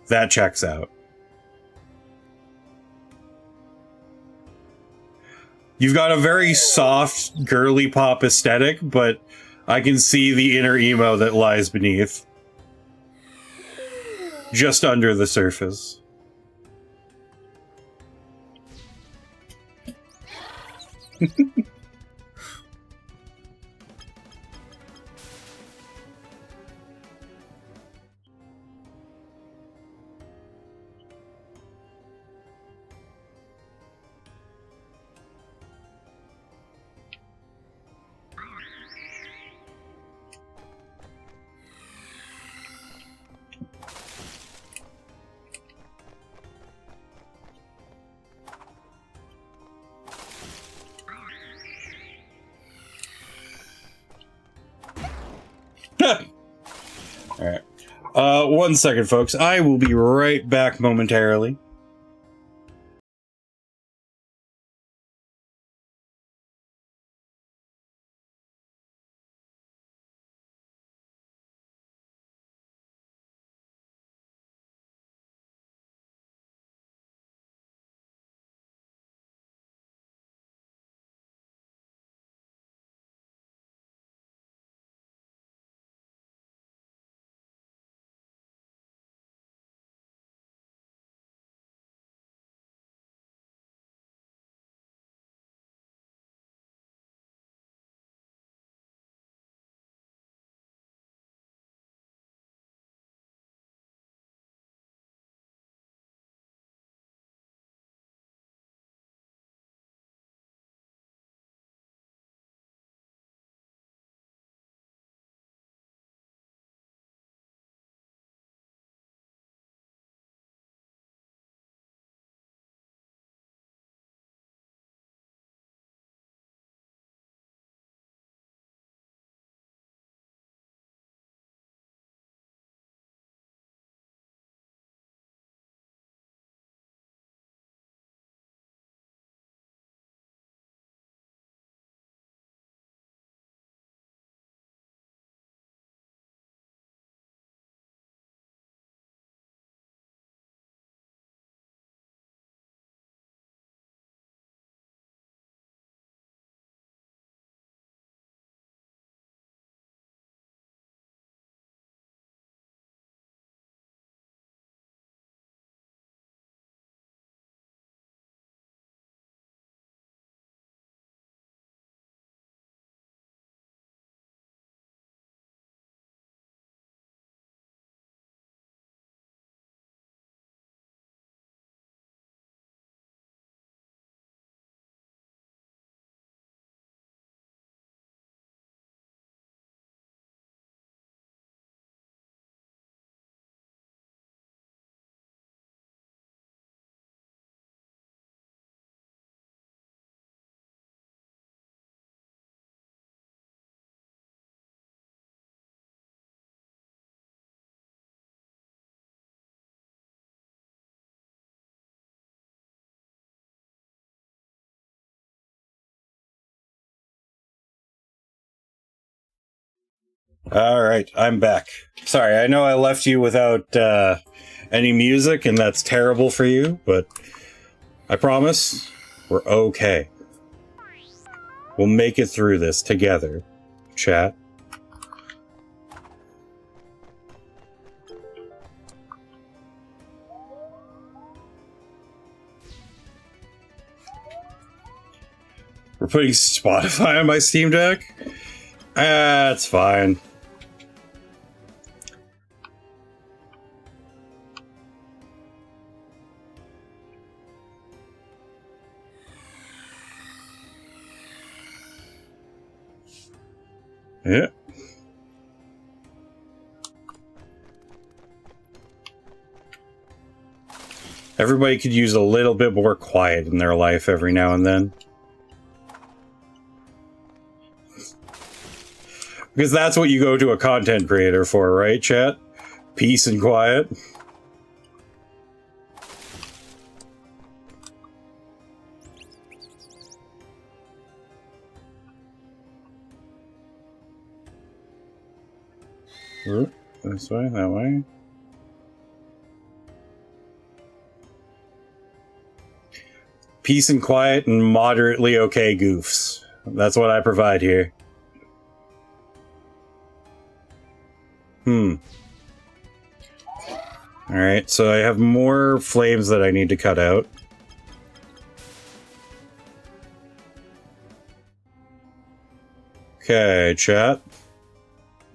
That checks out. You've got a very soft, girly pop aesthetic, but I can see the inner emo that lies beneath. Just under the surface. Alright. 1 second, folks. I will be right back momentarily. All right, I'm back. Sorry, I know I left you without any music, and that's terrible for you, but I promise we're okay. We'll make it through this together, chat. We're putting Spotify on my Steam Deck? That's fine. Yeah. Everybody could use a little bit more quiet in their life every now and then. Because that's what you go to a content creator for, right, chat? Peace and quiet. This way, that way. Peace and quiet and moderately okay goofs. That's what I provide here. Alright, so I have more flames that I need to cut out. Okay, chat.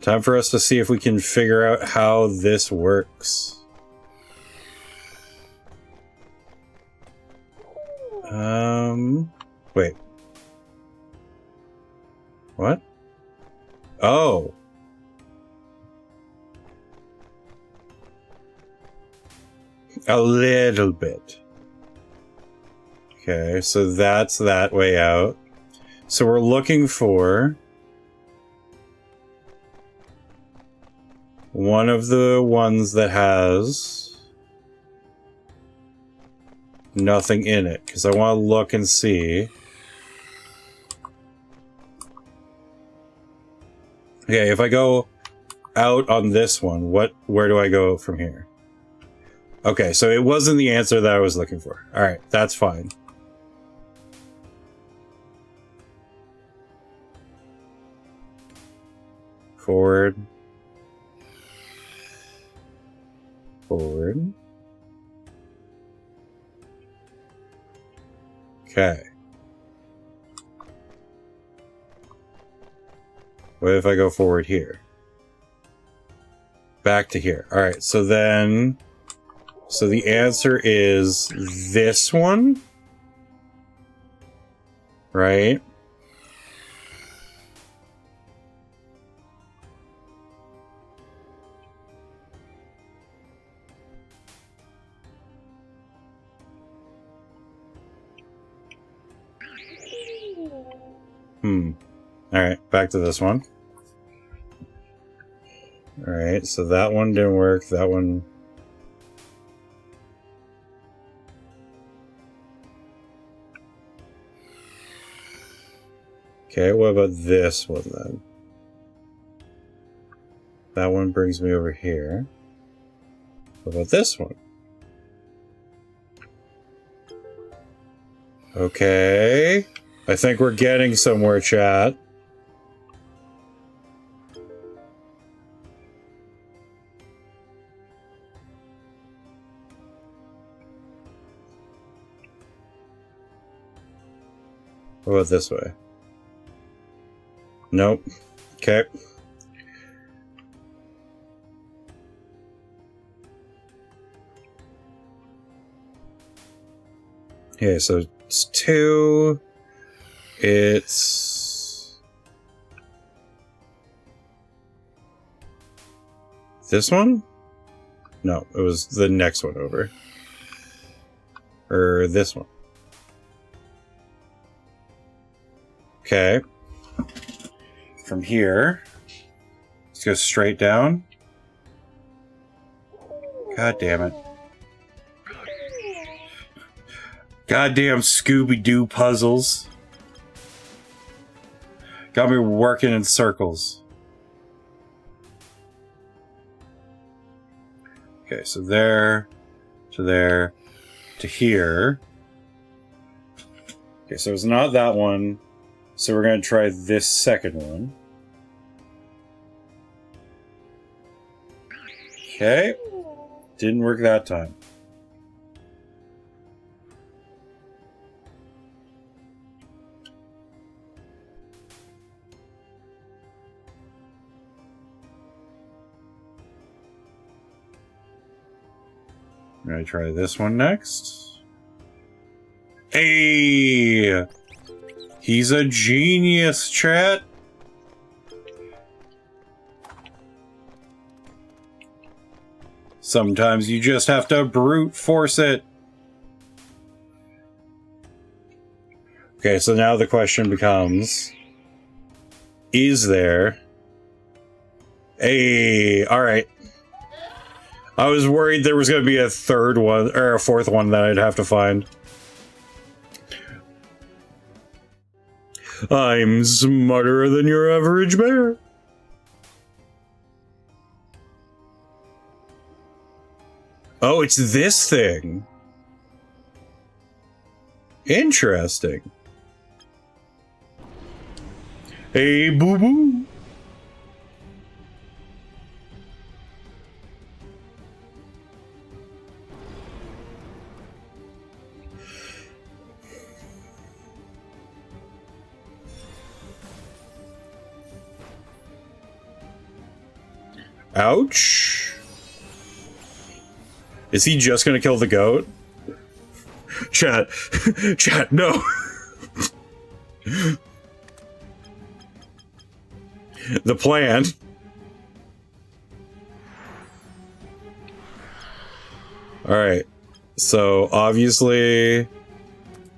Time for us to see if we can figure out how this works. Wait. What? Oh. A little bit. Okay, so that's that way out. So we're looking for one of the ones that has nothing in it, because I want to look and see. Okay, if I go out on this one, where do I go from here? Okay, so it wasn't the answer that I was looking for. Alright, that's fine. Forward. Forward. Okay. What if I go forward here? Back to here. Alright, so then... So the answer is this one? Right? Alright, back to this one. Alright, so that one didn't work. That one... Okay, what about this one then? That one brings me over here. What about this one? Okay. I think we're getting somewhere, chat. What about this way? Nope. Okay. Okay, so it's 2. It's... this one? No, it was the next one over. Or this one. Okay. From here, let's go straight down. God damn it. Goddamn Scooby-Doo puzzles. Got me working in circles. Okay, so there, to there, to here. Okay, so it's not that one. So we're going to try this second one. Okay. Didn't work that time. I'm going to try this one next. Hey! He's a genius, chat! Sometimes you just have to brute force it. Okay, so now the question becomes... Is there... Alright. I was worried there was going to be a third one, or a fourth one that I'd have to find. I'm smarter than your average bear. Oh, it's this thing. Interesting. Hey, boo-boo. Ouch. Is he just gonna kill the goat? Chat. Chat, no. The plan. Alright. So, obviously,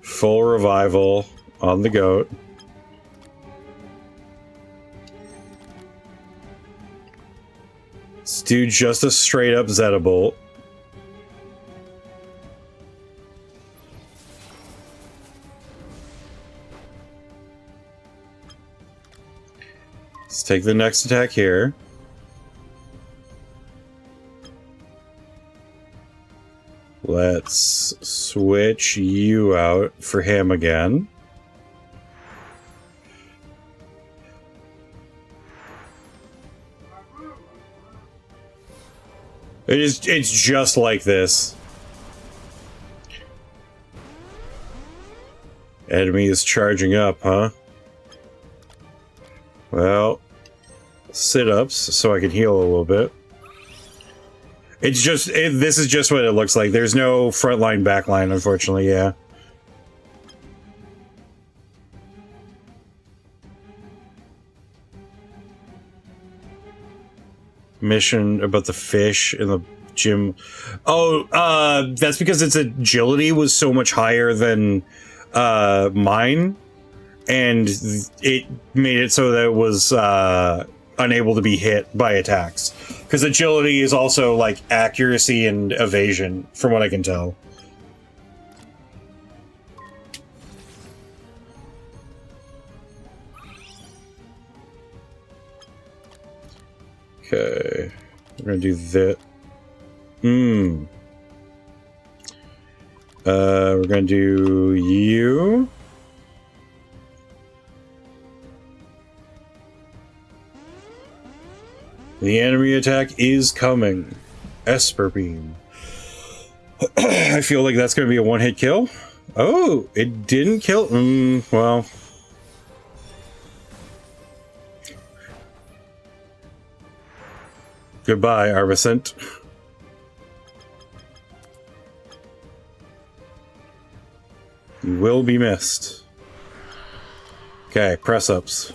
full revival on the goat. Let's do just a straight up Zeta Bolt. Let's take the next attack here. Let's switch you out for him again. It's just like this. Enemy is charging up, huh? Well, sit-ups so I can heal a little bit. It's just, this is just what it looks like. There's no front line, back line, unfortunately, yeah. Mission about the fish in the gym. Oh, that's because its agility was so much higher than mine, and it made it so that it was unable to be hit by attacks. Because agility is also like accuracy and evasion, from what I can tell. Okay, we're gonna do that. We're gonna do you. The enemy attack is coming. Esper Beam. I feel like that's gonna be a one-hit kill. Oh, it didn't kill. Well. Goodbye, Arbicent. You will be missed. Okay, press-ups.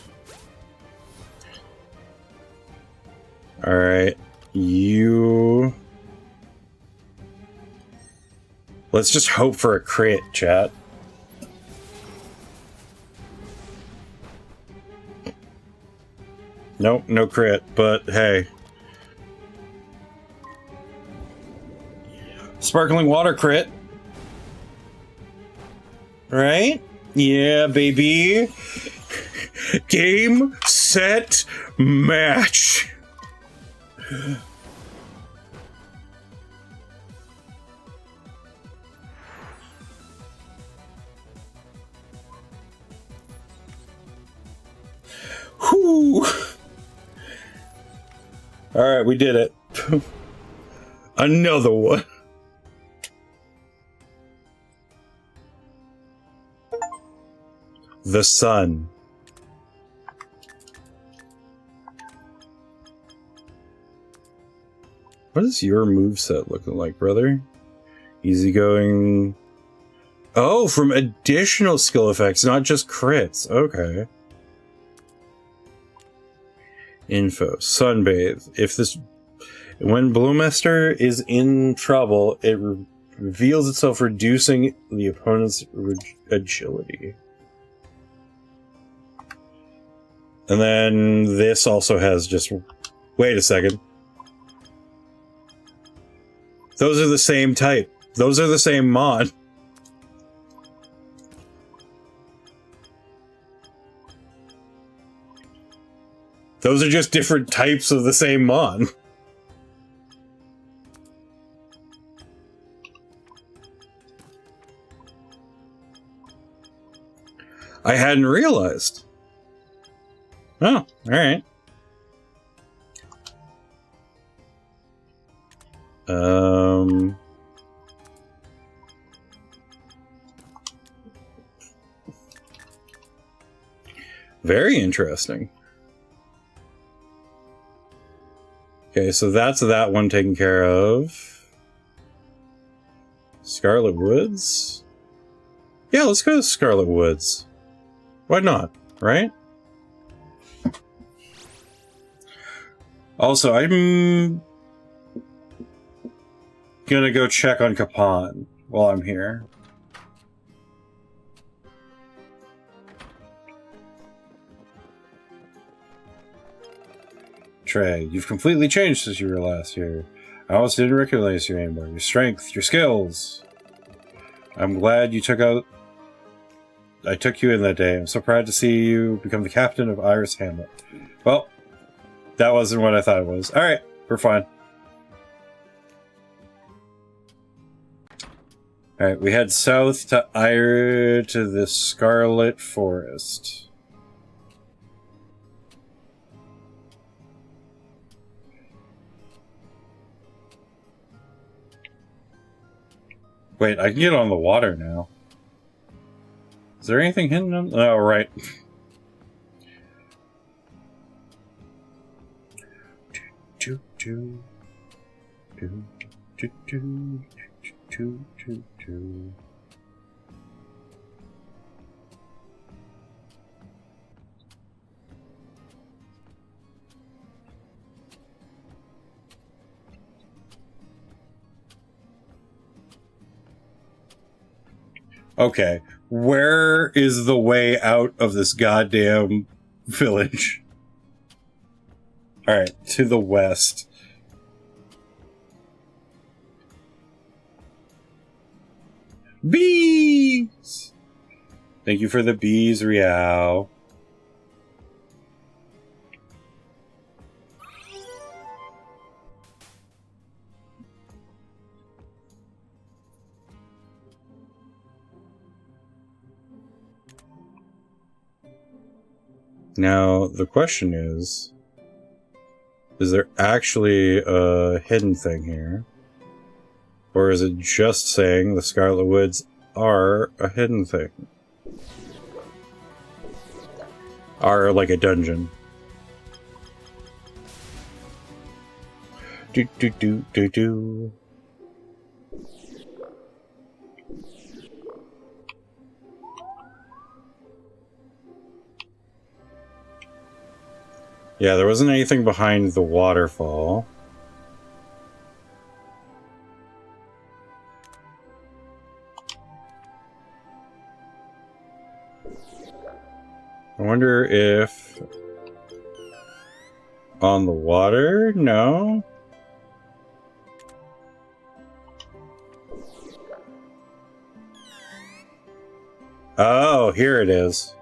Alright, you... Let's just hope for a crit, chat. Nope, no crit, but hey. Sparkling water crit. Right? Yeah, baby. Game, set, match. Alright, we did it. Another one. The sun. What is your moveset looking like, brother? Easygoing. Oh, from additional skill effects, not just crits. Okay. Info. Sunbathe. When Bluemester is in trouble, it reveals itself, reducing the opponent's agility. And then this also has just... Wait a second. Those are the same type. Those are the same mod. Those are just different types of the same mod. I hadn't realized. Oh, alright. Very interesting. Okay, so that's that one taken care of. Scarlet Woods? Yeah, let's go to Scarlet Woods. Why not, right? Also, I'm gonna go check on Kapan while I'm here. Trey, you've completely changed since you were last here. I almost didn't recognize you anymore. Your strength, your skills. I'm glad you I took you in that day. I'm so proud to see you become the captain of Iris Hamlet. Well, that wasn't what I thought it was. Alright, we're fine. Alright, we head south to the Scarlet Forest. Wait, I can get on the water now. Is there anything hidden on... Oh, right. Okay, where is the way out of this goddamn village? Alright, to the west. Bees! Thank you for the bees, Riao. Now, the question is there actually a hidden thing here? Or is it just saying the Scarlet Woods are a hidden thing? Are like a dungeon. Do do do do do. Yeah, there wasn't anything behind the waterfall. I wonder if... on the water? No? Oh, here it is.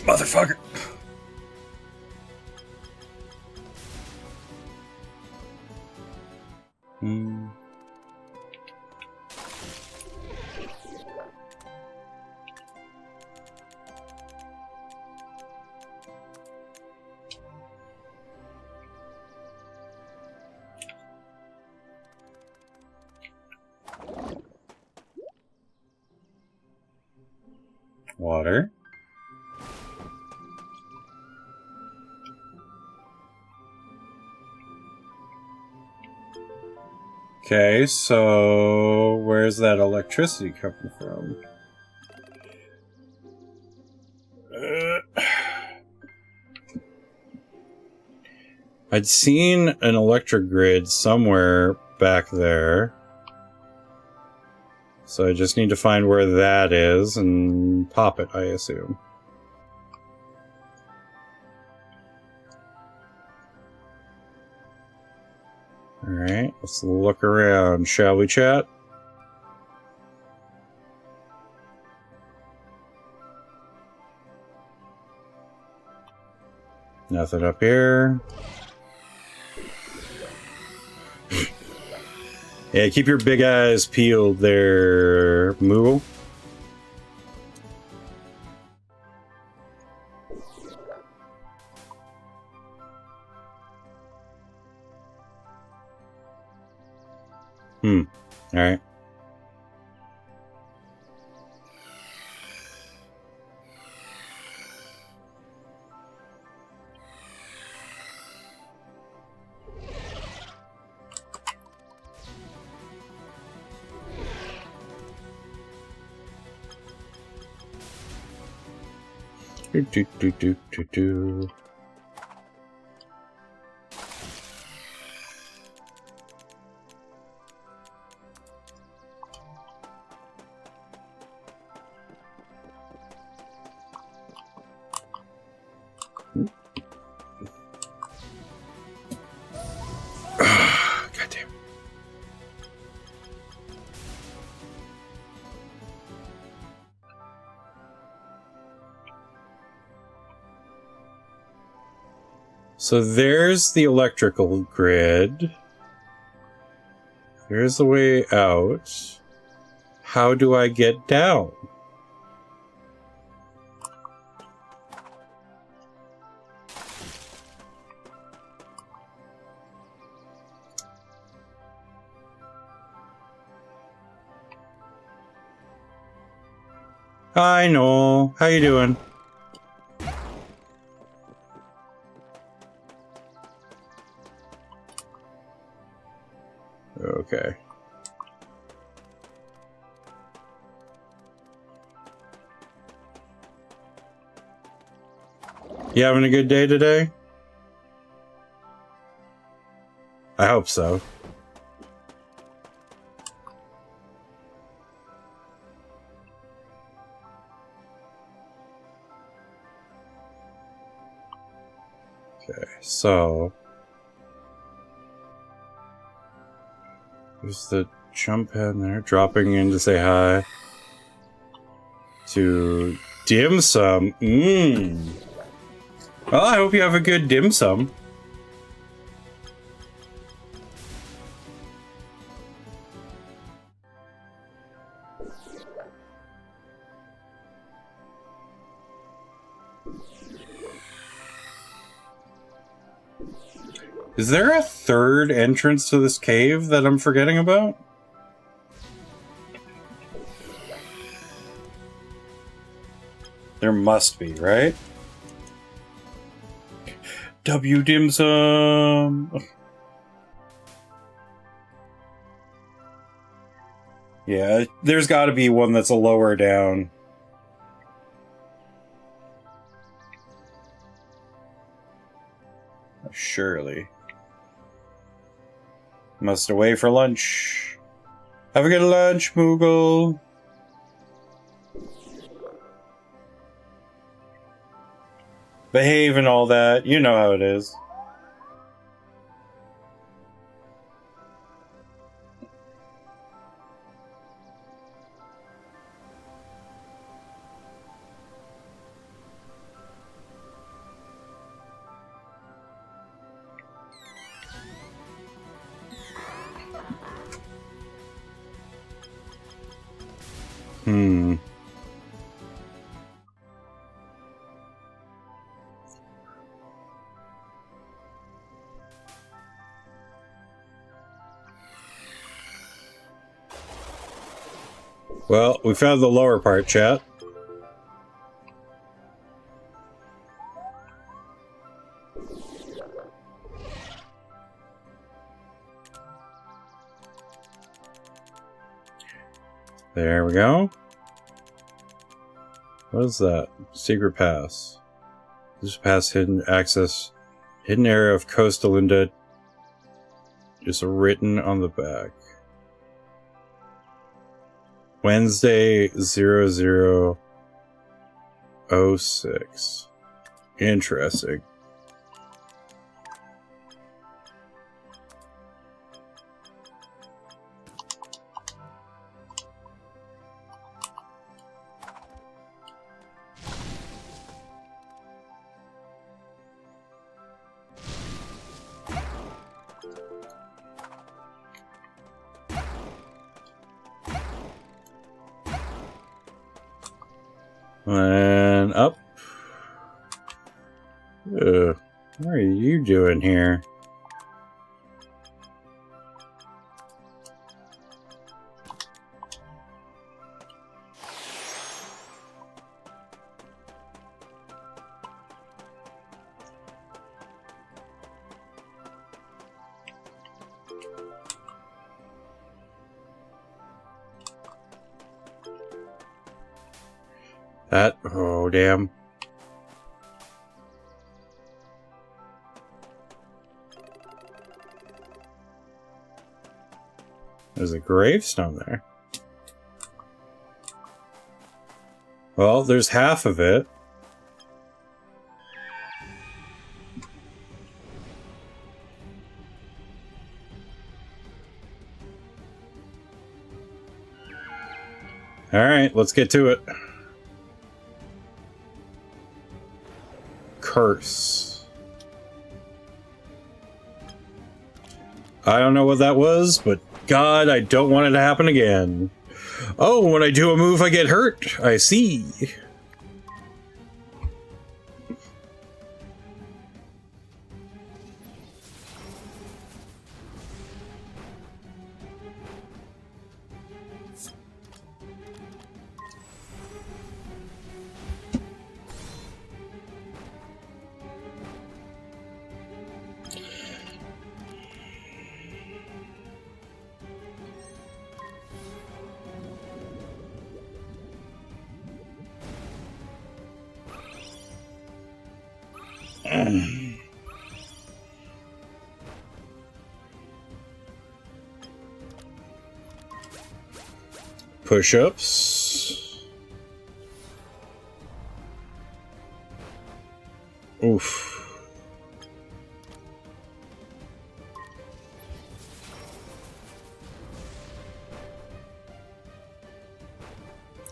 Motherfucker! Water. Okay, so where's that electricity coming from? I'd seen an electric grid somewhere back there. So I just need to find where that is and pop it, I assume. Alright, let's look around, shall we, chat? Nothing up here. Yeah, keep your big eyes peeled there, Moogle. Alright. Do. Goddamn. So there's the electrical grid. There's the way out. How do I get down? Hi, Noel. How you doing? Okay. You having a good day today? I hope so. Okay, so there's the jump pad there, dropping in to say hi to dim sum. Well, I hope you have a good dim sum. Is there a third entrance to this cave that I'm forgetting about? There must be, right? W dim sum. Yeah, there's got to be one that's a lower down. Surely. Must away for lunch. Have a good lunch, Moogle. Behave and all that. You know how it is. Well, we found the lower part, chat. There we go. What is that? Secret pass. This pass hidden access. Hidden area of Costa Linda. Just written on the back. Wednesday 0006. Interesting. And up. What are you doing here? That, oh damn. There's a gravestone there. Well, there's half of it. All right, let's get to it. Curse. I don't know what that was, but God, I don't want it to happen again. Oh, when I do a move, I get hurt. I see. Push-ups. Oof.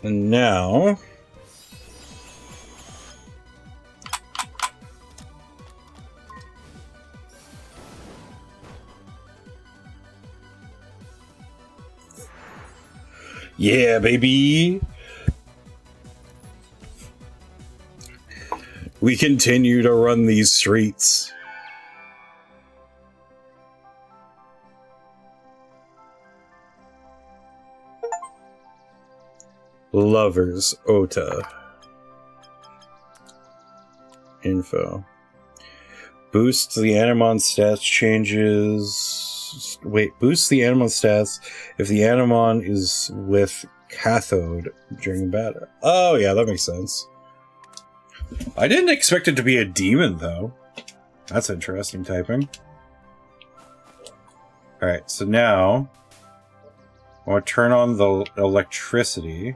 And now... yeah, baby! We continue to run these streets. Lovers, Ota. Info. Boosts the Animon stats changes... Wait, boosts the Animon stats if the Animon is with Cathode during battle. Oh, yeah, that makes sense. I didn't expect it to be a demon, though. That's interesting typing. Alright, so now... I want to turn on the electricity.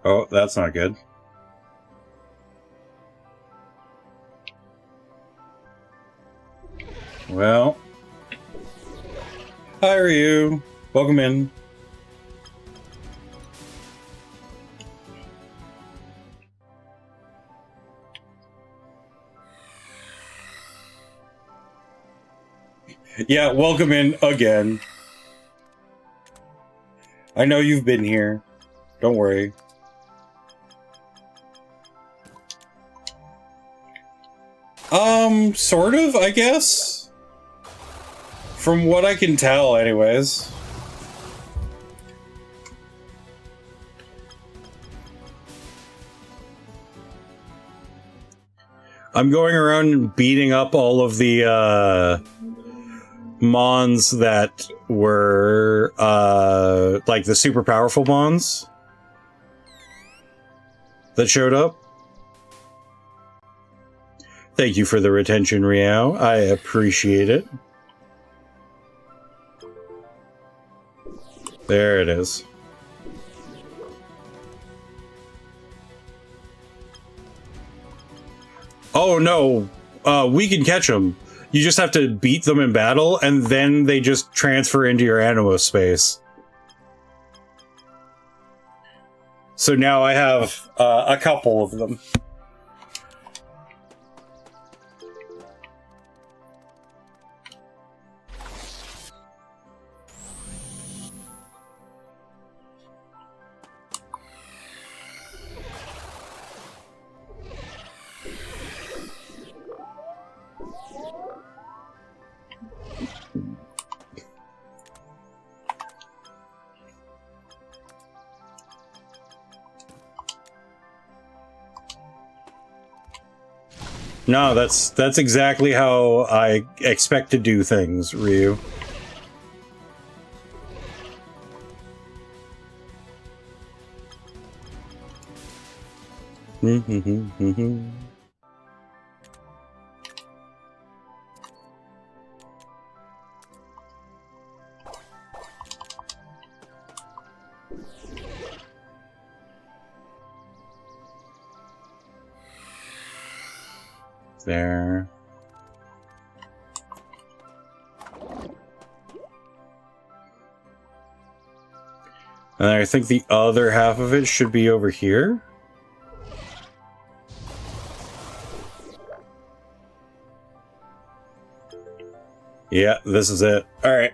Oh, that's not good. Well. Hi, Ryu. Welcome in. Yeah, welcome in again. I know you've been here. Don't worry. Sort of, I guess. From what I can tell, anyways. I'm going around and beating up all of the, Mons that were, like the super powerful Mons that showed up. Thank you for the retention, Riao. I appreciate it. There it is. Oh no, we can catch them. You just have to beat them in battle, and then they just transfer into your Animo space. So now I have a couple of them. No, that's exactly how I expect to do things, Ryu. There. And I think the other half of it should be over here. Yeah, this is it. All right.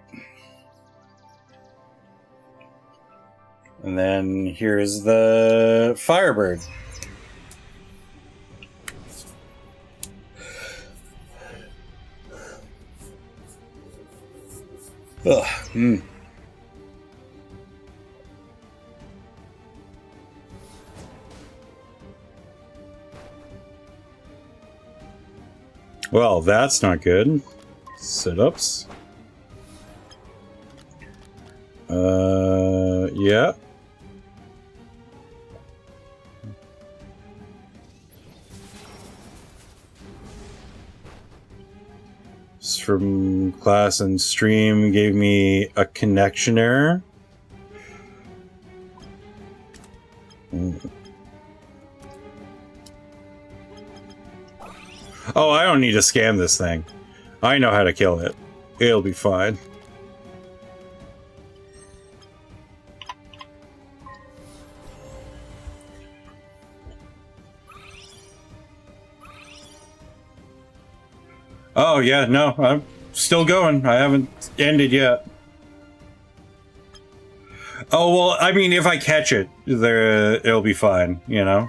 And then here's the Firebird. Ugh. Well, that's not good. Sit-ups. Yeah. This from class and stream gave me a connection error. Oh, I don't need to scan this thing. I know how to kill it. It'll be fine. Oh, yeah, no, I'm still going. I haven't ended yet. Oh, well, I mean, if I catch it, it'll be fine, you know?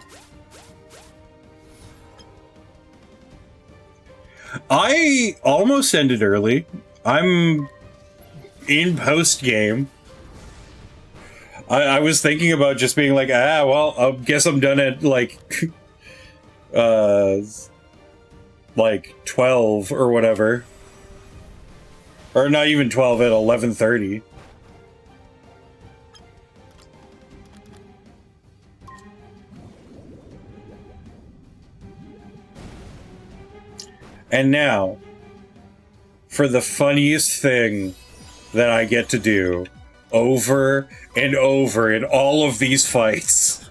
I almost ended early. I'm in post-game. I was thinking about just being like, well, I guess I'm done at, like 12 or whatever. Or not even 12, at 11:30. And now, for the funniest thing that I get to do over and over in all of these fights.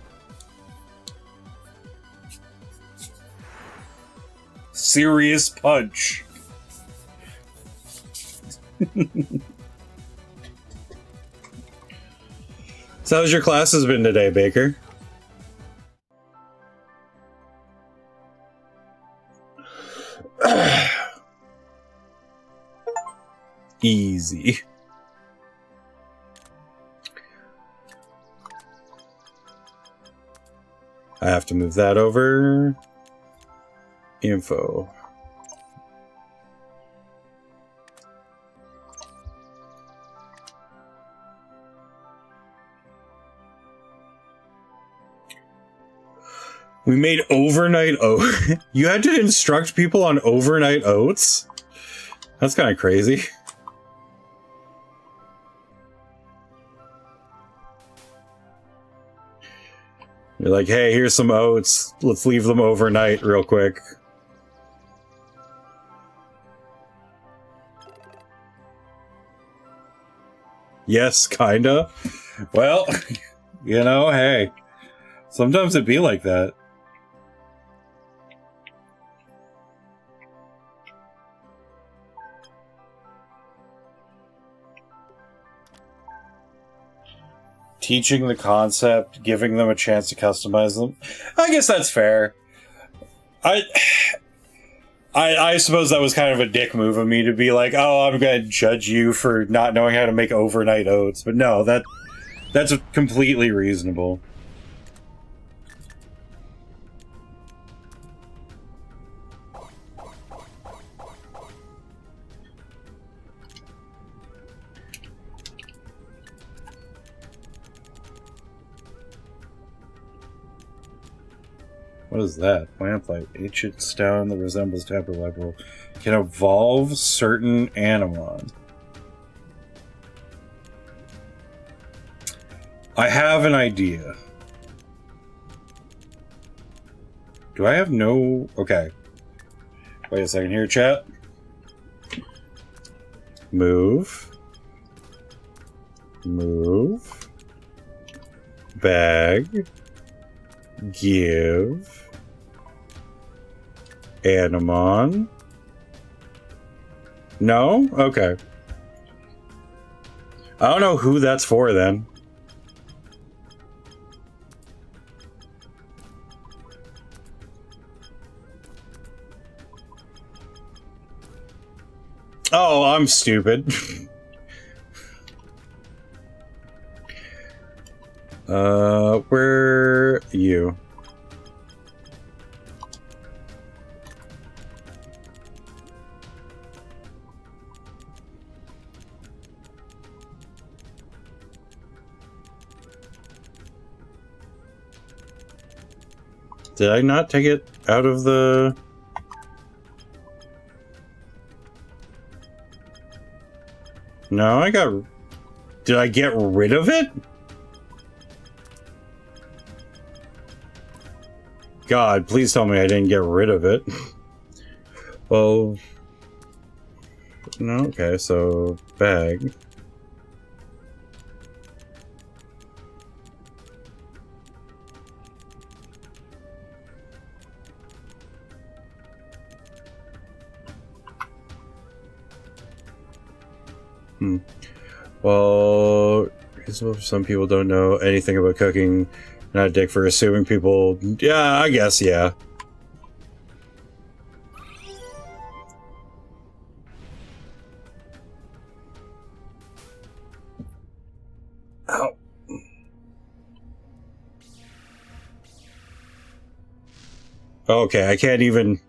Serious punch. So how's your classes been today, Baker? Easy. I have to move that over. Info. We made overnight oats. You had to instruct people on overnight oats? That's kind of crazy. You're like, hey, here's some oats. Let's leave them overnight real quick. Yes, kinda. Well, you know, hey. Sometimes it'd be like that. Teaching the concept, giving them a chance to customize them. I guess that's fair. I suppose that was kind of a dick move of me to be like, oh, I'm gonna judge you for not knowing how to make overnight oats. But no, that's completely reasonable. What is that? Lamplight. Ancient stone that resembles Tamper Level. Can evolve certain Animon. I have an idea. Do I have no... Okay. Wait a second here, chat. Move. Move. Bag. Give. Animon. No? Okay. I don't know who that's for then. Oh, I'm stupid. Where are you? Did I not take it out of the... No, I got... Did I get rid of it? God, please tell me I didn't get rid of it. Well... No, okay, so... Bag. Well, some people don't know anything about cooking. Not a dick for assuming people... Yeah, I guess, yeah. Ow. Okay, I can't even...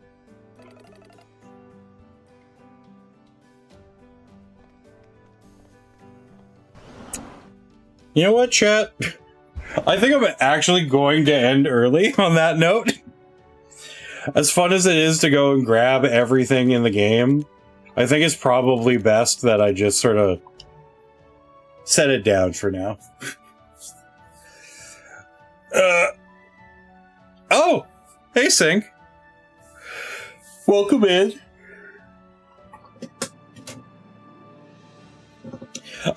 You know what, chat? I think I'm actually going to end early on that note. As fun as it is to go and grab everything in the game, I think it's probably best that I just sort of set it down for now. Oh! Hey, Sync. Welcome in.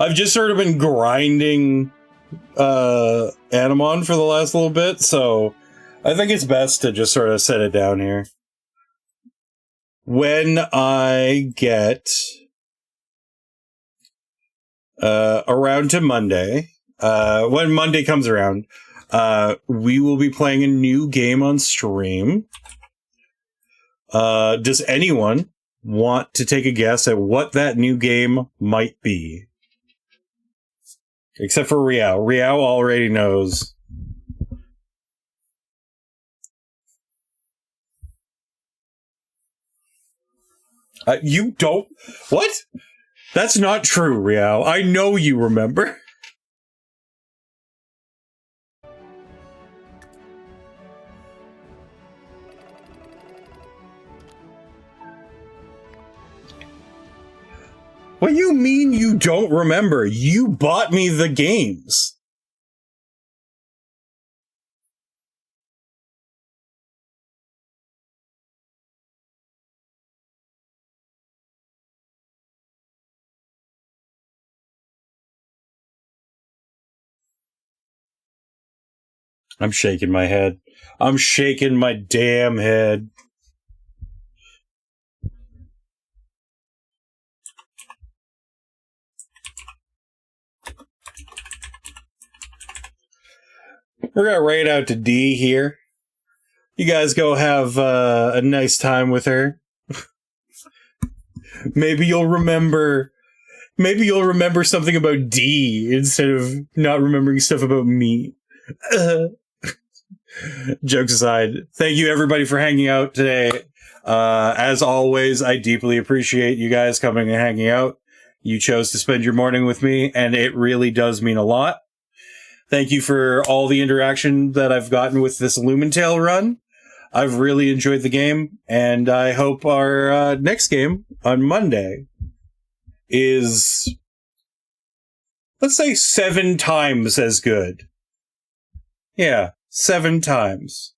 I've just sort of been grinding Animon for the last little bit, so I think it's best to just sort of set it down here. When I get around to Monday, when Monday comes around, we will be playing a new game on stream. Does anyone want to take a guess at what that new game might be? Except for Riao. Riao already knows. You don't... What? That's not true, Riao. I know you remember. What do you mean you don't remember? You bought me the games. I'm shaking my head. I'm shaking my damn head. We're gonna rate out to D here. You guys go have a nice time with her. Maybe you'll remember something about D instead of not remembering stuff about me. Jokes aside, thank you everybody for hanging out today. As always, I deeply appreciate you guys coming and hanging out. You chose to spend your morning with me, and it really does mean a lot. Thank you for all the interaction that I've gotten with this Lumentale run. I've really enjoyed the game, and I hope our next game on Monday is, let's say, 7 times as good. Yeah, 7 times.